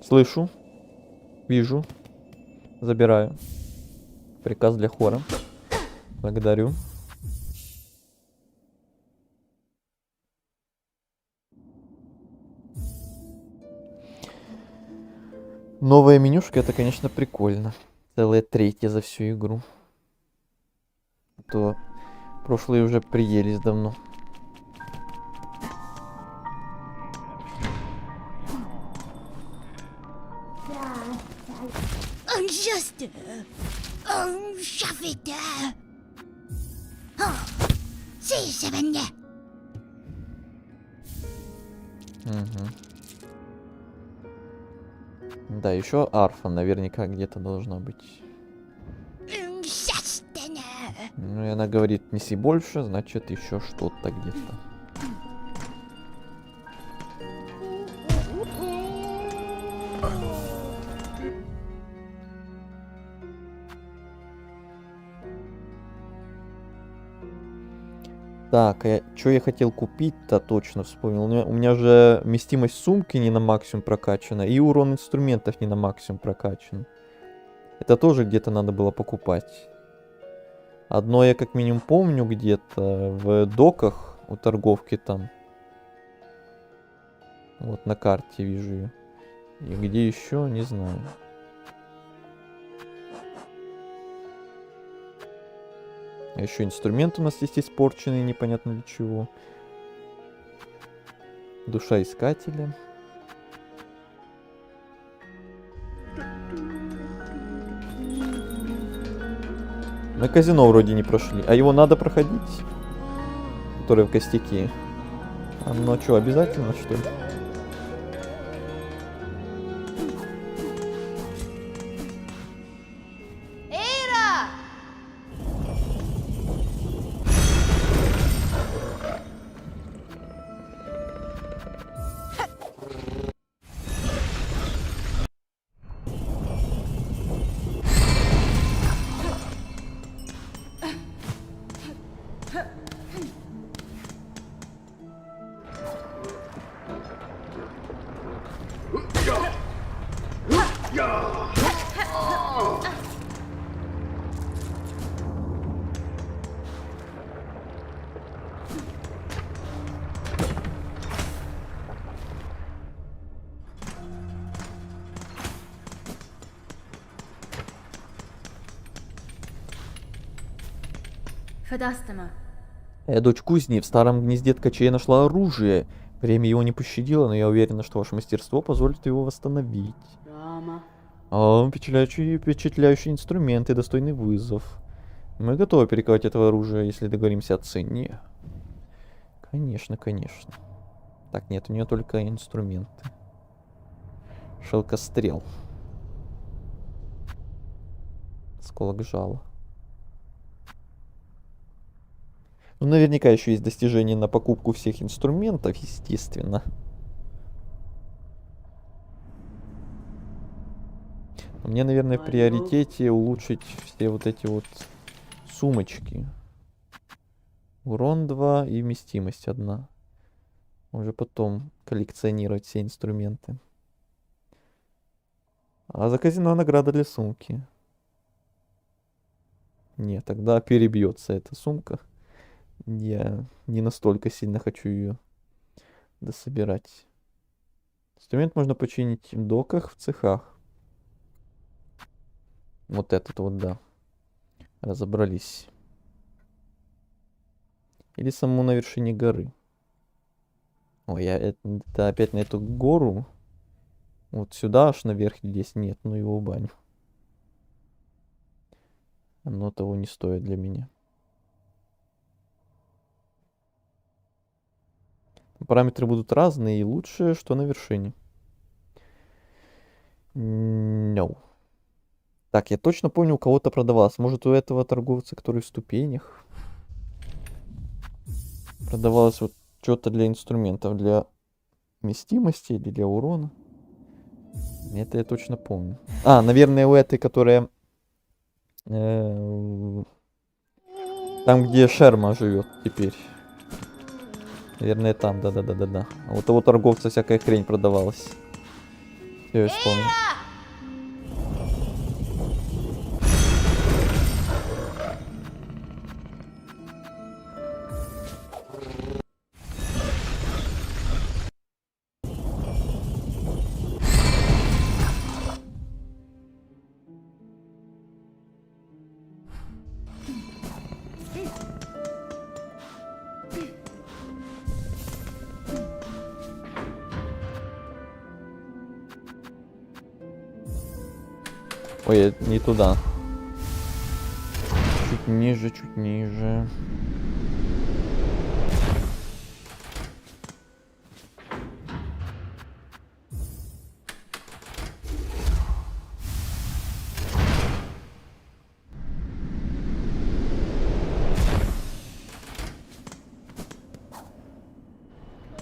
Слышу. Вижу. Забираю. Приказ для хора. Благодарю. Новая менюшка, это, конечно, прикольно. Целая третья за всю игру. То прошлые уже приелись давно. Unjust. Unchaffet. Сисевенне. Мгм. Да, еще арфа наверняка где-то должна быть. Unjustene. Ну, и она говорит, неси больше, значит, еще что-то где-то. Так, что я хотел купить-то, точно вспомнил. У меня же вместимость сумки не на максимум прокачана, и урон инструментов не на максимум прокачан. Это тоже где-то надо было покупать. Одно я как минимум помню где-то в доках у торговки там. Вот на карте вижу ее. И где еще, не знаю. А еще инструмент у нас есть испорченный, непонятно для чего. Душа искателя. Мы казино вроде не прошли. А его надо проходить? Которое в костяке. Оно что, обязательно, что ли? Эйра! Федастема. Дочь кузни, в старом гнезде ткачей нашла оружие. Время его не пощадило, но я уверена, что ваше мастерство позволит его восстановить. Рама. Впечатляющий инструмент и достойный вызов. Мы готовы перековать этого оружия, если договоримся о цене. Конечно, конечно. Так, нет, у нее только инструменты. Шелкострел. Осколок жала. Ну, наверняка еще есть достижение на покупку всех инструментов, естественно. Мне, наверное, в приоритете улучшить все вот эти вот сумочки. Урон 2 и вместимость 1. Уже потом коллекционировать все инструменты. А за казино награда для сумки. Нет, тогда перебьется эта сумка. Я не настолько сильно хочу ее дособирать. Инструмент можно починить в доках, в цехах. Вот этот вот, да. Разобрались. Или саму на вершине горы. Ой, это опять на эту гору. Вот сюда аж наверх здесь нет, ну его в баню. Оно того не стоит для меня. Параметры будут разные, и лучше, что на вершине. No. Так, я точно помню, у кого-то продавалось. Может, у этого торговца, который в ступенях. Продавалось вот что-то для инструментов, для вместимости или для урона. Это я точно помню. А, наверное, у этой, которая... там, где Шерма живет теперь. Наверное, там, да-да-да-да-да. А у того торговца всякая хрень продавалась. Все, я вспомнил. Ой, не туда. Чуть ниже, чуть ниже.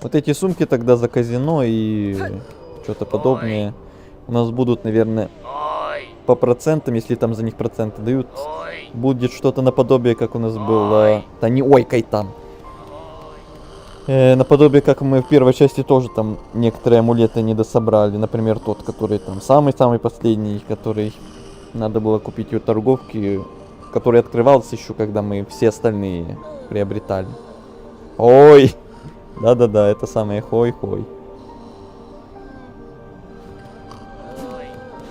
Вот эти сумки тогда за казино и что-то подобное у нас будут, наверное, по процентам, если там за них проценты дают, будет что-то наподобие, как у нас было... Да не ойкай там. Наподобие, как мы в первой части тоже там некоторые амулеты не дособрали. Например, тот, который там самый-самый последний, который надо было купить у торговки, который открывался еще, когда мы все остальные приобретали. Ой! Да-да-да, это самое хой-хой.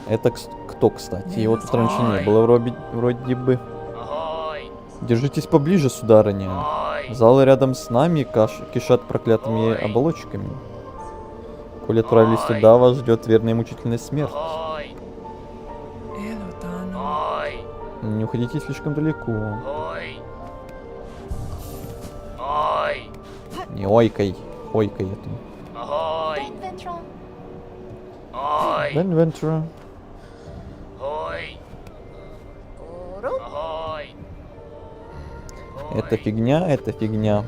Это кто, кстати? Его тут раньше не было, вроде бы. Держитесь поближе, сударыня. Залы рядом с нами кишат проклятыми оболочками. Коли отправились туда, вас ждет верная и мучительная смерть. Не уходите слишком далеко. Не ойкай, ойкай эту. Бен Вентура. Это фигня, это фигня.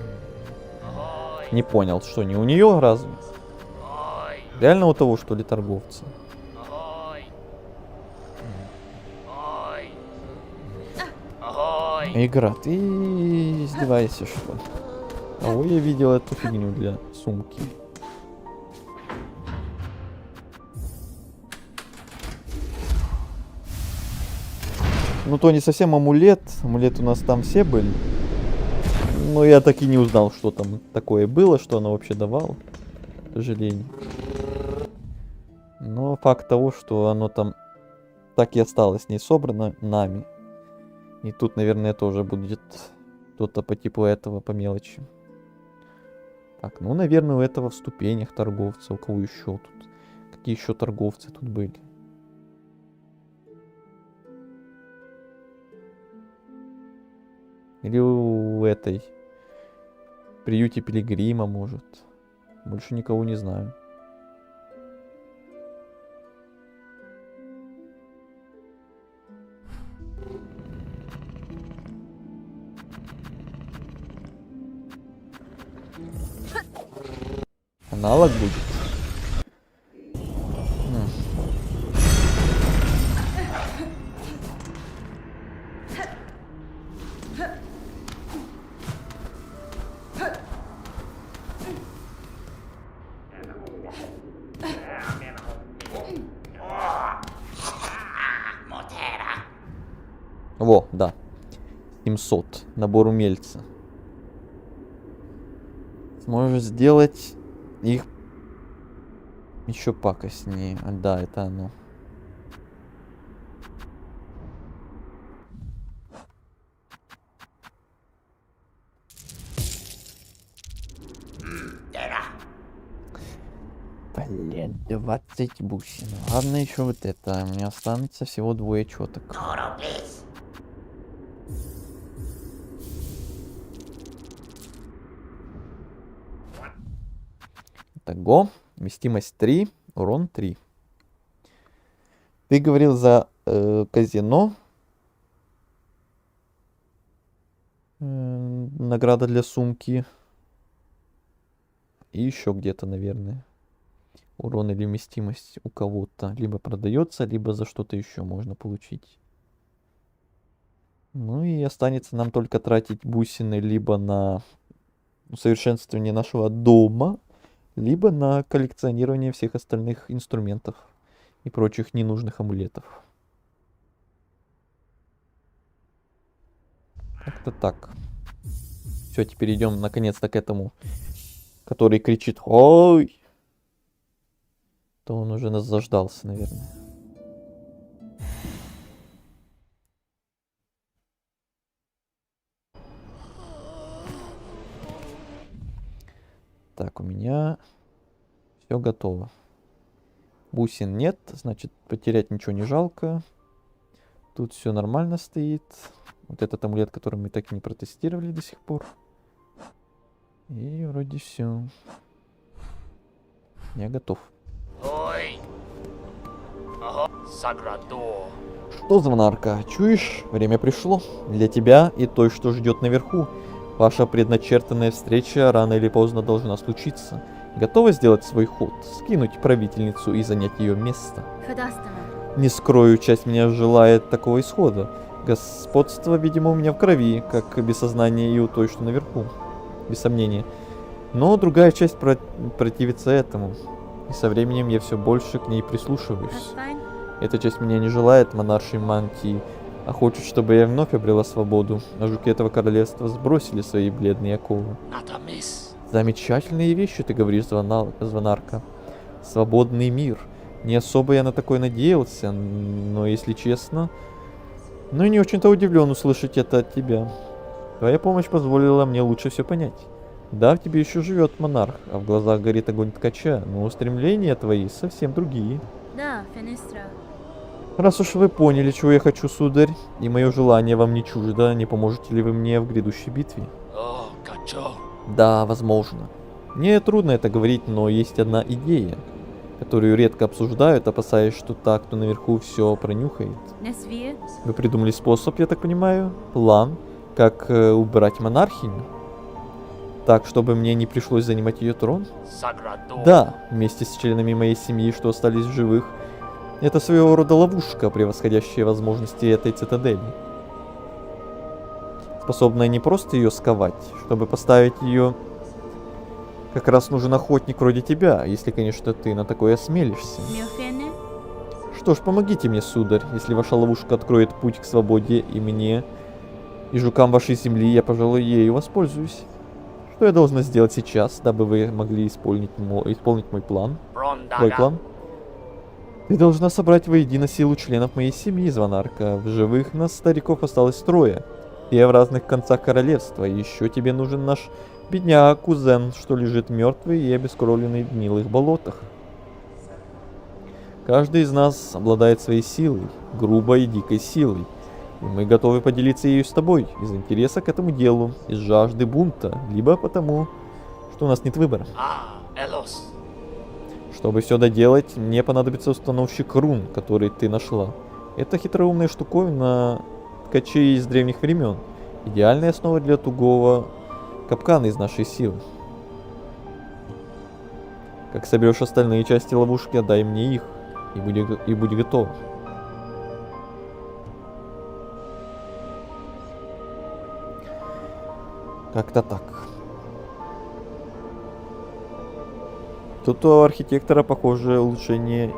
Не понял, что не у нее разве? Реально у того, что ли, торговца? Игра, ты издеваешься, что ли? А ой, я видел эту фигню для сумки. Ну, то не совсем амулет. Амулет у нас там все были. Но я так и не узнал, что там такое было, что оно вообще давало. К сожалению. Но факт того, что оно там так и осталось не собрано нами. И тут, наверное, тоже будет что-то по типу этого, по мелочи. Так, ну, наверное, у этого в ступенях торговца. У кого еще тут? Какие еще торговцы тут были? Или у этой приюте пилигрима, может. Больше никого не знаю. Аналог будет. Во, да. 700. Набор умельца. Сможешь сделать их еще пакостнее. Да, это оно. Блин, 20 бусин. Ладно, еще вот это. У меня останется всего 2 четок. Итого, вместимость 3, урон 3. Ты говорил за казино. Награда для сумки. И еще где-то, наверное. Урон или вместимость у кого-то. Либо продается, либо за что-то еще можно получить. Ну и останется нам только тратить бусины либо на усовершенствование нашего дома, либо на коллекционирование всех остальных инструментов и прочих ненужных амулетов. Как-то так. Все, теперь идем наконец-то к этому, который кричит «Ой!». То он уже нас заждался, наверное. Так, у меня все готово. Бусин нет, значит, потерять ничего не жалко. Тут все нормально стоит. Вот этот амулет, который мы так и не протестировали до сих пор. И вроде все. Я готов. Ой. Ага. Саградо. Что, звонарка, чуешь? Время пришло. Для тебя и той, что ждет наверху. Ваша предначертанная встреча рано или поздно должна случиться. Готова сделать свой ход, скинуть правительницу и занять ее место? Федастема. Не скрою, часть меня желает такого исхода. Господство, видимо, у меня в крови, как без сознания и у той, что наверху. Без сомнения. Но другая часть противится этому. И со временем я все больше к ней прислушиваюсь. Хасфайн. Эта часть меня не желает монаршей мантии, а хочет, чтобы я вновь обрела свободу, а жуки этого королевства сбросили свои бледные оковы. Натамис. Замечательные вещи, ты говоришь, звонарка. Свободный мир. Не особо я на такой надеялся, но если честно... Ну и не очень-то удивлен услышать это от тебя. Твоя помощь позволила мне лучше все понять. Да, в тебе еще живет монарх, а в глазах горит огонь ткача, но устремления твои совсем другие. Да, Фенистра. Раз уж вы поняли, чего я хочу, сударь, и мое желание вам не чуждо, не поможете ли вы мне в грядущей битве? О, качо. Да, возможно. Мне трудно это говорить, но есть одна идея, которую редко обсуждают, опасаясь, что та, кто наверху, все пронюхает. Несвия. Вы придумали способ, я так понимаю, план, как убрать монархиню? Так, чтобы мне не пришлось занимать ее трон? Саградо. Да, вместе с членами моей семьи, что остались в живых. Это своего рода ловушка, превосходящая возможности этой цитадели. Способная не просто ее сковать, чтобы поставить ее... Как раз нужен охотник вроде тебя, если, конечно, ты на такое осмелишься. Миофене. Что ж, помогите мне, сударь, если ваша ловушка откроет путь к свободе и мне, и жукам вашей земли, я, пожалуй, ею воспользуюсь. Что я должна сделать сейчас, дабы вы могли исполнить мой план? Твой Рондага. план? Ты должна собрать воедино силу членов моей семьи, звонарка. В живых нас, стариков, осталось трое. Все в разных концах королевства. И еще тебе нужен наш бедняк, кузен, что лежит мертвый и обескровленный в гнилых болотах. Каждый из нас обладает своей силой, грубой и дикой силой. И мы готовы поделиться ею с тобой, из интереса к этому делу, из жажды бунта, либо потому, что у нас нет выбора. А, Элос. Чтобы все доделать, мне понадобится установщик рун, который ты нашла. Это хитроумная штуковина ткачей из древних времен. Идеальная основа для тугого капкана из нашей силы. Как соберешь остальные части ловушки, отдай мне их, и будь готов. Как-то так. Тут у архитектора, похоже, улучшение...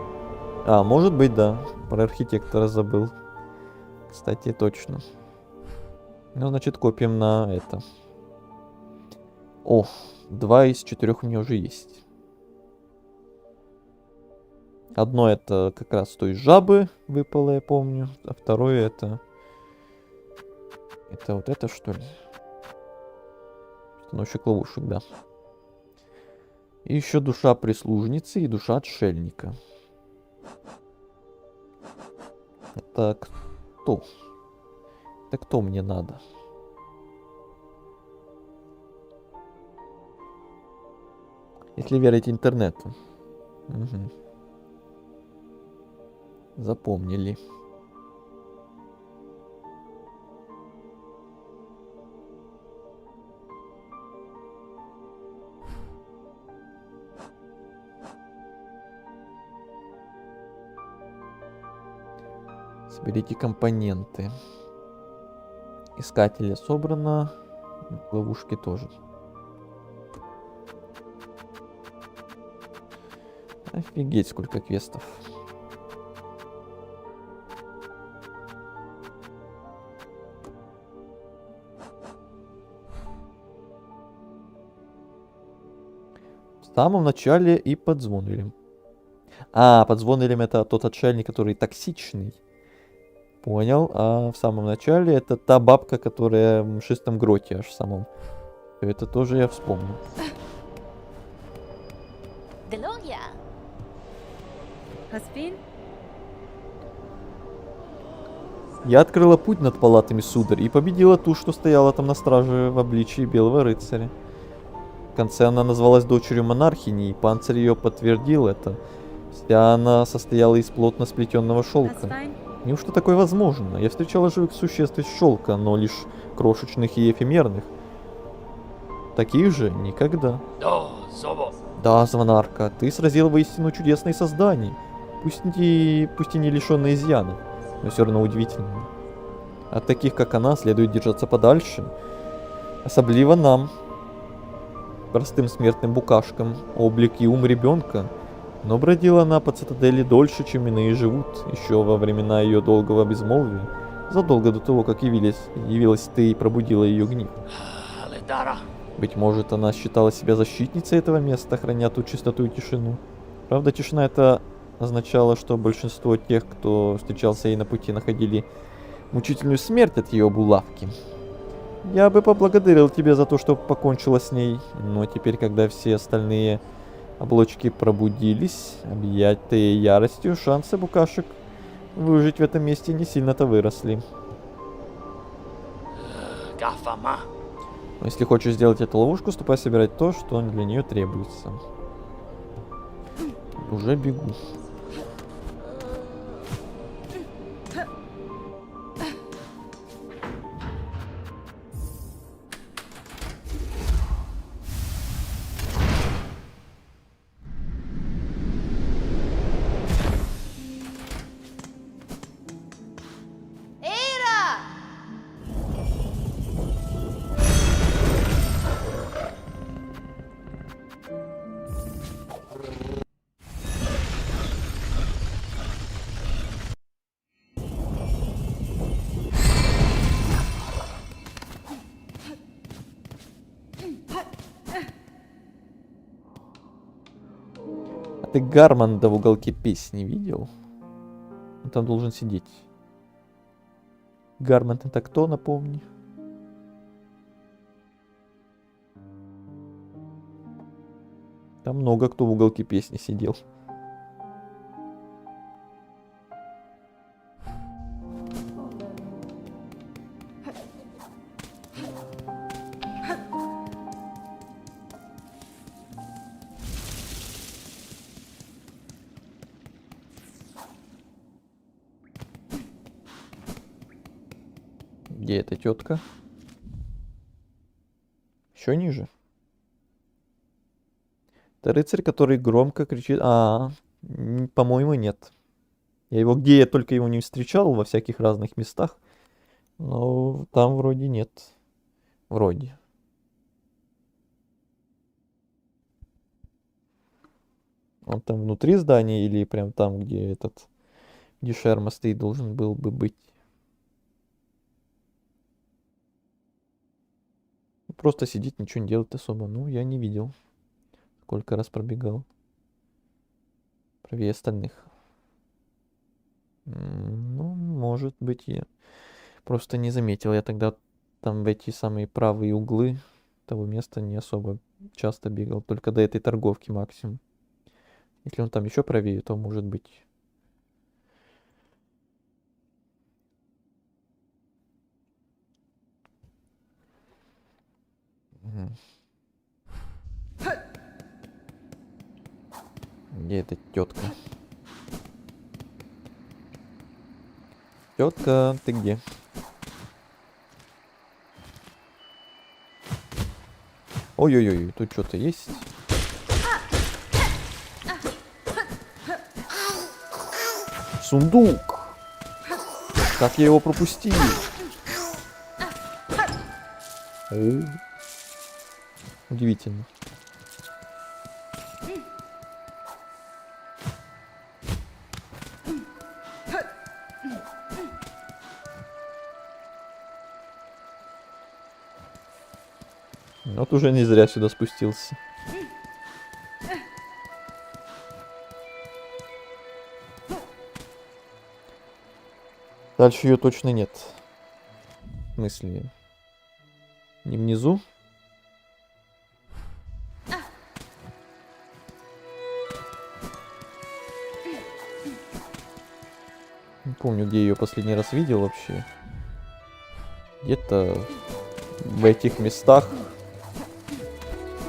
А, может быть, да. Про архитектора забыл. Кстати, точно. Ну, значит, копим на это. О, 2 из 4 у меня уже есть. Одно это как раз той жабы выпало, я помню. А второе это... Это вот это, что ли? Установщик ловушек, да. И еще душа прислужницы и душа отшельника. Это кто? Это кто мне надо? Если верить интернету. Угу. Запомнили. Соберите компоненты. Искатели собрано. Ловушки тоже. Офигеть, сколько квестов. В самом начале и подзвонили. А, подзвонили это тот отшельник, который токсичный. Понял. А в самом начале это та бабка, которая в шестом гроте аж в самом. Это тоже я вспомнил. Делория. Хаспин. Я открыла путь над палатами, сударь, и победила ту, что стояла там на страже в обличии белого рыцаря. В конце она назвалась дочерью монархини, и панцирь ее подтвердил это. Вся она состояла из плотно сплетенного That's шелка. fine. Неужто такое возможно? Я встречала живых существ из шелка, но лишь крошечных и эфемерных. Таких же никогда. Do Zobo. Да, Звонарка, ты сразил воистину чудесные создания. Пусть и не лишенные изъяна, но все равно удивительные. От таких, как она, следует держаться подальше. Особливо нам, простым смертным букашкам, облик и ум ребенка. Но бродила она по цитадели дольше, чем иные живут, еще во времена ее долгого безмолвия, задолго до того, как явилась ты и пробудила ее гнев. Alidara. Быть может, она считала себя защитницей этого места, храня ту чистоту и тишину. Правда, тишина это означало, что большинство тех, кто встречался ей на пути, находили мучительную смерть от ее булавки. Я бы поблагодарил тебя за то, что покончила с ней, но теперь, когда все остальные оболочки пробудились, объятые яростью, шансы букашек выжить в этом месте не сильно-то выросли. Gafama. Но если хочешь сделать эту ловушку, ступай собирать то, что для нее требуется. Уже бегу. Эйра! А ты Гармонда в уголке песни видел? Он там должен сидеть. Гармонд это кто, напомни? Там много кто в уголке песни сидел. Где эта тетка? Еще ниже. Это рыцарь, который громко кричит. По-моему, нет. Я только его не встречал во всяких разных местах. Но там вроде нет. Вроде. Он там внутри здания или прям там, где шерма стоит, должен был бы быть. Просто сидеть, ничего не делать особо. Ну, я не видел. Сколько раз пробегал. Правее остальных. Ну, может быть, я просто не заметил. Я тогда там в эти самые правые углы того места не особо часто бегал. Только до этой торговки максимум. Если он там еще правее, то может быть. Мгм. Где эта тетка? Тетка, ты где? Ой-ой-ой, тут что-то есть. Сундук! Как я его пропустил? О, удивительно. Вот уже не зря сюда спустился. Дальше ее точно нет. В смысле? Не внизу? помню, где я ее последний раз видел вообще. Где-то в этих местах.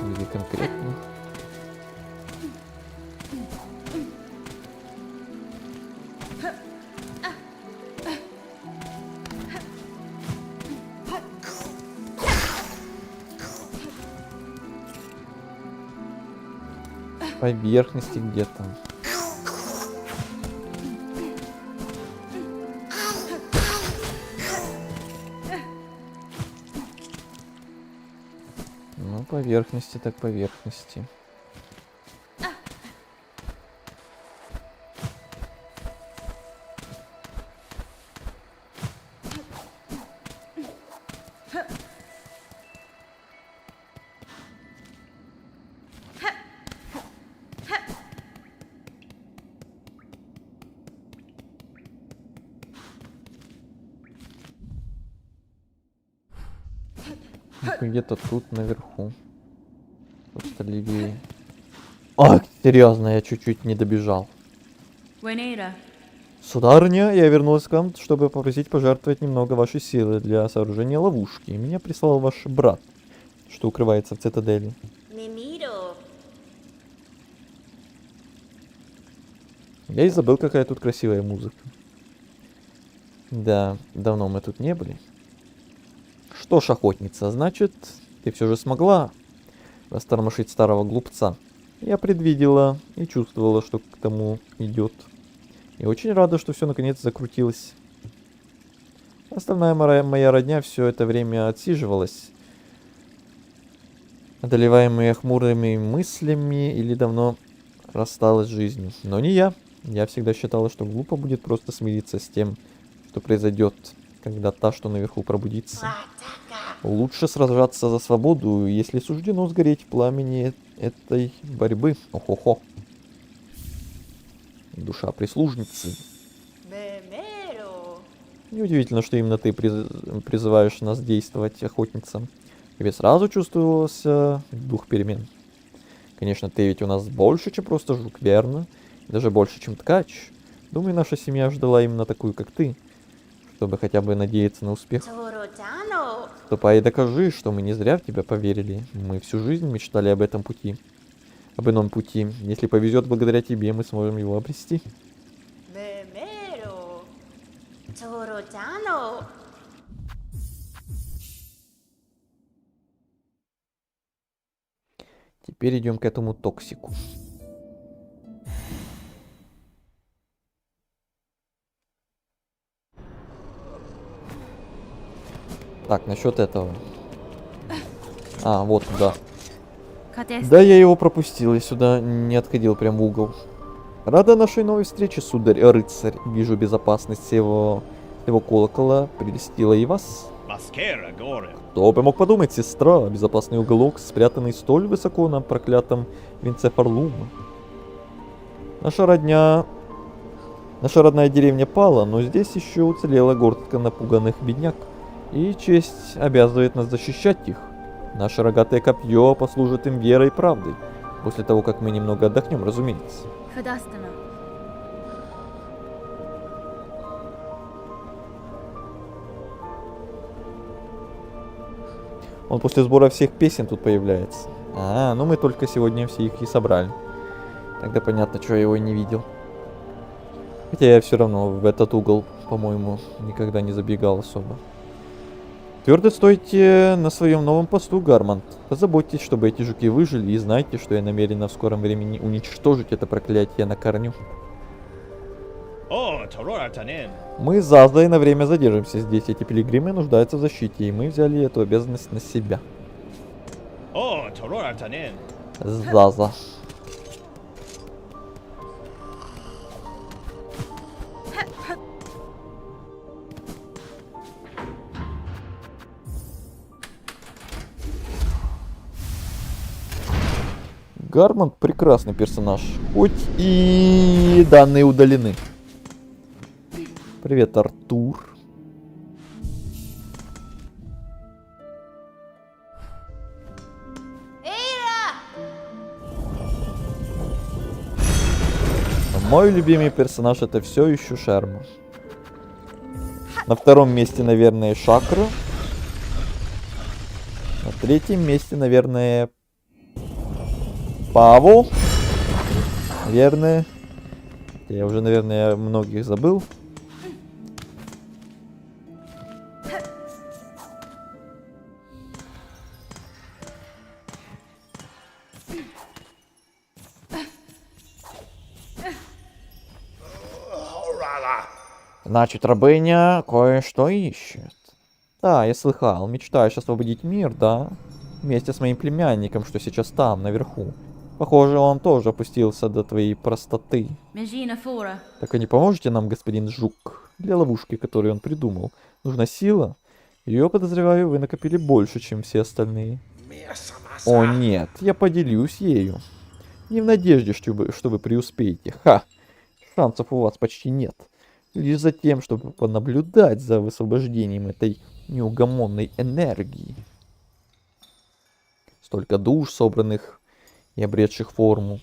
Где конкретно? Поверхности где-то. Ну, поверхности так поверхности. Где-то тут наверху. Просто левее. А, серьезно, я чуть-чуть не добежал. Венера. Сударыня, я вернулась к вам, чтобы попросить пожертвовать немного вашей силы для сооружения ловушки. Меня прислал ваш брат, что укрывается в цитадели. Мимиро. Я и забыл, какая тут красивая музыка. Да, давно мы тут не были. Что ж, охотница, значит, ты все же смогла растормошить старого глупца. Я предвидела и чувствовала, что к тому идет. И очень рада, что все наконец закрутилось. Остальная моя родня все это время отсиживалась, одолеваемая хмурыми мыслями или давно рассталась с жизнью. Но не я. Я всегда считала, что глупо будет просто смириться с тем, что произойдет, когда та, что наверху, пробудится. Лучше сражаться за свободу, если суждено сгореть в пламени этой борьбы. Охо-хо. Душа прислужницы. Мемеро. Неудивительно, что именно ты призываешь нас действовать, охотница. Тебе сразу чувствовался дух перемен. Конечно, ты ведь у нас больше, чем просто жук, верно? И даже больше, чем ткач. Думаю, наша семья ждала именно такую, как ты, чтобы хотя бы надеяться на успех. Торотано. Ступай и докажи, что мы не зря в тебя поверили. Мы всю жизнь мечтали об этом пути. Об ином пути. Если повезет, благодаря тебе мы сможем его обрести. Мемеро. Торотано. Теперь идем к этому токсику. Так, насчет этого. А, вот, да. Катес. Да, я его пропустил, я сюда не отходил прям в угол. Рада нашей новой встрече, сударь-рыцарь. Вижу, безопасность его колокола прелестила и вас. Маскера горе. Кто бы мог подумать, сестра, безопасный уголок, спрятанный столь высоко на проклятом венце Фарлума. Наша родная деревня пала, но здесь еще уцелела горстка напуганных бедняк. И честь обязывает нас защищать их. Наше рогатое копье послужит им верой и правдой. После того, как мы немного отдохнем, разумеется. Федастана. Он после сбора всех песен тут появляется. А, ну мы только сегодня все их и собрали. Тогда понятно, что я его и не видел. Хотя я все равно в этот угол, по-моему, никогда не забегал особо. Твердо стойте на своем новом посту, Гармонт. Позаботьтесь, чтобы эти жуки выжили, и знайте, что я намерена в скором времени уничтожить это проклятие на корню. О, Торотанен. Мы с Зазой на время задержимся здесь. Эти пилигримы нуждаются в защите, и мы взяли эту обязанность на себя. О, Торотанен. Заза. Гармонт прекрасный персонаж, хоть и данные удалены. Привет, Артур. Мой любимый персонаж — это все еще Шерма. На втором месте, наверное, Шакра. На третьем месте, наверное, Павел. Наверное. Я уже, наверное, многих забыл. Значит, рабыня кое-что ищет. Да, я слыхал. Мечтаешь освободить мир, да? Вместе с моим племянником, что сейчас там, наверху. Похоже, он тоже опустился до твоей простоты. Межина Фора. Так вы не поможете нам, господин Жук? Для ловушки, которую он придумал, нужна сила? Ее, подозреваю, вы накопили больше, чем все остальные. О нет, я поделюсь ею. Не в надежде, что вы преуспеете. Ха! Шансов у вас почти нет. Лишь за тем, чтобы понаблюдать за высвобождением этой неугомонной энергии. Столько душ, собранных и обретших форму.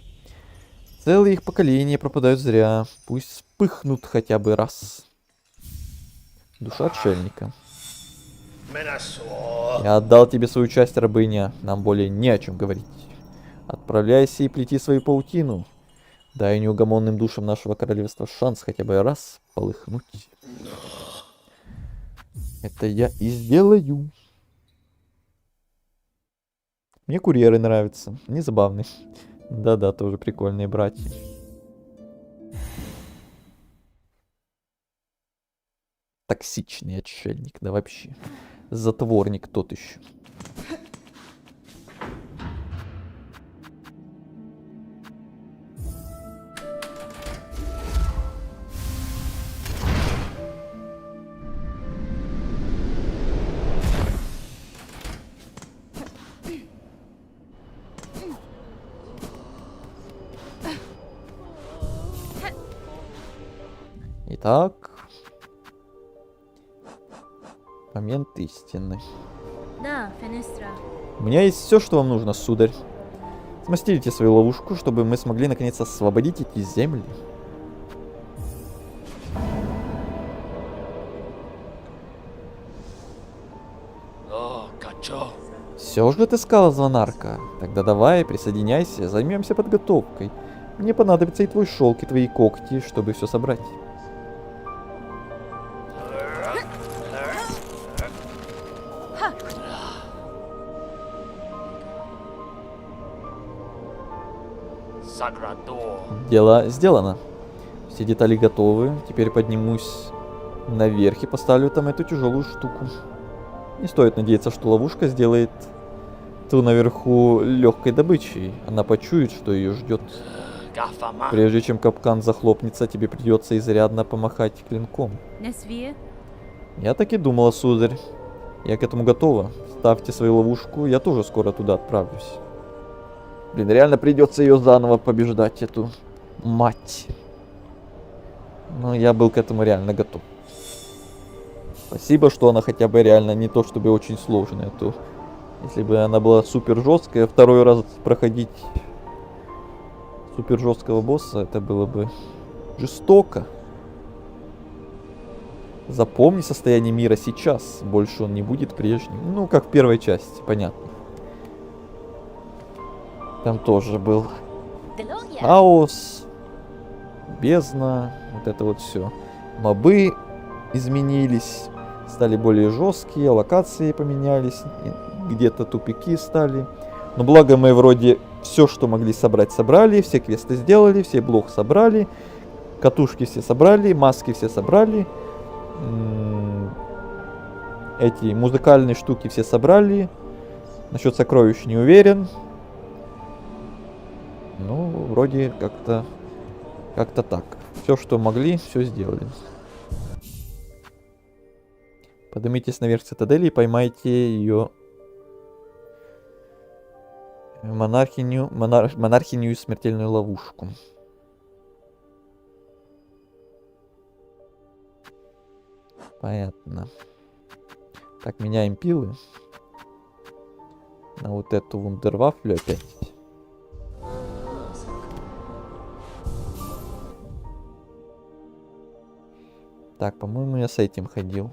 Целые их поколения пропадают зря. Пусть вспыхнут хотя бы раз. Душа отшельника. Я отдал тебе свою часть, рабыня. Нам более не о чем говорить. Отправляйся и плети свою паутину. Дай неугомонным душам нашего королевства шанс хотя бы раз полыхнуть. Это я и сделаю. Мне курьеры нравятся. Они забавные. Да-да, тоже прикольные братья. Токсичный отшельник, да вообще. Затворник тот еще. Итак, момент истины. Да, Фенестра. У меня есть все, что вам нужно, сударь. Смастерите свою ловушку, чтобы мы смогли наконец освободить эти земли. О, качо. Все же ты сказал, звонарка. Тогда давай, присоединяйся, займемся подготовкой. Мне понадобится и твой шелк, и твои когти, чтобы все собрать. Саградо. Дело сделано. Все детали готовы. Теперь поднимусь наверх и поставлю там эту тяжелую штуку. Не стоит надеяться, что ловушка сделает ту наверху легкой добычей. Она почует, что ее ждет. Гафама. Прежде чем капкан захлопнется, тебе придется изрядно помахать клинком. Несвия. Я так и думала, сударь. Я к этому готова. Ставьте свою ловушку, я тоже скоро туда отправлюсь. Блин, реально придется ее заново побеждать, эту мать. Но я был к этому реально готов. Спасибо, что она хотя бы реально не то чтобы очень сложная. То если бы она была супер жесткая, второй раз проходить супер жесткого босса, это было бы жестоко. Запомни состояние мира сейчас. Больше он не будет прежним. Ну, как в первой части, понятно. Там тоже был Делония. хаос, бездна, вот это вот все. Мобы изменились, стали более жесткие, локации поменялись, где-то тупики стали. Но благо мы вроде все, что могли собрать, собрали, все квесты сделали, все блок собрали, катушки все собрали, маски все собрали, эти музыкальные штуки все собрали. Насчет сокровищ не уверен. Ну, вроде как-то так. Все, что могли, все сделали. Поднимитесь наверх цитадели и поймайте ее монархиню и смертельную ловушку. Понятно. Так, меняем пилы. На вот эту вундервафлю опять. Так, по-моему, я с этим ходил.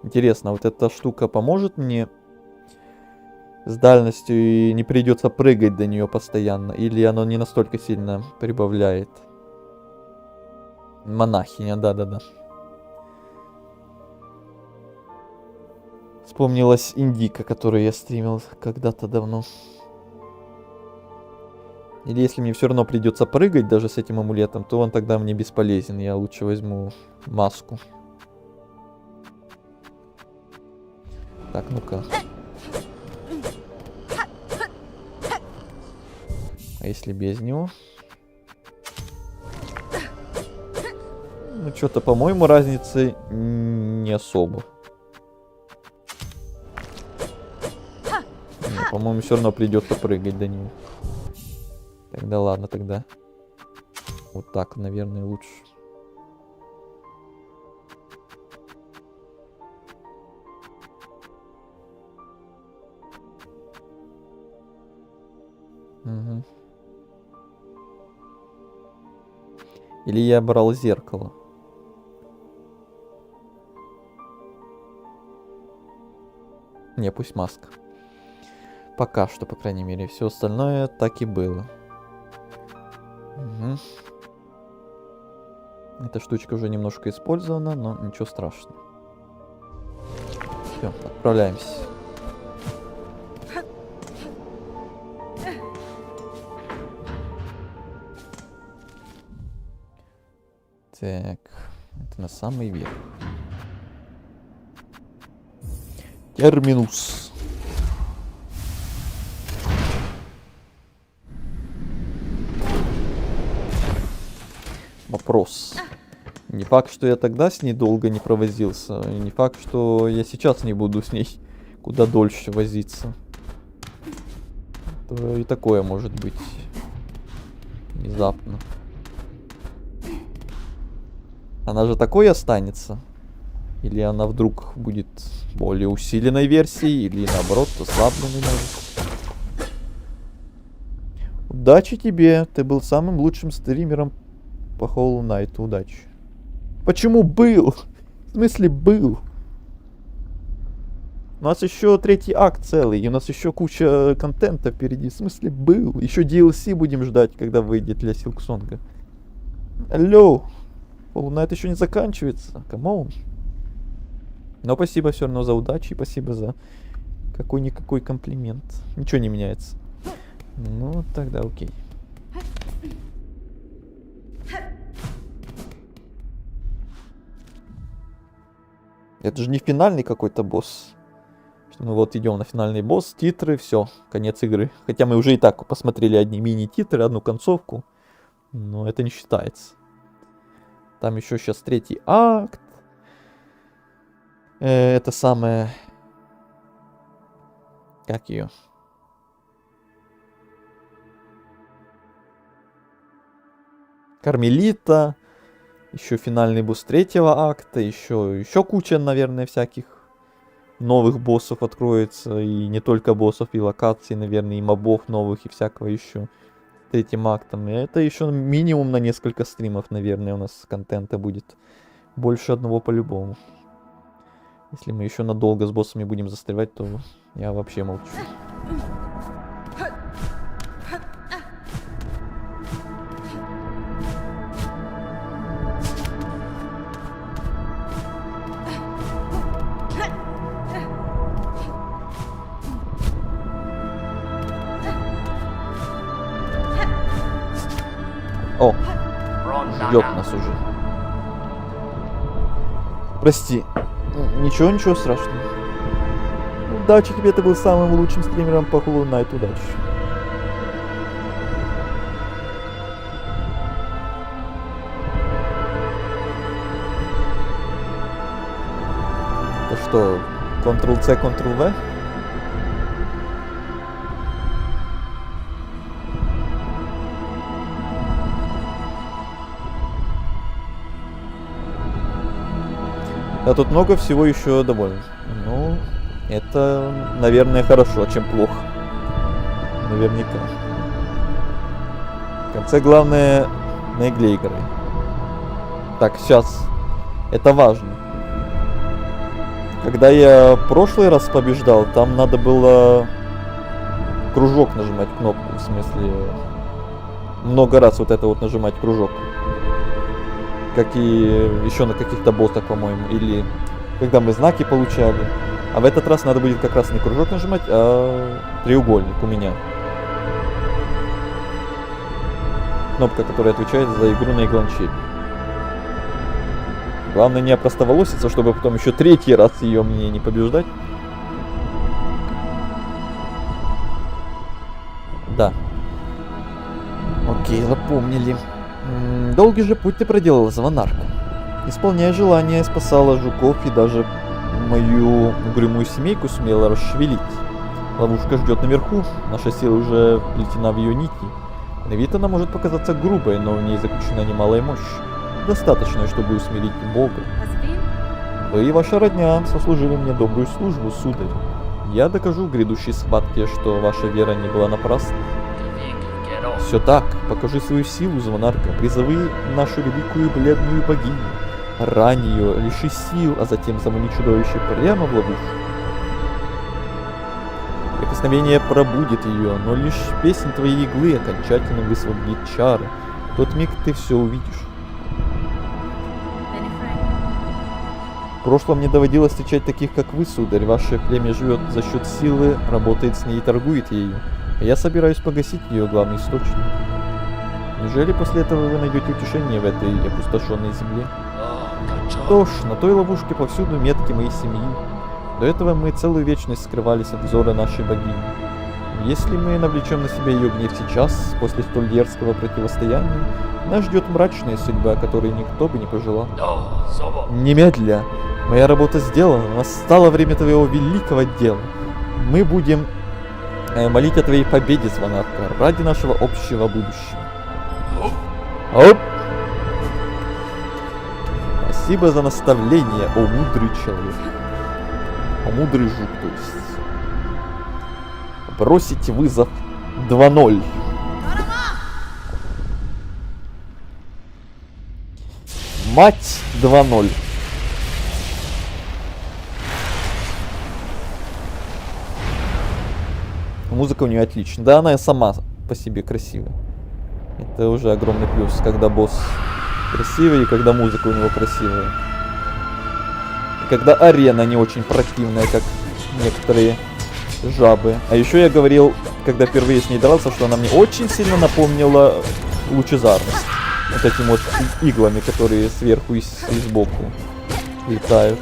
Интересно, вот эта штука поможет мне с дальностью и не придется прыгать до нее постоянно? Или оно не настолько сильно прибавляет? Монахиня, да-да-да. Вспомнилась индика, которую я стримил когда-то давно. Или если мне все равно придется прыгать даже с этим амулетом, то он тогда мне бесполезен. Я лучше возьму маску. Так, ну-ка. А если без него? Ну, что-то, по-моему, разницы не особо. По-моему, все равно придется прыгать до него. Тогда ладно, тогда. Вот так, наверное, лучше. Угу. Или я брал зеркало. Не, пусть маска. Пока что, по крайней мере. Все остальное так и было. Угу. Эта штучка уже немножко использована, но ничего страшного. Все, отправляемся. Так, это на самый верх. Терминус. Вопрос. Не факт, что я тогда с ней долго не провозился. И не факт, что я сейчас не буду с ней куда дольше возиться. То и такое может быть. Внезапно. Она же такой останется? Или она вдруг будет более усиленной версией? Или наоборот, ослабленной может? Удачи тебе! Ты был самым лучшим стримером по Hollow Knight. Удачи. Почему был? В смысле был? У нас еще третий акт целый. И у нас еще куча контента впереди. В смысле был? Еще DLC будем ждать, когда выйдет для Силксонга. Алло! Hollow Knight еще не заканчивается. Камон. Но спасибо все равно за удачу и спасибо за какой-никакой комплимент. Ничего не меняется. Ну, тогда окей. Это же не финальный какой-то босс. Мы вот идем на финальный босс, титры, все, конец игры. Хотя мы уже и так посмотрели одни мини-титры, одну концовку. Но это не считается. Там еще сейчас третий акт. Это самое... Как ее? Кармелита. Еще финальный босс третьего акта. Еще куча, наверное, всяких новых боссов откроется. И не только боссов, и локаций, наверное, и мобов новых, и всякого еще. Третьим актом. И это еще минимум на несколько стримов, наверное, у нас контента будет. Больше одного по-любому. Если мы еще надолго с боссами будем застревать, то я вообще молчу. О, ждет нас уже. Прости. Ничего страшного. Удачи тебе, ты был самым лучшим стримером по Hollow Knight. Удачи. Это что, Ctrl-C, Ctrl-V? Да, тут много всего еще довольно. Ну, это, наверное, хорошо, чем плохо. наверняка. В конце главное на игле игры. Так, сейчас. Это важно. Когда я в прошлый раз побеждал, там надо было кружок нажимать кнопку. В смысле, много раз вот это вот нажимать кружок. Как и еще на каких-то боссах, по-моему. Или когда мы знаки получали. А в этот раз надо будет как раз не кружок нажимать, а треугольник у меня. Кнопка, которая отвечает за игру на игланчель. Главное не опростоволоситься, чтобы потом еще третий раз ее мне не побеждать. Да. Окей, запомнили. Долгий же путь ты проделал, Звонарка. Исполняя желания, спасала жуков и даже мою угрюмую семейку сумела расшевелить. Ловушка ждет наверху, наша сила уже вплетена в ее нити. На вид она может показаться грубой, но в ней заключена немалая мощь. Достаточно, чтобы усмирить Бога. Hasbin? Вы и ваша родня сослужили мне добрую службу, сударь. Я докажу в грядущей схватке, что ваша вера не была напрасна. Все так, покажи свою силу, Звонарка, призови нашу великую бледную богиню. Рань ее, лиши сил, а затем замани чудовище прямо в ловушку. Прикосновение пробудит ее, но лишь песнь твоей иглы окончательно высвободит чары. В тот миг ты все увидишь. Benefrey? В прошлом мне доводилось встречать таких, как вы, сударь. Ваше племя живет за счет силы, работает с ней и торгует ею. А я собираюсь погасить ее главный источник. Неужели после этого вы найдете утешение в этой опустошенной земле? Что ж, на той ловушке повсюду метки моей семьи. До этого мы целую вечность скрывались от взора нашей богини. Если мы навлечем на себя ее гнев сейчас, после столь дерзкого противостояния, нас ждет мрачная судьба, которой никто бы не пожелал. Немедля! Моя работа сделана, настало время твоего великого дела. Мы будем молить о твоей победе, Звонарка, ради нашего общего будущего. Оп! Спасибо за наставление, о мудрый человек. О мудрый жук, то есть. Бросить вызов 2-0. Мать 2-0. Музыка у нее отличная. Да, она и сама по себе красивая. Это уже огромный плюс, когда босс красивый и когда музыка у него красивая. И когда арена не очень противная, как некоторые жабы. А еще я говорил, когда впервые с ней дрался, что она мне очень сильно напомнила лучезарность. Вот этими вот иглами, которые сверху и сбоку летают.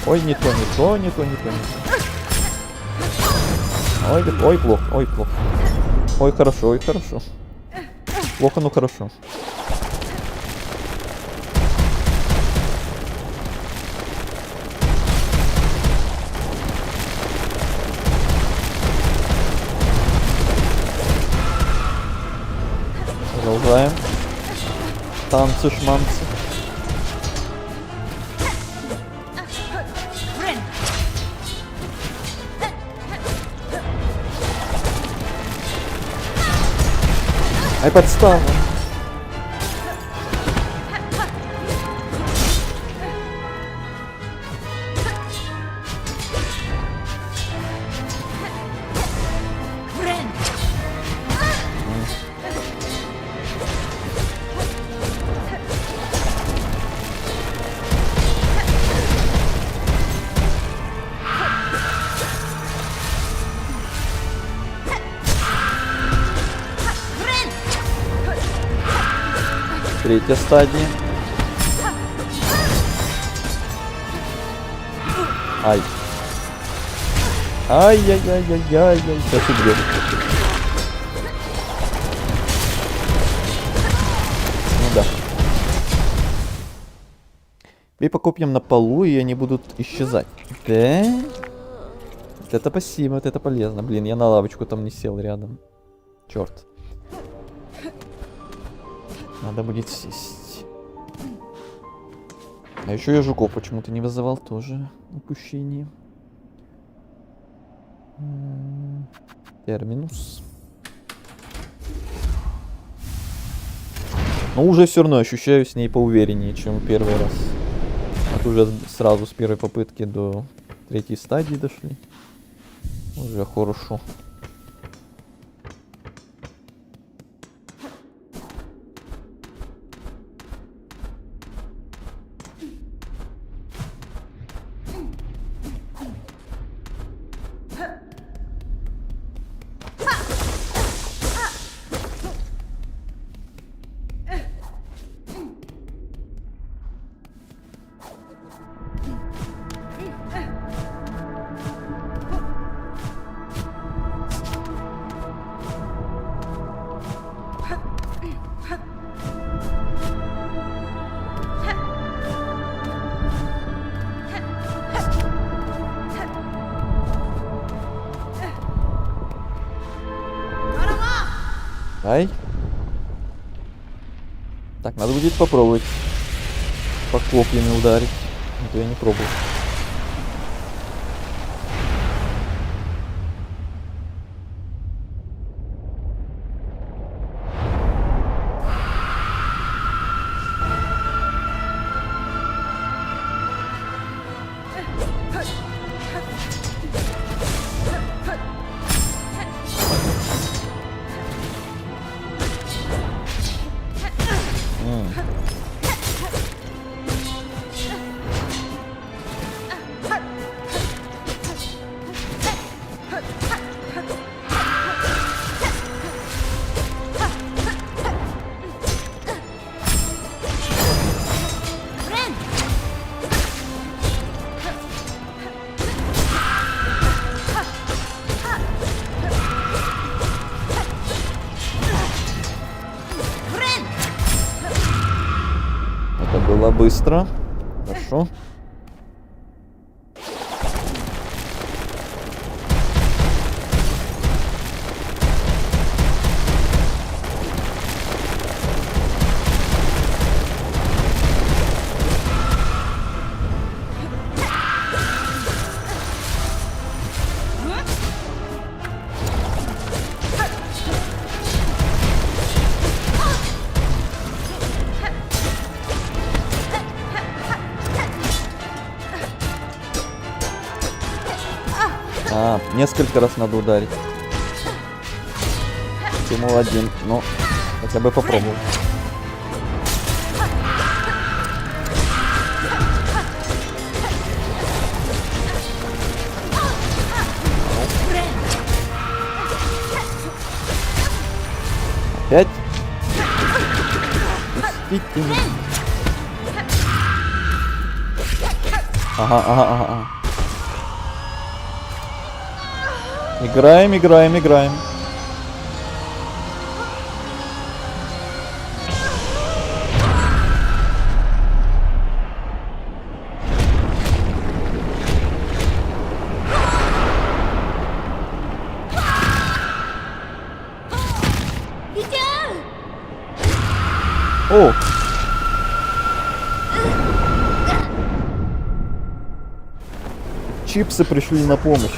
Ой, не то, не то, не то, не то, не то. Ой, ой, плохо, ой, плохо. Ой, хорошо, ой, хорошо. Плохо, но хорошо. Продолжаем. Танцы-шманцы. Ай, подстава. Третья стадия. Ай. Ай-яй-яй-яй-яй-яй. Сейчас убьет. Ну да. Бей по копьям на полу, и они будут исчезать. Да? Вот это спасибо, вот это полезно. Блин, я на лавочку там не сел рядом. Черт. Надо будет сесть. А еще я жуков почему-то не вызывал, тоже упущение. Терминус. Но уже все равно ощущаю с ней поувереннее, чем первый раз. Вот уже сразу с первой попытки до третьей стадии дошли. Уже хорошо. Ай. Так, надо будет попробовать по копьями ударить. А то я не пробовал. Это было быстро. Хорошо. А, несколько раз надо ударить. Ты молодец, но хотя бы попробовал. Опять? Действительно. Ага. Играем. О! Чипсы пришли на помощь.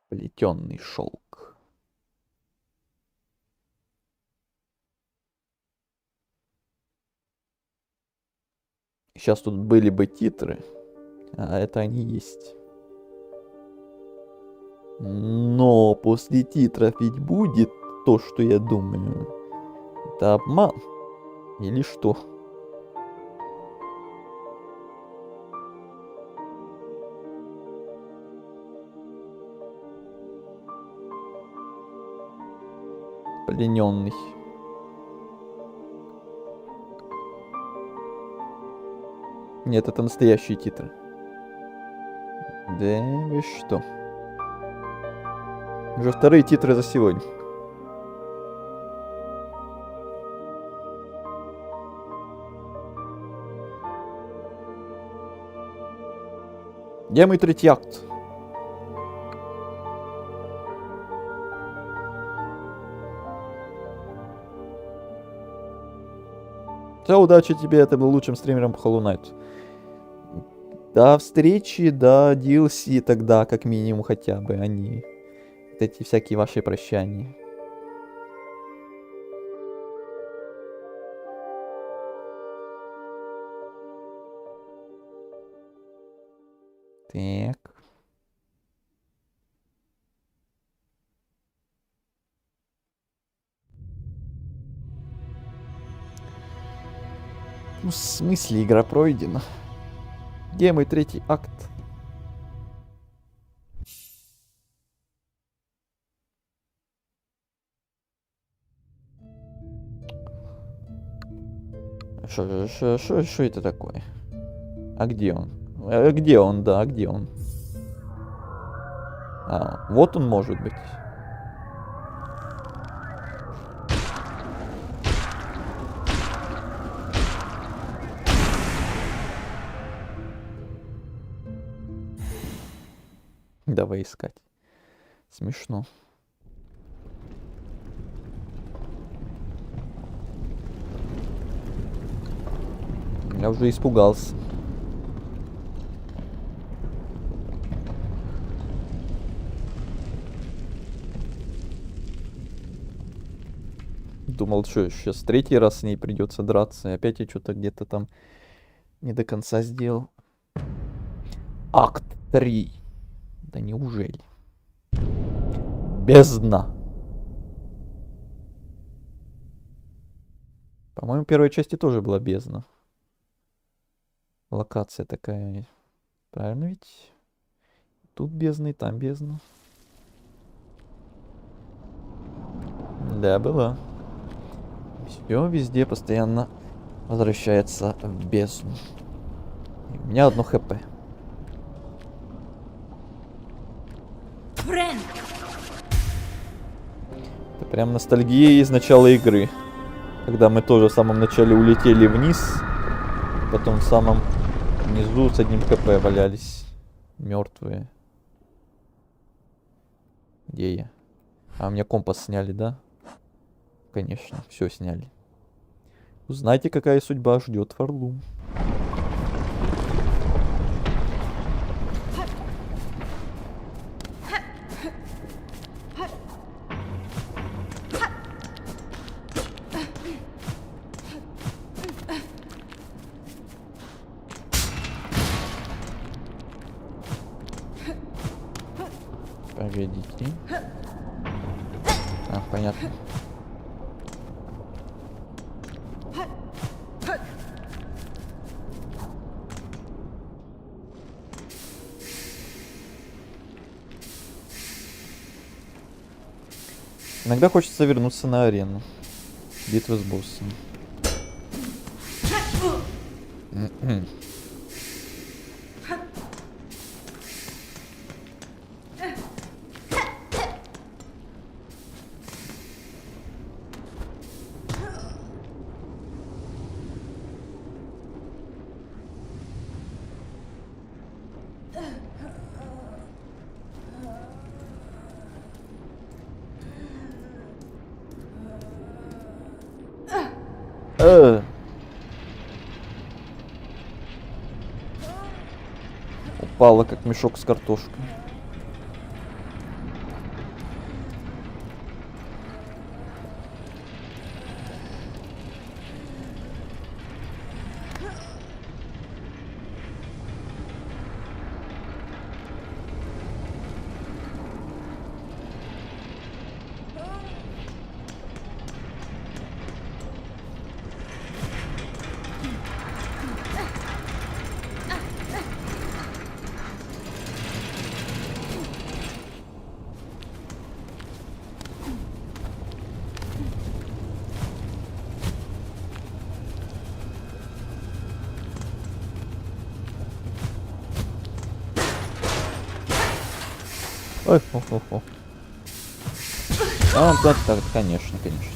Плетенный шелк. Сейчас тут были бы титры. А это они есть. Но после титров ведь будет то, что я думаю. Это обман. Или что? Плененный. Нет, это настоящие титры. Да вы что? Уже вторые титры за сегодня. Где мой третий акт? Все, удачи тебе, ты был лучшим стримером по Hollow Knight. До встречи, до DLC тогда, как минимум, хотя бы, они. Вот эти всякие ваши прощания. Так. Ну, в смысле, игра пройдена? Где мой третий акт? Что это такое? А где он? Где он, да, где он? А, вот он может быть. Давай искать. Смешно. Я уже испугался. Думал, что сейчас третий раз с ней придется драться. И опять я что-то где-то там не до конца сделал. Акт 3. Да неужели? Бездна. По-моему, в первой части тоже была бездна. Локация такая. Правильно ведь? Тут бездна и там бездна. Да, была. Все везде постоянно возвращается в бездну. И у меня одно хп. Это прям ностальгия из начала игры. Когда мы тоже в самом начале улетели вниз. Потом в самом низу с одним хп валялись. Мертвые. Где я? А, у меня компас сняли, да? Конечно, все сняли. Узнайте, какая судьба ждет Фарлум. Погодите. А, понятно. Иногда хочется вернуться на арену. Битвы с боссом. Упала, как мешок с картошкой. Ой, хо-хо-хо. А, да, так, конечно, конечно.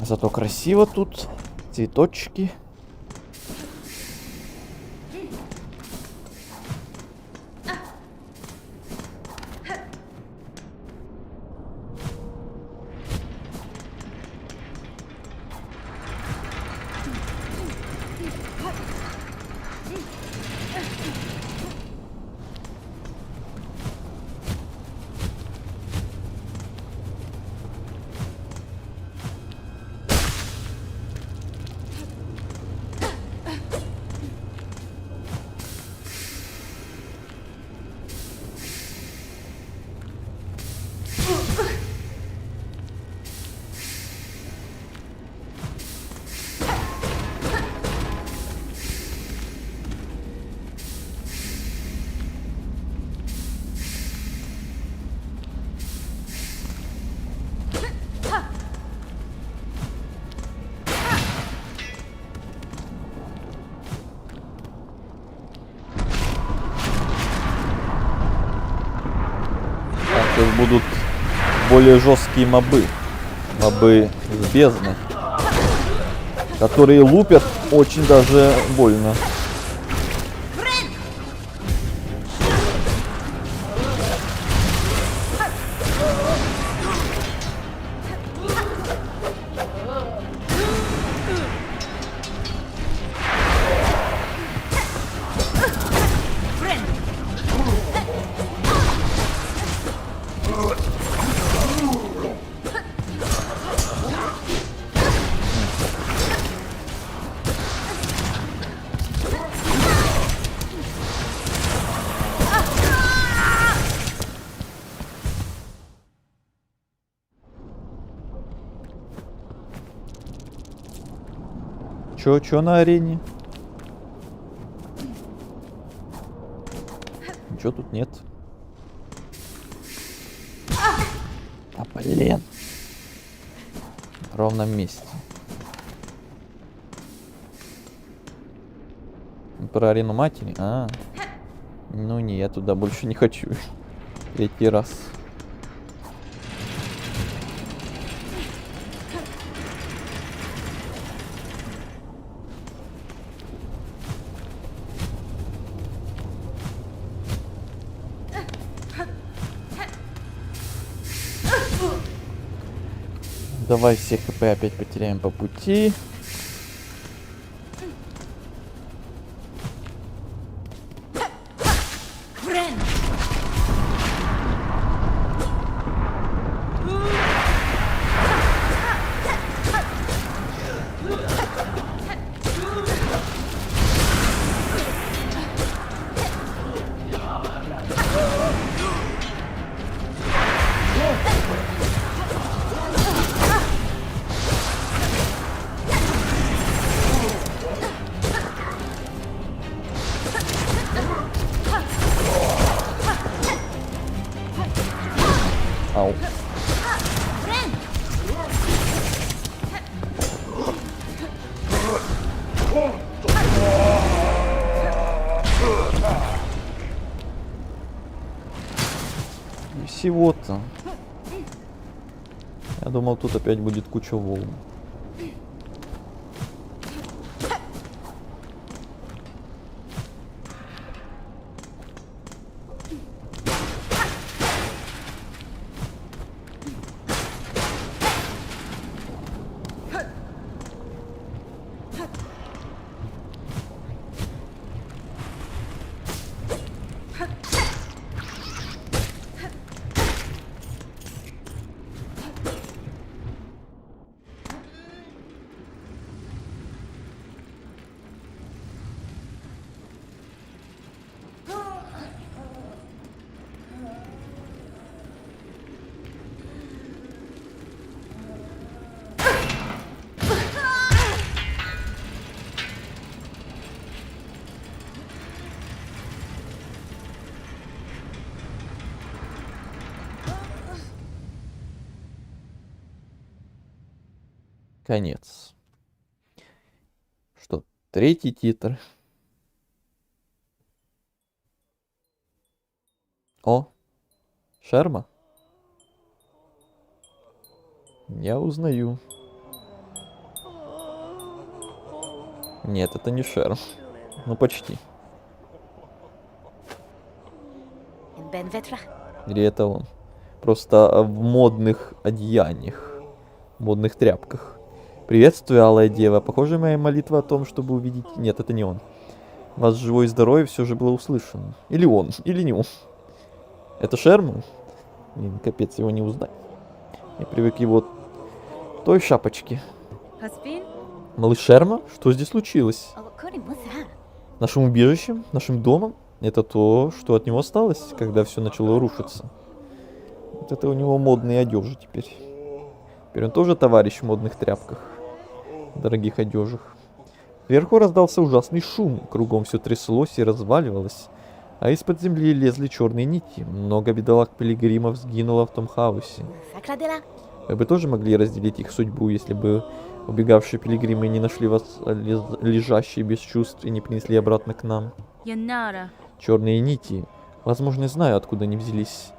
Зато красиво тут. Цветочки. Так, сейчас будут более жесткие мобы. Мобы с бездны. Которые лупят очень даже больно. Чё на арене? Ничего тут нет. А, блин. В ровном месте. Про арену матери? А. Ну не, я туда больше не хочу. Третий раз. Давай все хп опять потеряем по пути. Ау. И всего-то. Я думал, тут опять будет куча волн. Конец. Что, третий титр? О, Шерма. Я узнаю. Нет, это не Шерм. Ну, почти. Benvetra. Или это он? Просто в модных одеяниях. В модных тряпках. Приветствую, Алая Дева. Похоже, моя молитва о том, чтобы увидеть... Нет, это не он. Вас живой и здоровье все же было услышано. Или он, или не он. Это Шерма? Блин, капец, его не узнать. Я привык к его той шапочке. Husband? Малыш Шерма? Что здесь случилось? Oh, Corin, what's that? Нашим убежищем? Нашим домом? Это то, что от него осталось, когда все начало рушиться. Вот это у него модные одежи теперь. Теперь он тоже товарищ в модных тряпках. В дорогих одежах. Сверху раздался ужасный шум. Кругом все тряслось и разваливалось. А из-под земли лезли черные нити. Много бедолаг-пилигримов сгинуло в том хаосе. Sacradela. Вы бы тоже могли разделить их судьбу, если бы убегавшие пилигримы не нашли вас лежащие без чувств и не принесли обратно к нам. Yanara. Черные нити. Возможно, я знаю, откуда они взялись.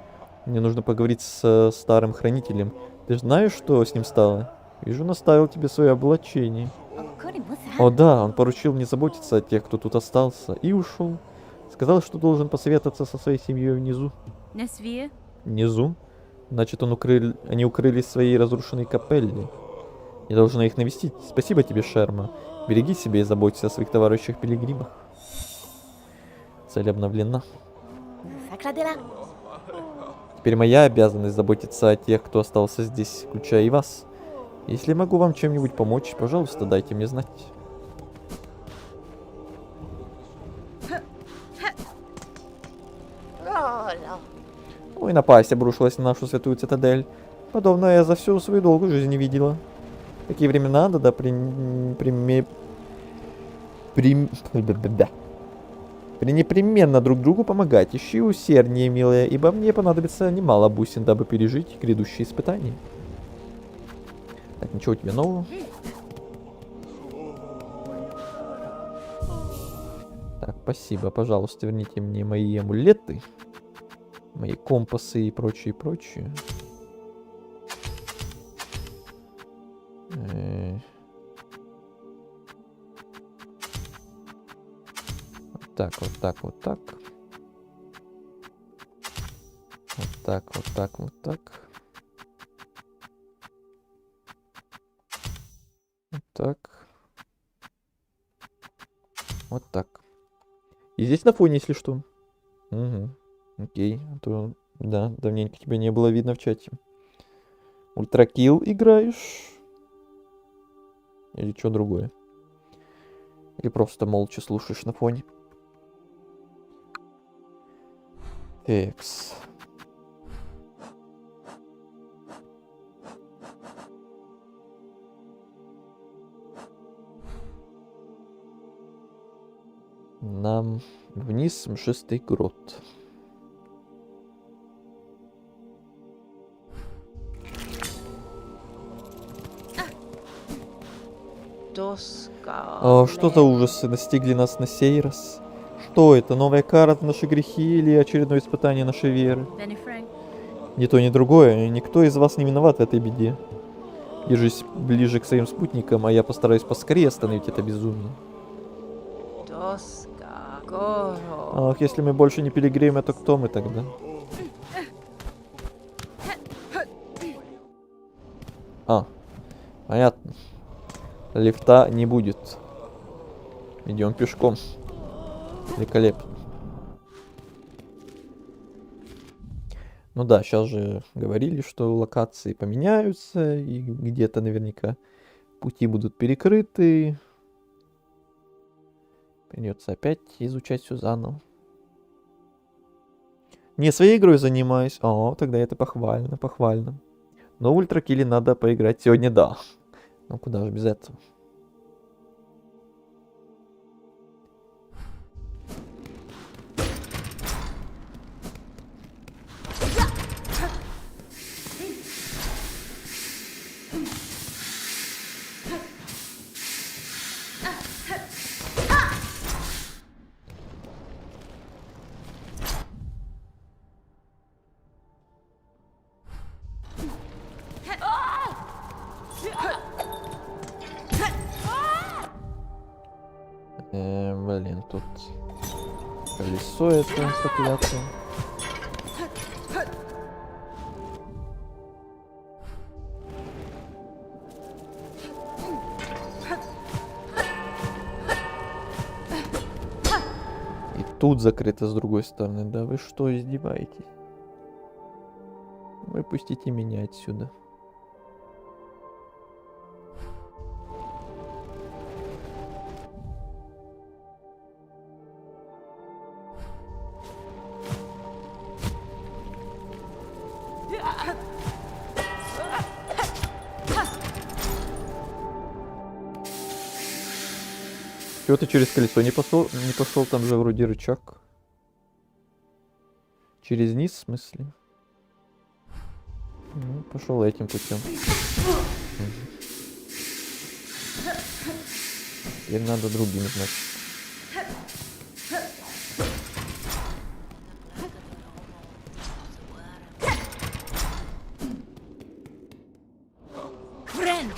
Мне нужно поговорить с старым хранителем. Ты же знаешь, что с ним стало? Вижу, он оставил тебе свое облачение. Oh, Corin, what's that? О да, он поручил мне заботиться о тех, кто тут остался, и ушел. Сказал, что должен посоветоваться со своей семьей внизу. Nesvir? Внизу? Значит, они укрылись в своей разрушенной капелле. Я должна их навестить. Спасибо тебе, Шерма. Береги себя и заботься о своих товарищах пилигримах. Цель обновлена. Sacradela. Теперь моя обязанность заботиться о тех, кто остался здесь, включая и вас. Если могу вам чем-нибудь помочь, пожалуйста, дайте мне знать. Rolo. Ой, напасть обрушилась на нашу святую цитадель. Подобное я за всю свою долгую жизнь не видела. В такие времена надо пренепременно друг другу помогать. Ищи усерднее, милая, ибо мне понадобится немало бусин, дабы пережить грядущие испытания. Так, ничего у тебя нового? Так, спасибо. Пожалуйста, верните мне мои амулеты. Мои компасы и прочее, прочее. Вот так, вот так, вот так. Вот так, вот так, вот так. Вот так. Вот так. И здесь на фоне, если что. Угу. Окей. А то, да, давненько тебя не было видно в чате. Ультракилл играешь? Или что другое? Или просто молча слушаешь на фоне? Экс. Нам вниз мшистый грот. Доска. Что за ужасы настигли нас на сей раз? Что это? Новая кара за наши грехи или очередное испытание нашей веры? Benifrang? Ни то, ни другое. Никто из вас не виноват в этой беде. Держись ближе к своим спутникам, а я постараюсь поскорее остановить это безумие. Доска. Горо. Ах, если мы больше не пилигримы, то кто мы тогда? Понятно. Лифта не будет. Идем пешком. Великолепно. Ну да, сейчас же говорили, что локации поменяются, и где-то наверняка пути будут перекрыты. Придется опять изучать все заново. Не своей игрой занимаюсь. О, тогда это похвально, похвально. Но в Ультракилле надо поиграть сегодня, да. Ну куда же без этого? Блин, тут колесо это проклятое. И тут закрыто с другой стороны. Да вы что, издеваетесь? Выпустите меня отсюда. Чего ты через колесо не пошел? Не пошел, там же вроде рычаг. Через низ, в смысле? Ну, пошел этим путем. Теперь надо другим, значит. Friend.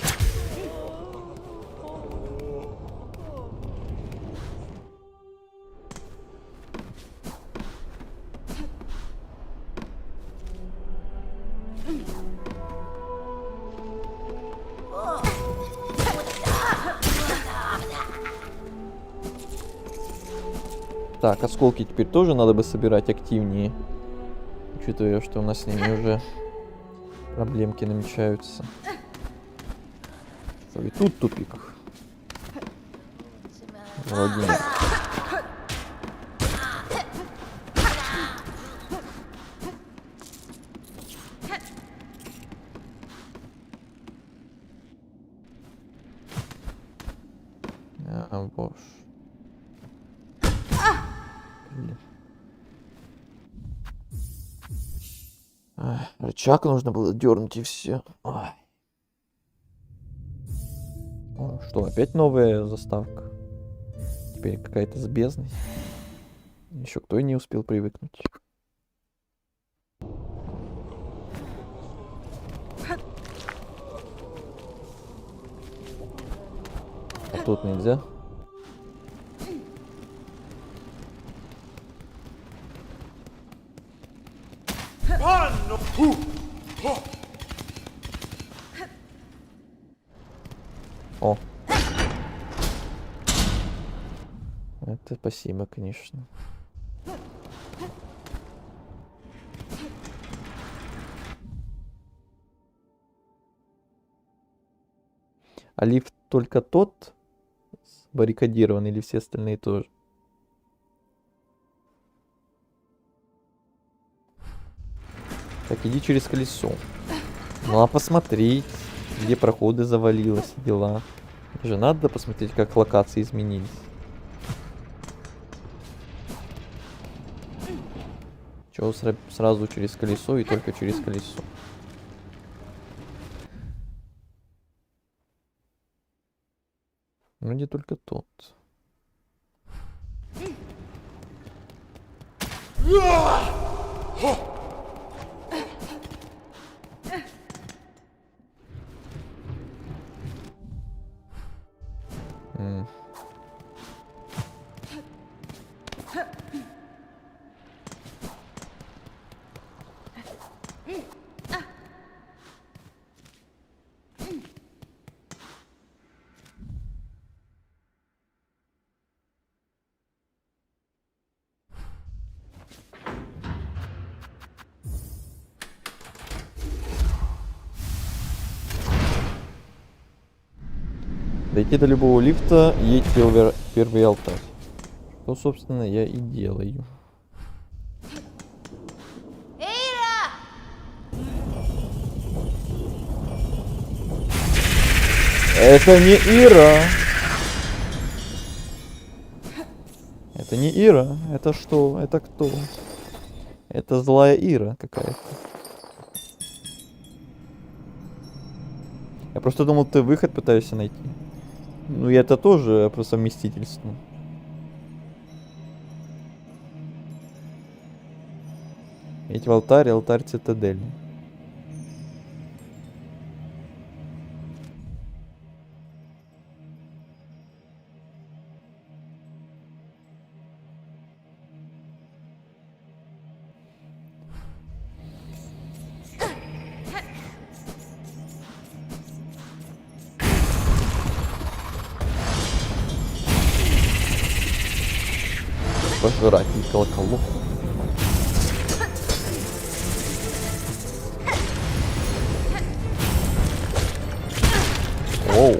Так, осколки теперь тоже надо бы собирать активнее. Учитывая, что у нас с ними уже проблемки намечаются. Что, и тут тупик. Вроде нет. Боже. Блин. Рычаг нужно было дернуть и все. Что, опять новая заставка? Теперь какая-то с бездной. Еще кто и не успел привыкнуть. А тут нельзя. О. Это спасибо, конечно. А лифт только тот баррикадирован или все остальные тоже? Так, иди через колесо. Ну а посмотреть, где проходы завалилось, дела. Же надо посмотреть, как локации изменились. Чего сразу через колесо и только через колесо? Ну где только тот. Дойти до любого лифта, едь в первый алтарь. Что, собственно, я и делаю. Это не Ира! Это не Ира. Это что? Это кто? Это злая Ира какая-то. Я просто думал, ты выход пытаешься найти. Ну и это тоже по совместительству. Ведь в алтарь, алтарь цитадель. пожиратель колоколов. Оу.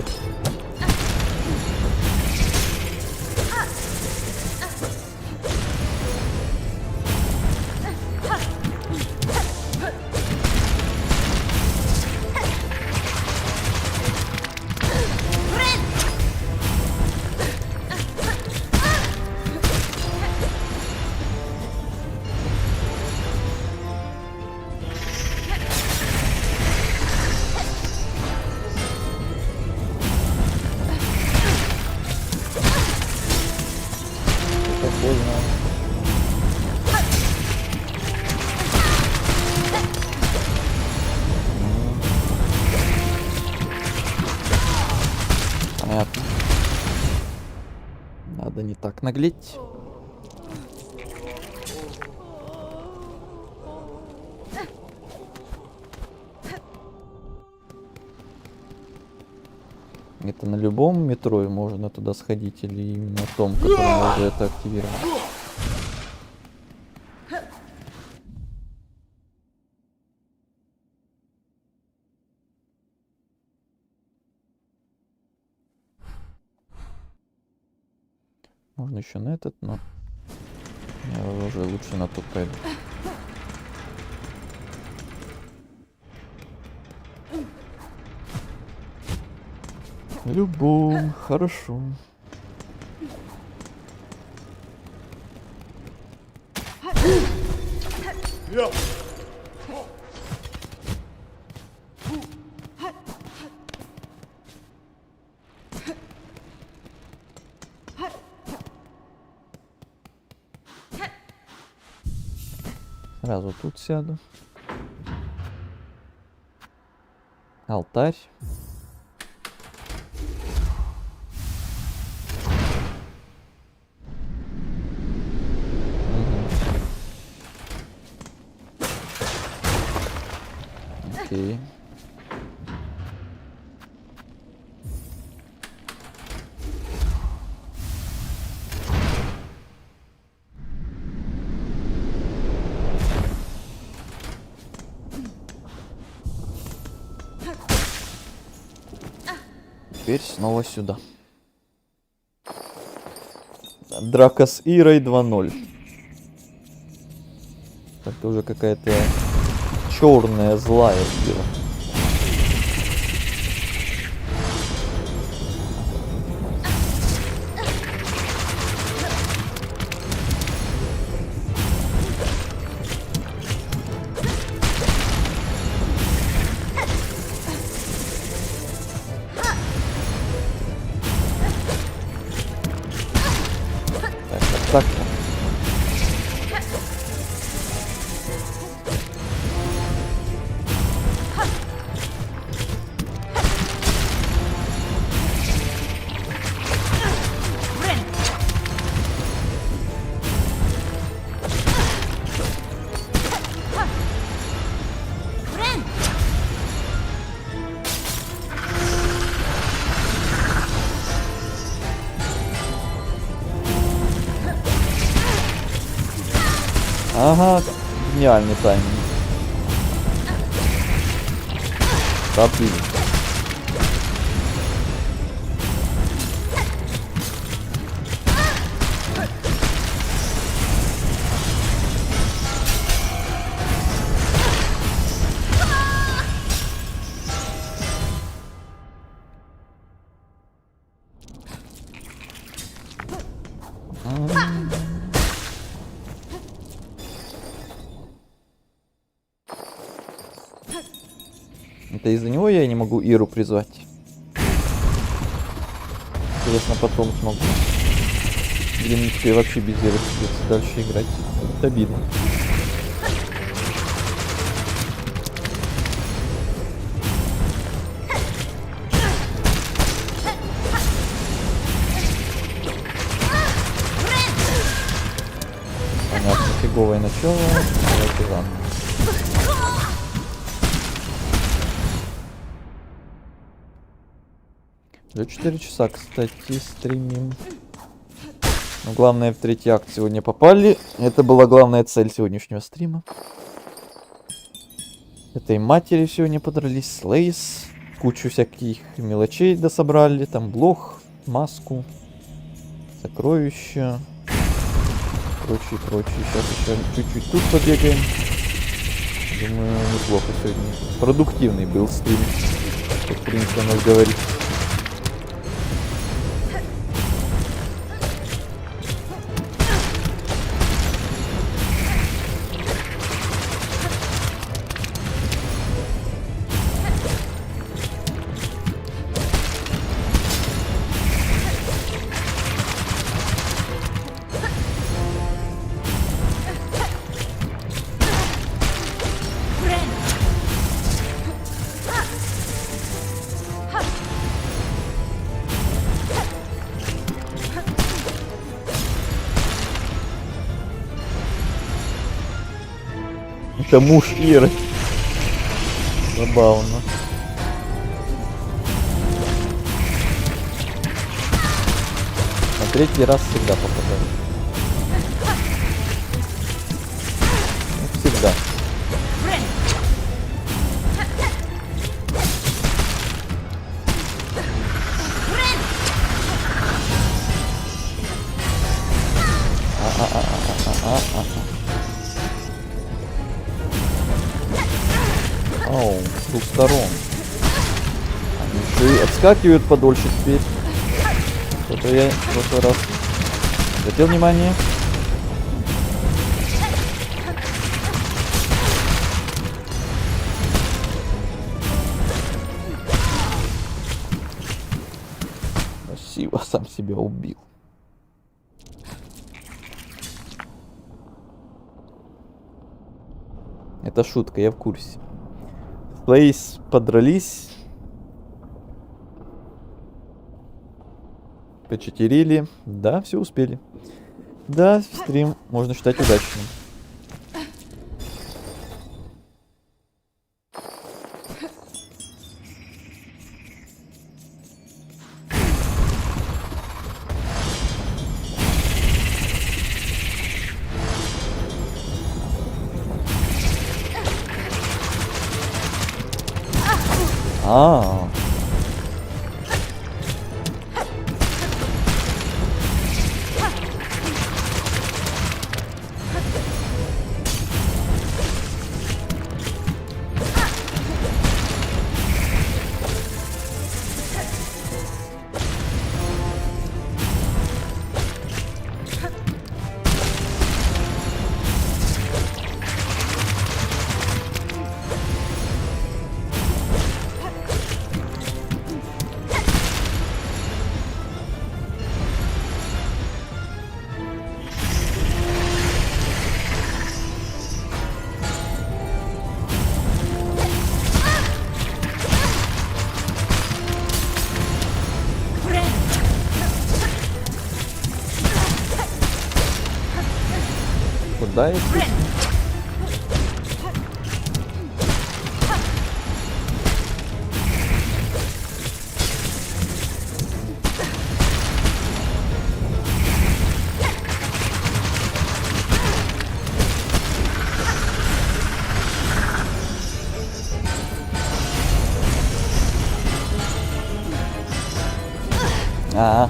Это больно. Понятно. Надо не так наглеть. Это на любом метро можно туда сходить или именно на том, который уже это активировал? Можно еще на этот, но я уже лучше на тот пойду. Любом, хорошо. Сразу тут сяду. Алтарь. Окей. Теперь снова сюда. Драка с Ирой 2.0. Это уже какая-то черная злая Ира. Так. Ага, гениальный тайминг. Добили. Это из-за него я не могу Иру призвать. Интересно, потом смогу. Или мне теперь вообще без Иры придется дальше играть. Это обидно. Понятно, фиговое начало. Давайте заново. Уже 4 часа, кстати, стримим. Но главное, в третий акт сегодня попали. Это была главная цель сегодняшнего стрима. Этой матери сегодня подрались с Лейс. Кучу всяких мелочей дособрали. Там блох, маску, сокровища. Прочее, прочее. Сейчас еще чуть-чуть тут побегаем. Думаю, неплохо сегодня. Продуктивный был стрим. Как принято у нас говорить. Это муж Иры. Забавно. На третий раз всегда попадаю. Ну, всегда. Оу, с двух сторон. Они еще и отскакивают подольше теперь. Что-то я в прошлый раз обратил внимание. Спасибо, сам себя убил. Это шутка, я в курсе. Лейс подрались. Почетерили. Да, все успели. Да, стрим можно считать удачным. А. Куда я? А.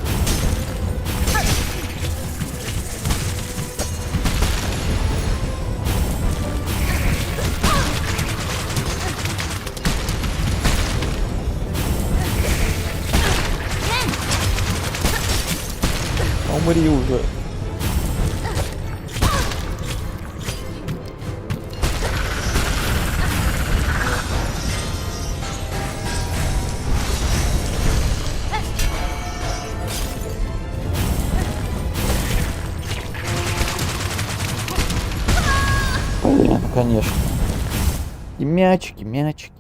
Умри уже. Понятно, конечно. И мячики, мячики.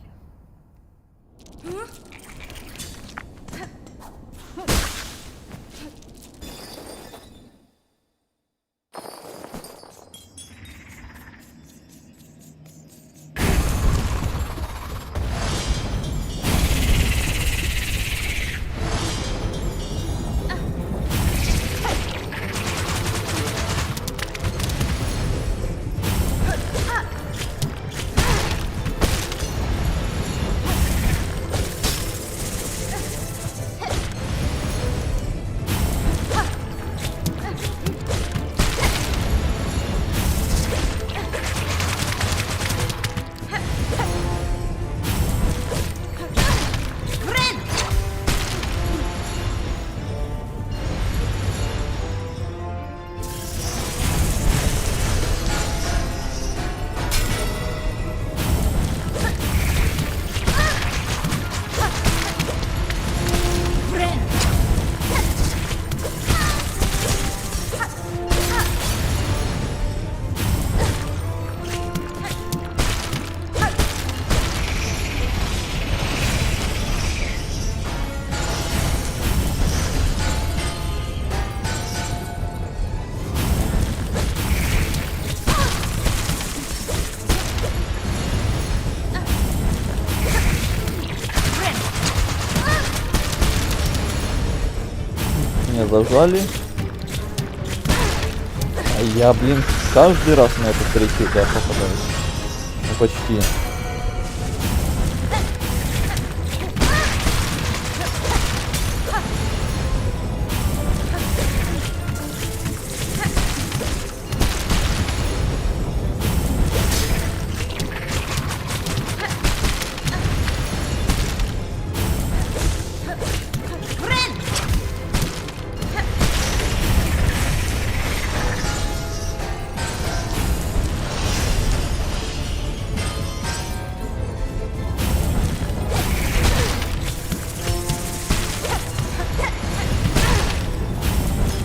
Меня зажали. А я, блин, каждый раз на эту третью, да, попадаю. Ну, почти.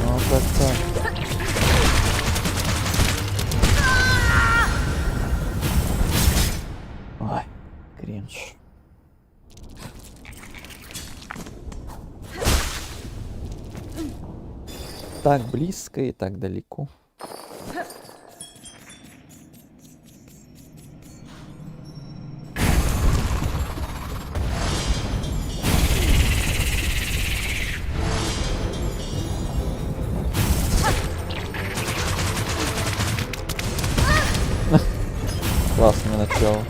Ну, так. Ой, кринж. Так близко и так далеко. Классное начало.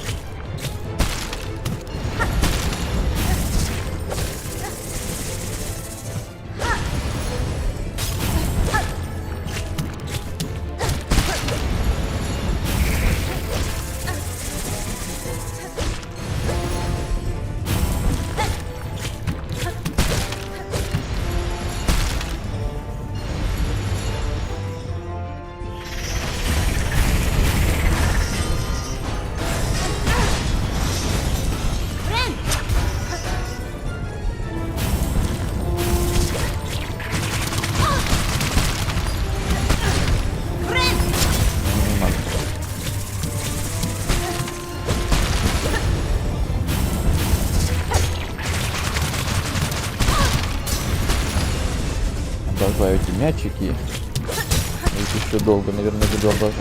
Обожаю эти мячики. Их еще долго, наверное, буду обожать.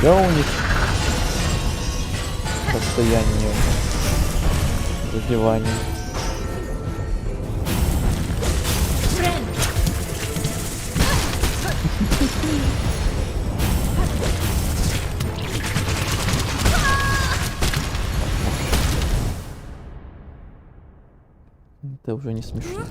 Да, у них состояние задевания. Это уже не смешно.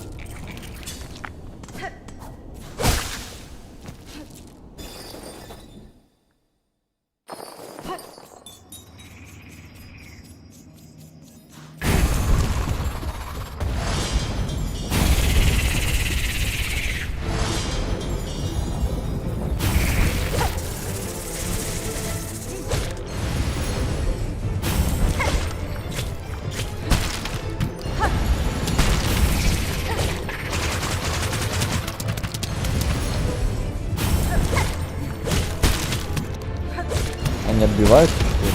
Они отбиваются, что ли?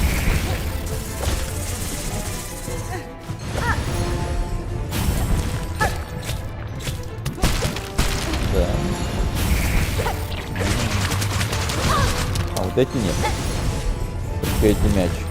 Да. А вот эти нет. Только эти мячики.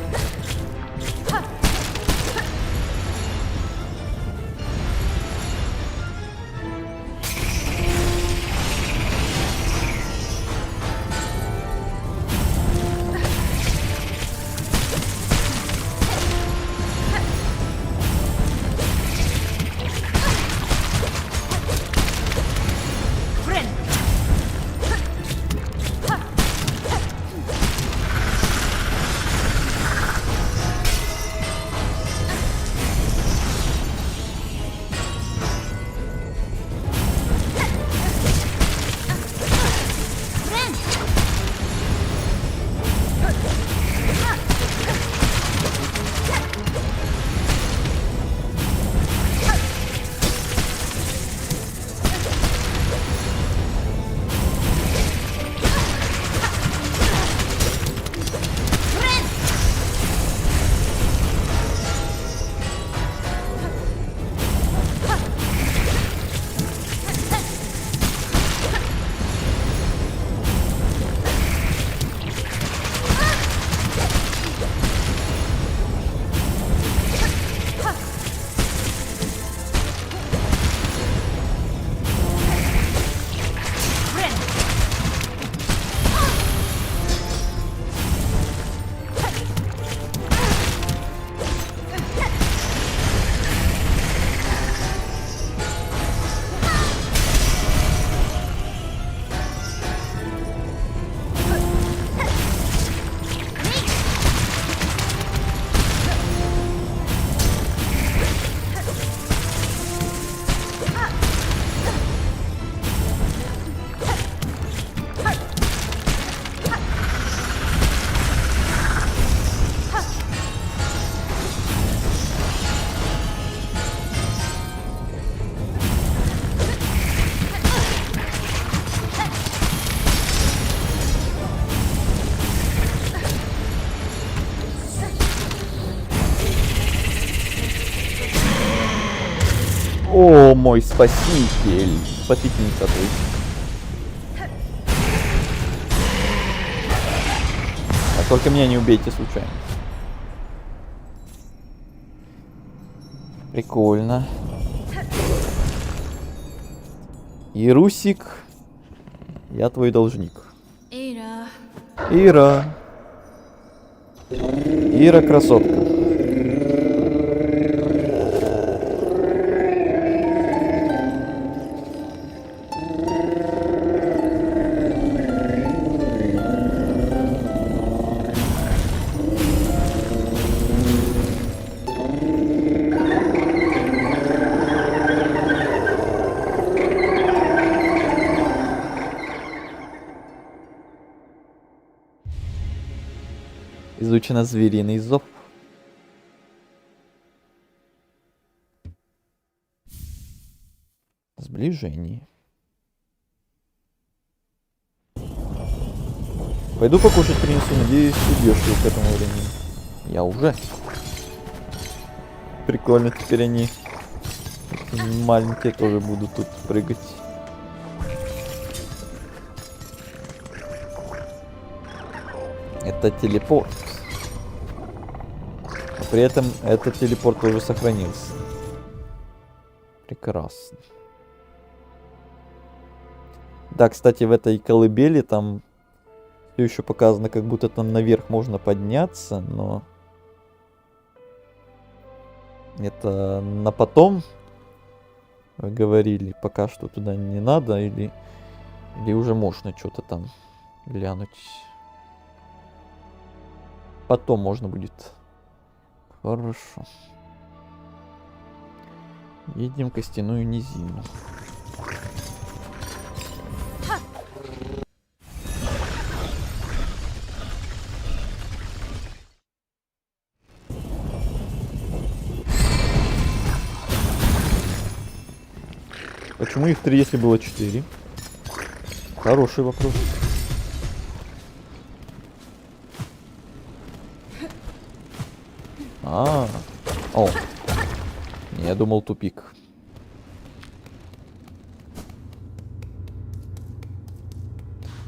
О, мой спаситель. Спасительница, то есть. А только меня не убейте случайно. Прикольно. Ирусик, я твой должник. Ира. Ира. Ира, красотка. Изучено звериный зов. Сближение. Пойду покушать принесу, надеюсь, убьешь его к этому времени. Я уже. Прикольно, теперь они маленькие тоже будут тут прыгать. Это телепорт. А при этом этот телепорт тоже сохранился. Прекрасно. Да, кстати, в этой колыбели там все еще показано, как будто там наверх можно подняться, но это на потом вы говорили, пока что туда не надо, или уже можно что-то там глянуть. Потом можно будет. Хорошо. Едем в костяную низину. Почему их 3, если было 4? Хороший вопрос. О. Я думал, тупик.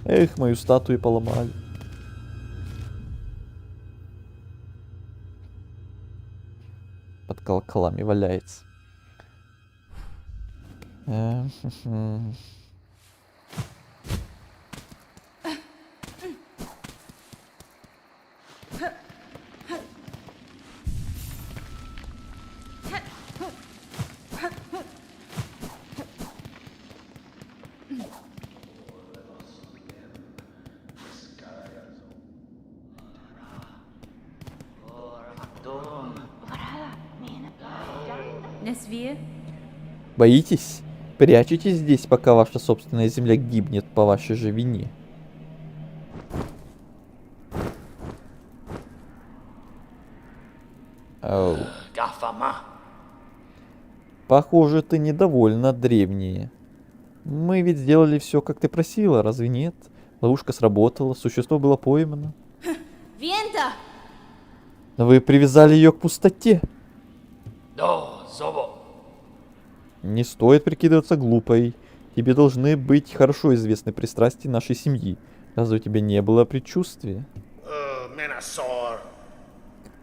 Эх, мою статую поломали. Под колоколами валяется. Несвир. Боитесь? Прячетесь здесь, пока ваша собственная земля гибнет по вашей же вине. Оу. Gafama. Похоже, ты недовольна, древние. Мы ведь сделали все, как ты просила, разве нет? Ловушка сработала, существо было поймано. Vienta. Но вы привязали ее к пустоте. Do zobo. Не стоит прикидываться глупой. Тебе должны быть хорошо известны пристрастия нашей семьи. Разве у тебя не было предчувствия? Menasor.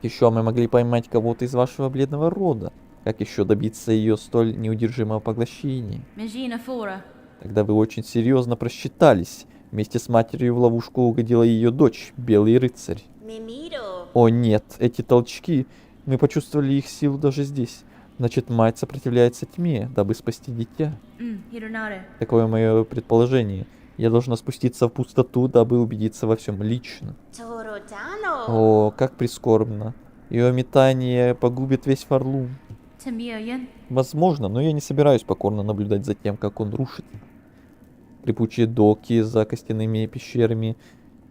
Еще мы могли поймать кого-то из вашего бледного рода. Как еще добиться ее столь неудержимого поглощения? Magina Fora. Тогда вы очень серьезно просчитались. Вместе с матерью в ловушку угодила ее дочь, Белый рыцарь. Мимиро. О нет, эти толчки, мы почувствовали их силу даже здесь. Значит, мать сопротивляется тьме, дабы спасти дитя. Hironare. Такое мое предположение. Я должна спуститься в пустоту, дабы убедиться во всем лично. Тородано. О, как прискорбно. Ее метание погубит весь Фарлум. Tamiyan. Возможно, но я не собираюсь покорно наблюдать за тем, как он рушит скрипучие доки за костяными пещерами.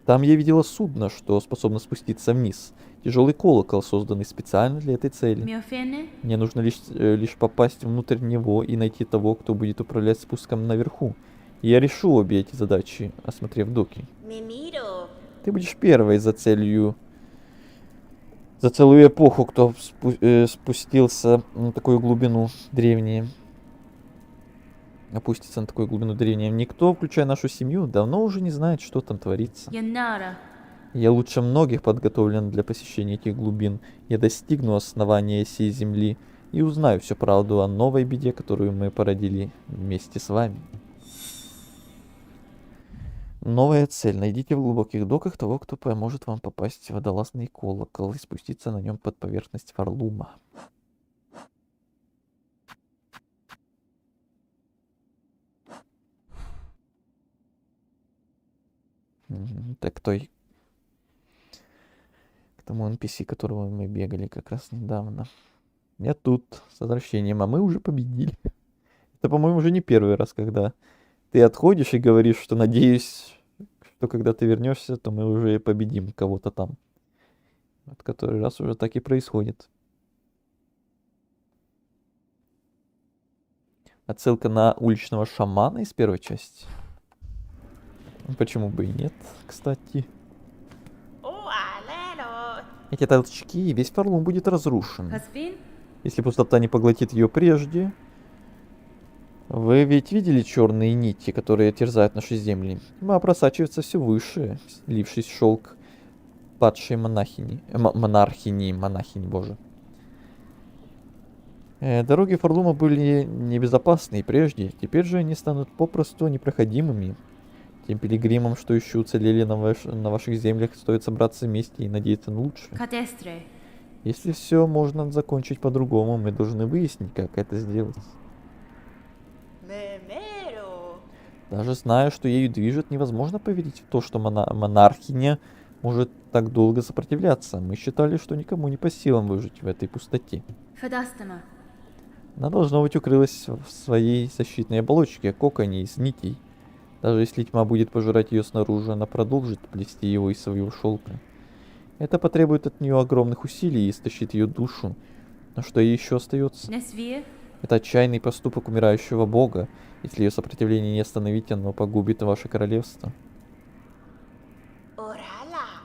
Там я видела судно, что способно спуститься вниз. Тяжелый колокол, созданный специально для этой цели. Miofene. Мне нужно лишь попасть внутрь него и найти того, кто будет управлять спуском наверху. И я решу обе эти задачи, осмотрев доки. Мимиро. Ты будешь первой за целую эпоху, кто спустился на такую глубину, древние. опуститься на такую глубину древней. Никто, включая нашу семью, давно уже не знает, что там творится. Yanara. Я лучше многих подготовлен для посещения этих глубин. Я достигну основания сей земли и узнаю всю правду о новой беде, которую мы породили вместе с вами. Новая цель. Найдите в глубоких доках того, кто поможет вам попасть в водолазный колокол и спуститься на нем под поверхность Фарлума. Так, к тому NPC, которого мы бегали как раз недавно. Я тут с возвращением, а мы уже победили. Это, по-моему, уже не первый раз, когда ты отходишь и говоришь, что надеюсь, что когда ты вернешься, то мы уже победим кого-то там. Вот который раз уже так и происходит. Отсылка на уличного шамана из первой части. Почему бы и нет, кстати. Oh, alelo. Эти толчки, и весь Фарлум будет разрушен. Hasvin. Если пустота не поглотит ее прежде. Вы ведь видели черные нити, которые терзают наши земли? Тьма просачивается все выше, слившись в шелк падшей монахини. Монахини, боже. Дороги Фарлума были небезопасны и прежде, теперь же они станут попросту непроходимыми. Тем пилигримам, что еще уцелели на ваших землях, стоит собраться вместе и надеяться на лучшее. Cadestre. Если все можно закончить по-другому, мы должны выяснить, как это сделать. Memero. Даже зная, что ею движет, невозможно поверить в то, что монархиня может так долго сопротивляться. Мы считали, что никому не по силам выжить в этой пустоте. Fadastama. Она, должно быть, укрылась в своей защитной оболочке, коконе из нитей. Даже если тьма будет пожирать ее снаружи, она продолжит плести его из своего шелка. Это потребует от нее огромных усилий и истощит ее душу. Но что ей еще остается? Nesvir. Это отчаянный поступок умирающего бога. Если ее сопротивление не остановить, оно погубит ваше королевство. Orala.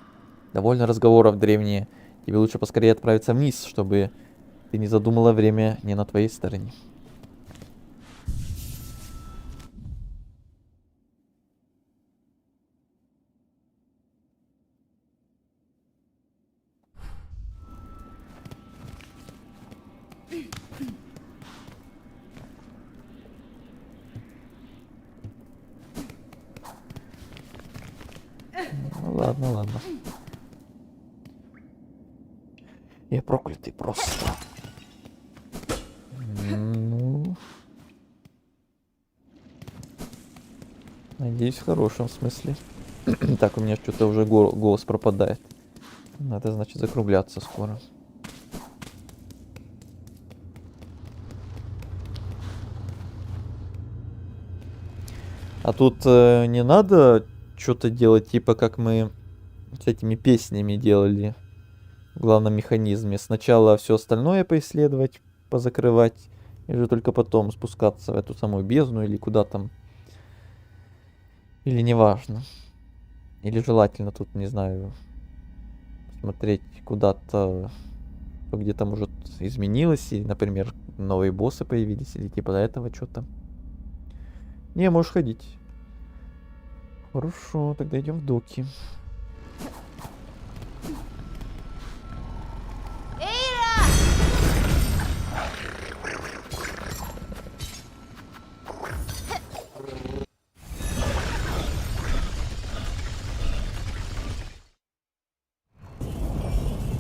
Довольно разговоров, древние. Тебе лучше поскорее отправиться вниз, чтобы ты не задумала время не на твоей стороне. Ну ладно, ладно. Я проклятый просто. Ну... Надеюсь, в хорошем смысле. Так, у меня что-то уже голос пропадает. Надо, значит, закругляться скоро. А тут не надо что-то делать, типа как мы с этими песнями делали в главном механизме. Сначала все остальное поисследовать, позакрывать, и уже только потом спускаться в эту самую бездну или куда там. Или неважно. Или желательно тут, не знаю, смотреть куда-то, где-то, может, изменилось, и, например, новые боссы появились, или типа до этого что-то. Не, можешь ходить. Хорошо, тогда идем в доки.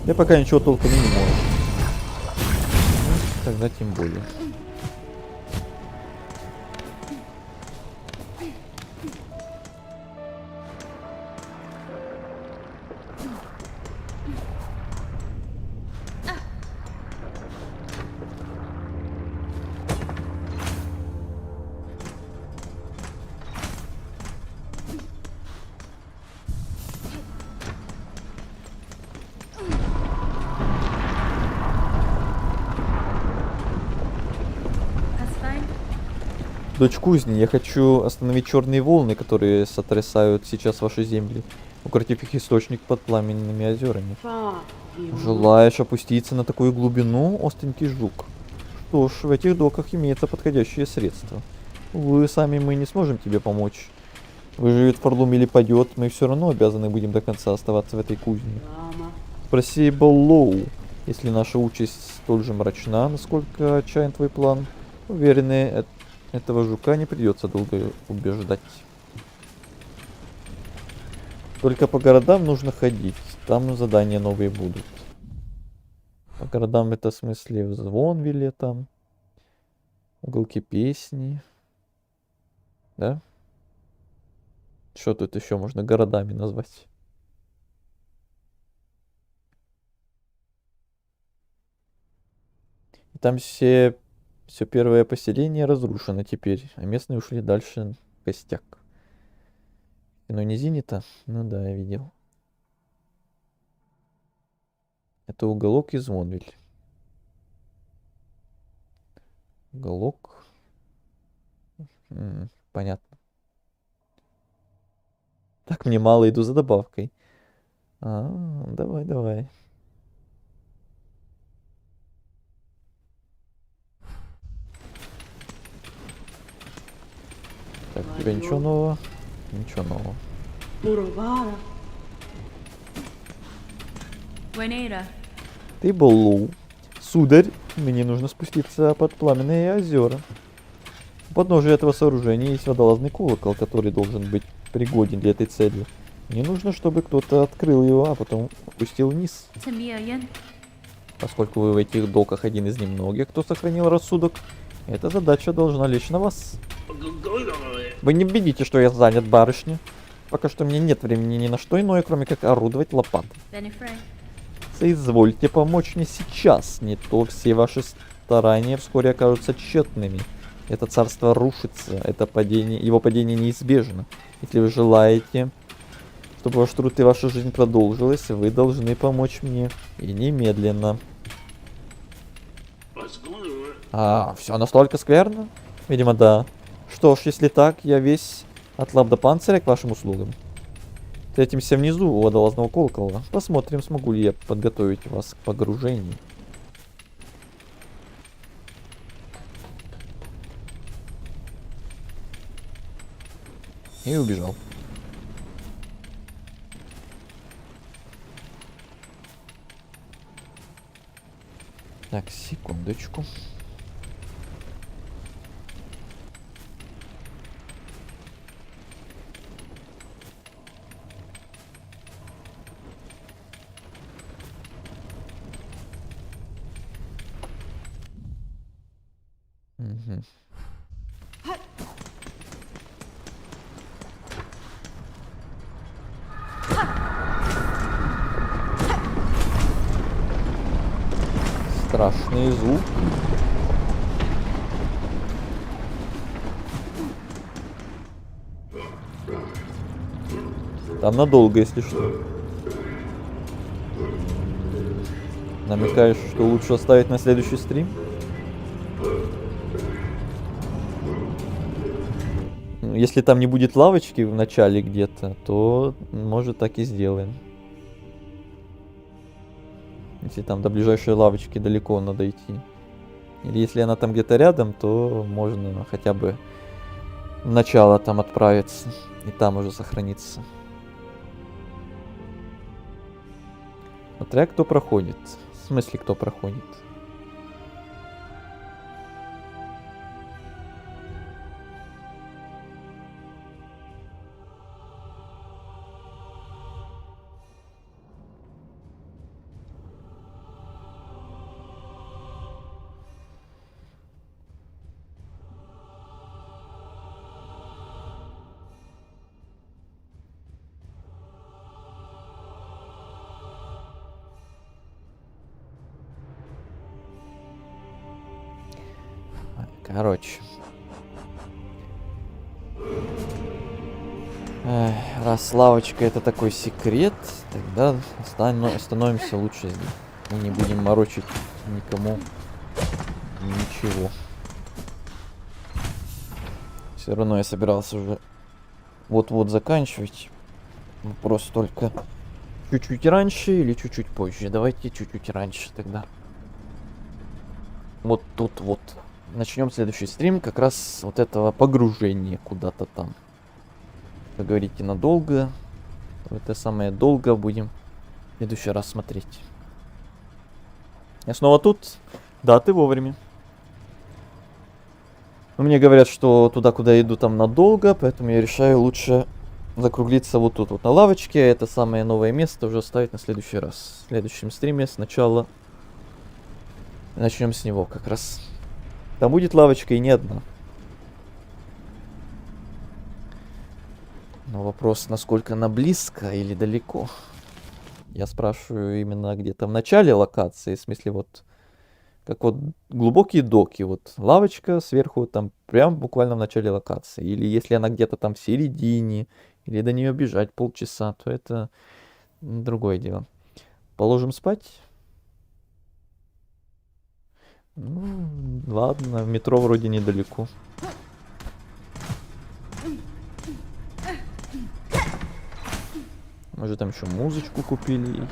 Я пока ничего толком не могу. Ну, тогда тем более. Hasvine. Дочь кузни, я хочу остановить черные волны, которые сотрясают сейчас ваши земли, укротив их источник под пламенными озерами. Желаешь опуститься на такую глубину, остренький жук? Что ж, в этих доках имеется подходящее средство. Увы, сами мы не сможем тебе помочь. Выживет Форлум или падет, мы все равно обязаны будем до конца оставаться в этой кузне. Спроси Боллоу, если наша участь столь же мрачна, насколько отчаян твой план. Уверены, этого жука не придется долго убеждать. Только по городам нужно ходить, там задания новые будут. По городам это в смысле в Звонвилле там, уголки песни, да? Что тут еще можно городами назвать? И там все первое поселение разрушено теперь, а местные ушли дальше в костяк. Но не Зинита? Ну да, я видел. Это уголок и Звонвиль. Уголок. Понятно. Так мне мало, иду за добавкой. Давай. Так, у тебя ничего нового? Ничего нового. Buenera. Ты Боллоу. Сударь, мне нужно спуститься под пламенные озера. У подножия этого сооружения есть водолазный колокол, который должен быть пригоден для этой цели. Мне нужно, чтобы кто-то открыл его, а потом опустил вниз. Tamiayan. Поскольку вы в этих доках один из немногих, кто сохранил рассудок, эта задача должна лечь на вас. Вы не видите, что я занят, барышня. Пока что мне нет времени ни на что иное, кроме как орудовать лопатой. Benifrey. Соизвольте помочь мне сейчас, не то все ваши старания вскоре окажутся тщетными. Это царство рушится, его падение неизбежно. Если вы желаете, чтобы ваш труд и ваша жизнь продолжилась, вы должны помочь мне. И немедленно. Все настолько скверно? Видимо, да. Что ж, если так, я весь от лап до панциря к вашим услугам. Встретимся внизу у водолазного колокола. Посмотрим, смогу ли я подготовить вас к погружению. И убежал. Так, секундочку. Угу. Страшный звук. Там надолго, если что. Намекаешь, что лучше оставить на следующий стрим? Если там не будет лавочки в начале где-то, то может так и сделаем. Если там до ближайшей лавочки далеко надо идти. Или если она там где-то рядом, то можно хотя бы в начало там отправиться. И там уже сохраниться. Смотря кто проходит. В смысле, кто проходит? Короче. Раз лавочка это такой секрет, тогда остановимся лучше здесь. И не будем морочить никому ничего. Все равно я собирался уже вот-вот заканчивать. Вопрос только чуть-чуть раньше или чуть-чуть позже. Давайте чуть-чуть раньше тогда. Вот тут вот начнем следующий стрим как раз с вот этого погружения куда-то там. Вы говорите, надолго. Это самое долго будем в следующий раз смотреть. Я снова тут. Да, ты вовремя. Но мне говорят, что туда, куда я иду, там надолго, поэтому я решаю лучше закруглиться вот тут вот на лавочке. Это самое новое место уже оставить на следующий раз. В следующем стриме сначала начнем с него как раз. Там будет лавочка и не одна. Но вопрос, насколько она близко или далеко. Я спрашиваю именно где-то в начале локации, в смысле вот, как вот глубокие доки, вот лавочка сверху там прям буквально в начале локации. Или если она где-то там в середине, или до нее бежать полчаса, то это другое дело. Положим спать. Ну, ладно, в метро вроде недалеко. Может, там еще музычку купили.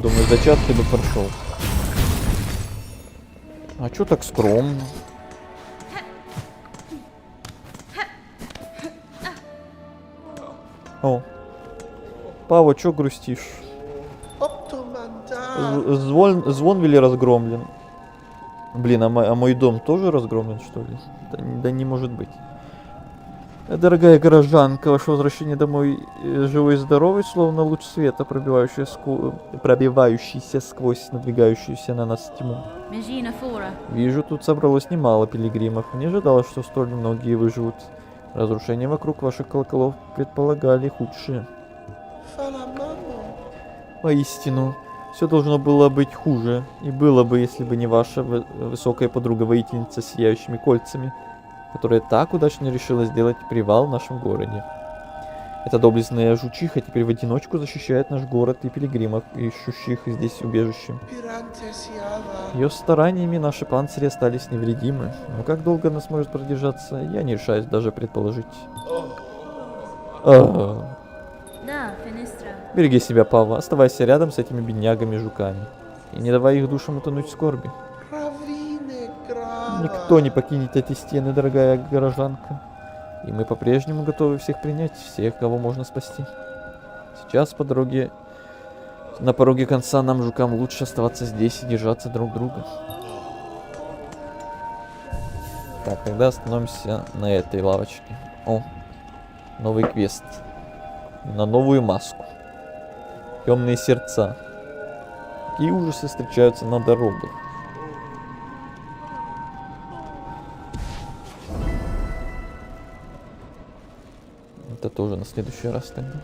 Думаю, зачатки бы прошел. А чё так скромно? О. Пава, чё грустишь? Звон вели разгромлен. Блин, а мой дом тоже разгромлен, что ли? Да не может быть. Дорогая горожанка, ваше возвращение домой живой и здоровый, словно луч света, пробивающийся сквозь надвигающуюся на нас тьму. Megina Fora. Вижу, тут собралось немало пилигримов. Не ожидала, что столь многие выживут. Разрушения вокруг ваших колоколов предполагали худшие. Воистину, все должно было быть хуже. И было бы, если бы не ваша высокая подруга-воительница с сияющими кольцами, которая так удачно решила сделать привал в нашем городе. Эта доблестная жучиха теперь в одиночку защищает наш город и пилигримов, ищущих здесь убежище. Ее стараниями наши панцири остались невредимы, но как долго она сможет продержаться, я не решаюсь даже предположить. Da, Finistra. Береги себя, Пава, оставайся рядом с этими беднягами-жуками и не давай их душам утонуть в скорби. Никто не покинет эти стены, дорогая горожанка. И мы по-прежнему готовы всех принять, всех, кого можно спасти. Сейчас на пороге конца нам, жукам, лучше оставаться здесь и держаться друг друга. Так, тогда остановимся на этой лавочке. О, новый квест. На новую маску. Темные сердца. Какие ужасы встречаются на дорогах. Это тоже на следующий раз тогда.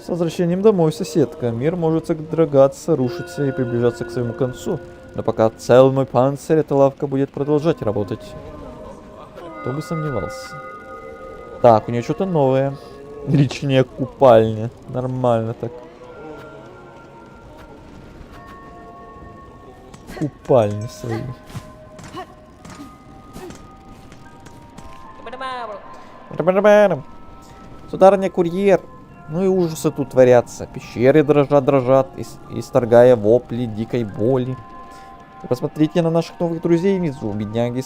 С возвращением домой, соседка. Мир может содрогаться, рушиться и приближаться к своему концу. Но пока цел мой панцирь, эта лавка будет продолжать работать. Кто бы сомневался. Так, у нее что-то новое. Личная купальня. Нормально так. Купальни свои. Сударыня, курьер. Ну и ужасы тут творятся. Пещеры дрожат, исторгая вопли дикой боли. И посмотрите на наших новых друзей внизу. Бедняги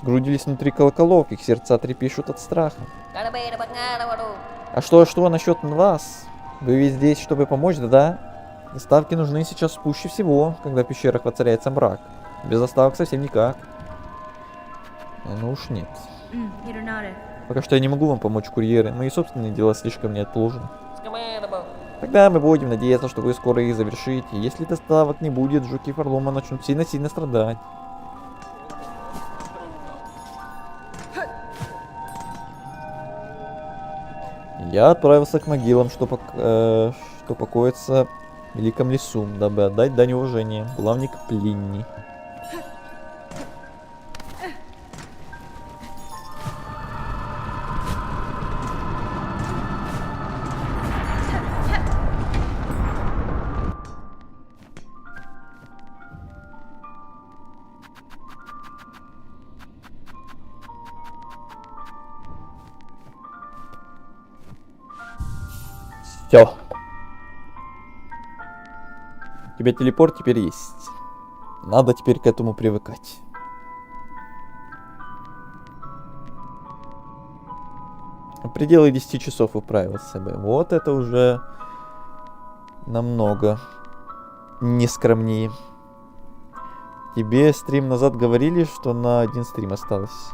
сгрудились внутри колоколов. Их сердца трепещут от страха. А что насчет вас? Вы ведь здесь, чтобы помочь, да? Доставки нужны сейчас пуще всего, когда в пещерах воцаряется мрак. Без доставок совсем никак. Ну уж нет. Hironare. Пока что я не могу вам помочь, курьеры. Мои собственные дела слишком неотложны. Тогда мы будем надеяться, что вы скоро их завершите. Если доставок не будет, жуки Фарлома начнут сильно-сильно страдать. Я отправился к могилам, что покоится в великом лесу, дабы отдать дань уважения. Главник Плинни. Все. У тебя телепорт теперь есть. Надо теперь к этому привыкать. В пределы 10 часов управился бы. Вот это уже намного не скромнее. Тебе стрим назад говорили, что на один стрим осталось.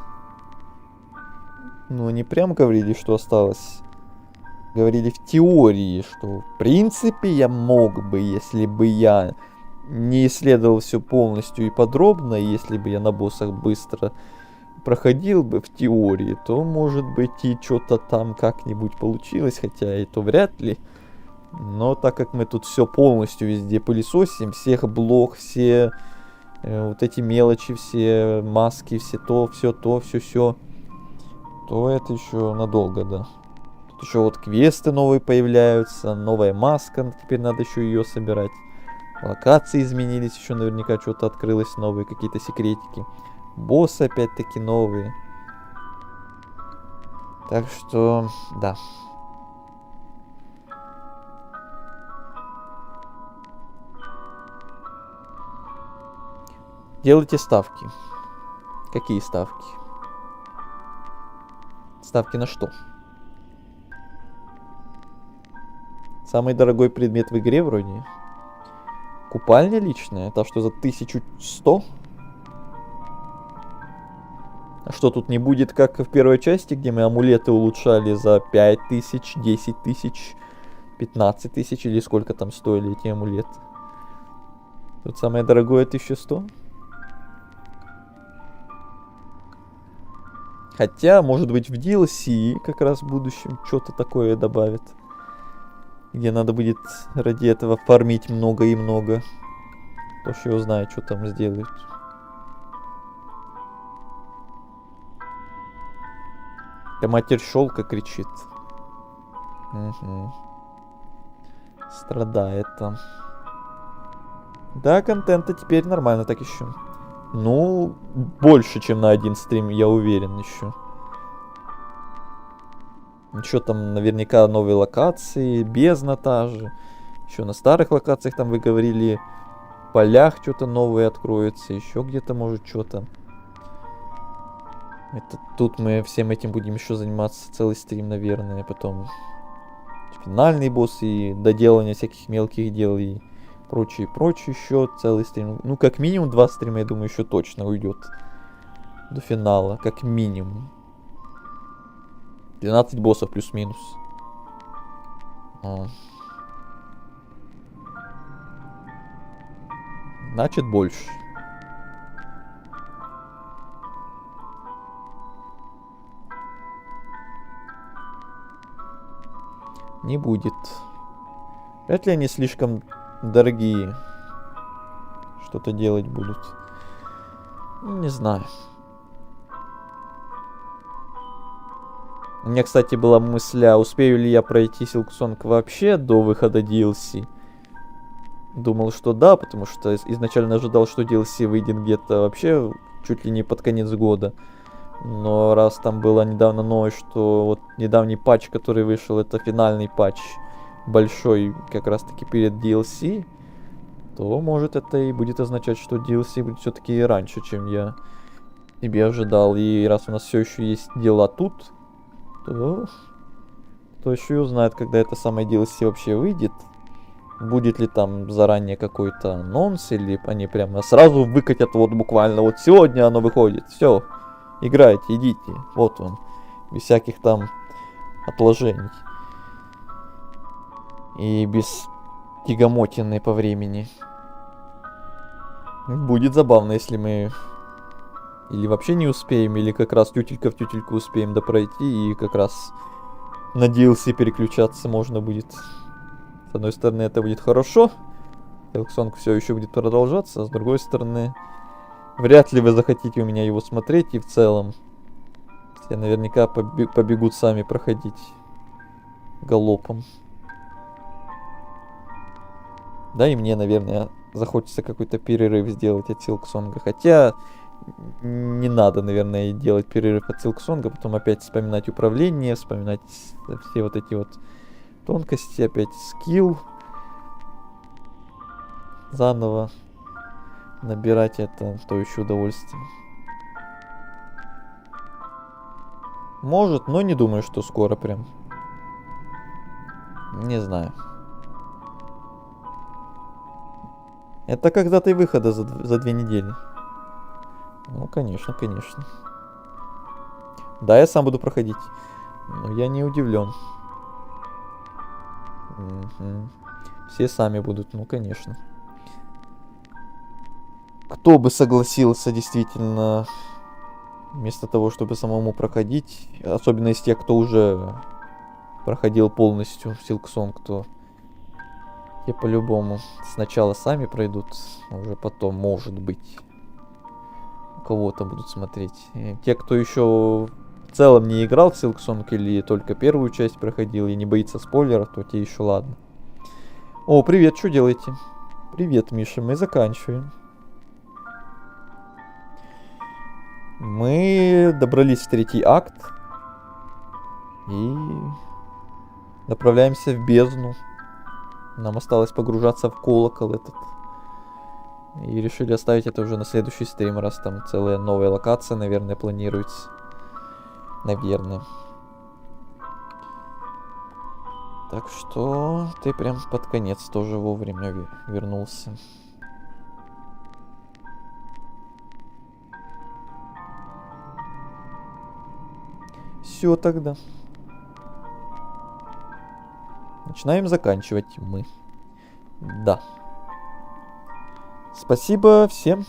Ну, не прям говорили, что осталось. Говорили в теории, что в принципе я мог бы, если бы я не исследовал все полностью и подробно, если бы я на боссах быстро проходил бы в теории, то может быть и что-то там как-нибудь получилось, хотя и то вряд ли. Но так как мы тут все полностью везде пылесосим, всех блок, все вот эти мелочи, все маски, все, то, все, то это еще надолго, да. Тут еще вот квесты новые появляются, новая маска, теперь надо еще ее собирать. Локации изменились, еще наверняка что-то открылось новые, какие-то секретики. Боссы опять-таки новые. Так что, да. Делайте ставки. Какие ставки? Ставки на что? Самый дорогой предмет в игре вроде. Купальня личная? Та, что за 1100? А что, тут не будет, как в первой части, где мы амулеты улучшали за 5000, 10 тысяч, 15 тысяч, или сколько там стоили эти амулеты? Тут самое дорогое 1100? Хотя, может быть, в DLC как раз в будущем что-то такое добавят. Где надо будет ради этого фармить много и много. Кто ж его знает, что там сделают. Да матерь шелка кричит. Угу. Страдает там. Да, контента теперь нормально так еще. Ну, больше, чем на один стрим, я уверен еще. Еще там наверняка новые локации, бездна та же. Еще на старых локациях там вы говорили, в полях что-то новое откроется, еще где-то может что-то. Это тут мы всем этим будем еще заниматься целый стрим, наверное, потом финальный босс и доделание всяких мелких дел и прочее, еще целый стрим. Ну, как минимум 2 стрима, я думаю, еще точно уйдет до финала, как минимум. 12 боссов плюс-минус. Значит, больше. Не будет. Вряд ли они слишком дорогие. Что-то делать будут. Не знаю. У меня, кстати, была мысль, а успею ли я пройти Silksong вообще до выхода DLC. Думал, что да, потому что изначально ожидал, что DLC выйдет где-то вообще чуть ли не под конец года. Но раз там было недавно новость, что вот недавний патч, который вышел, это финальный патч большой, как раз таки перед DLC, то может это и будет означать, что DLC будет все-таки раньше, чем я себе ожидал. И раз у нас все еще есть дела тут, то кто еще и узнает, когда это самое DLC вообще выйдет. Будет ли там заранее какой-то анонс, или они прямо сразу выкатят вот буквально вот сегодня оно выходит. Все, играйте, идите. Вот он. Без всяких там отложений. И без тягомотины по времени. Будет забавно, если мы или вообще не успеем, или как раз тютелька в тютельку успеем допройти, и как раз на DLC переключаться можно будет. С одной стороны, это будет хорошо. Silksong все еще будет продолжаться, а с другой стороны, вряд ли вы захотите у меня его смотреть, и в целом все наверняка побегут сами проходить галопом. Да, и мне, наверное, захочется какой-то перерыв сделать от Silksong. Хотя не надо, наверное, делать перерыв от Silksong, потом опять вспоминать управление, вспоминать все вот эти вот тонкости, опять скилл. Заново набирать это, то еще удовольствие. Может, но не думаю, что скоро прям. Не знаю. Это как датой выхода за 2 недели. Ну, конечно, конечно. Да, я сам буду проходить. Но я не удивлен. Мгм. Все сами будут, ну, конечно. Кто бы согласился действительно, вместо того, чтобы самому проходить, особенно из тех, кто уже проходил полностью Silksong, то те по-любому сначала сами пройдут, а уже потом, может быть, у кого-то будут смотреть. И те, кто еще в целом не играл в Silksong или только первую часть проходил и не боится спойлеров, то те еще ладно. О, привет, что делаете? Привет, Миша, мы заканчиваем. Мы добрались в 3-й акт и направляемся в бездну. Нам осталось погружаться в колокол этот. И решили оставить это уже на следующий стрим, раз там целая новая локация, наверное, планируется. Наверное. Так что ты прям под конец тоже вовремя вернулся. Все тогда. Начинаем заканчивать мы. Да. Спасибо всем,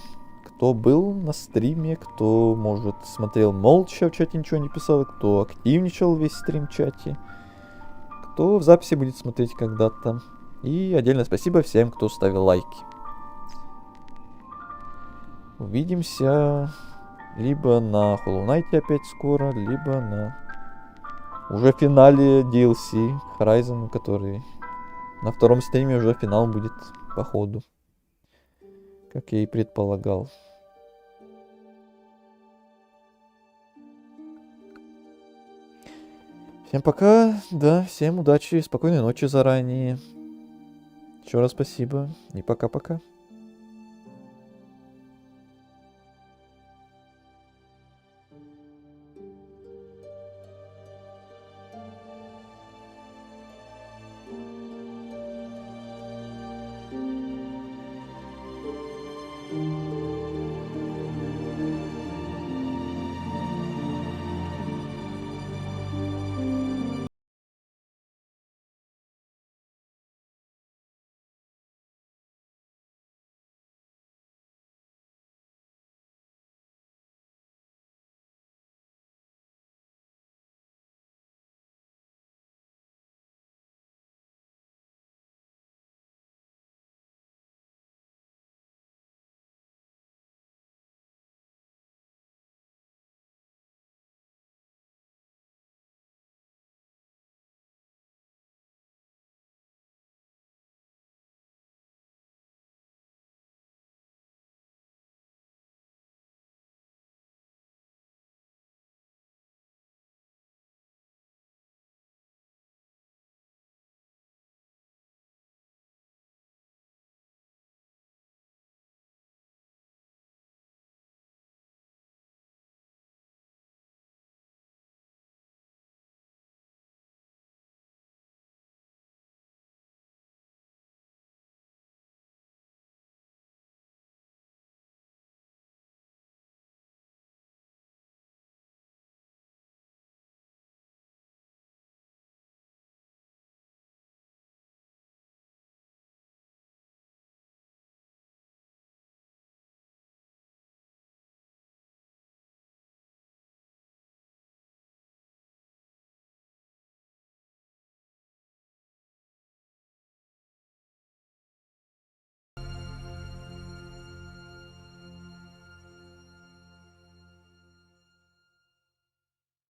кто был на стриме, кто, может, смотрел молча в чате, ничего не писал, кто активничал весь стрим в чате, кто в записи будет смотреть когда-то. И отдельно спасибо всем, кто ставил лайки. Увидимся либо на Hollow Knight опять скоро, либо на уже финале DLC Horizon, который на втором стриме уже финал будет по ходу, как я и предполагал. Всем пока, да, всем удачи, спокойной ночи заранее. Еще раз спасибо и пока-пока.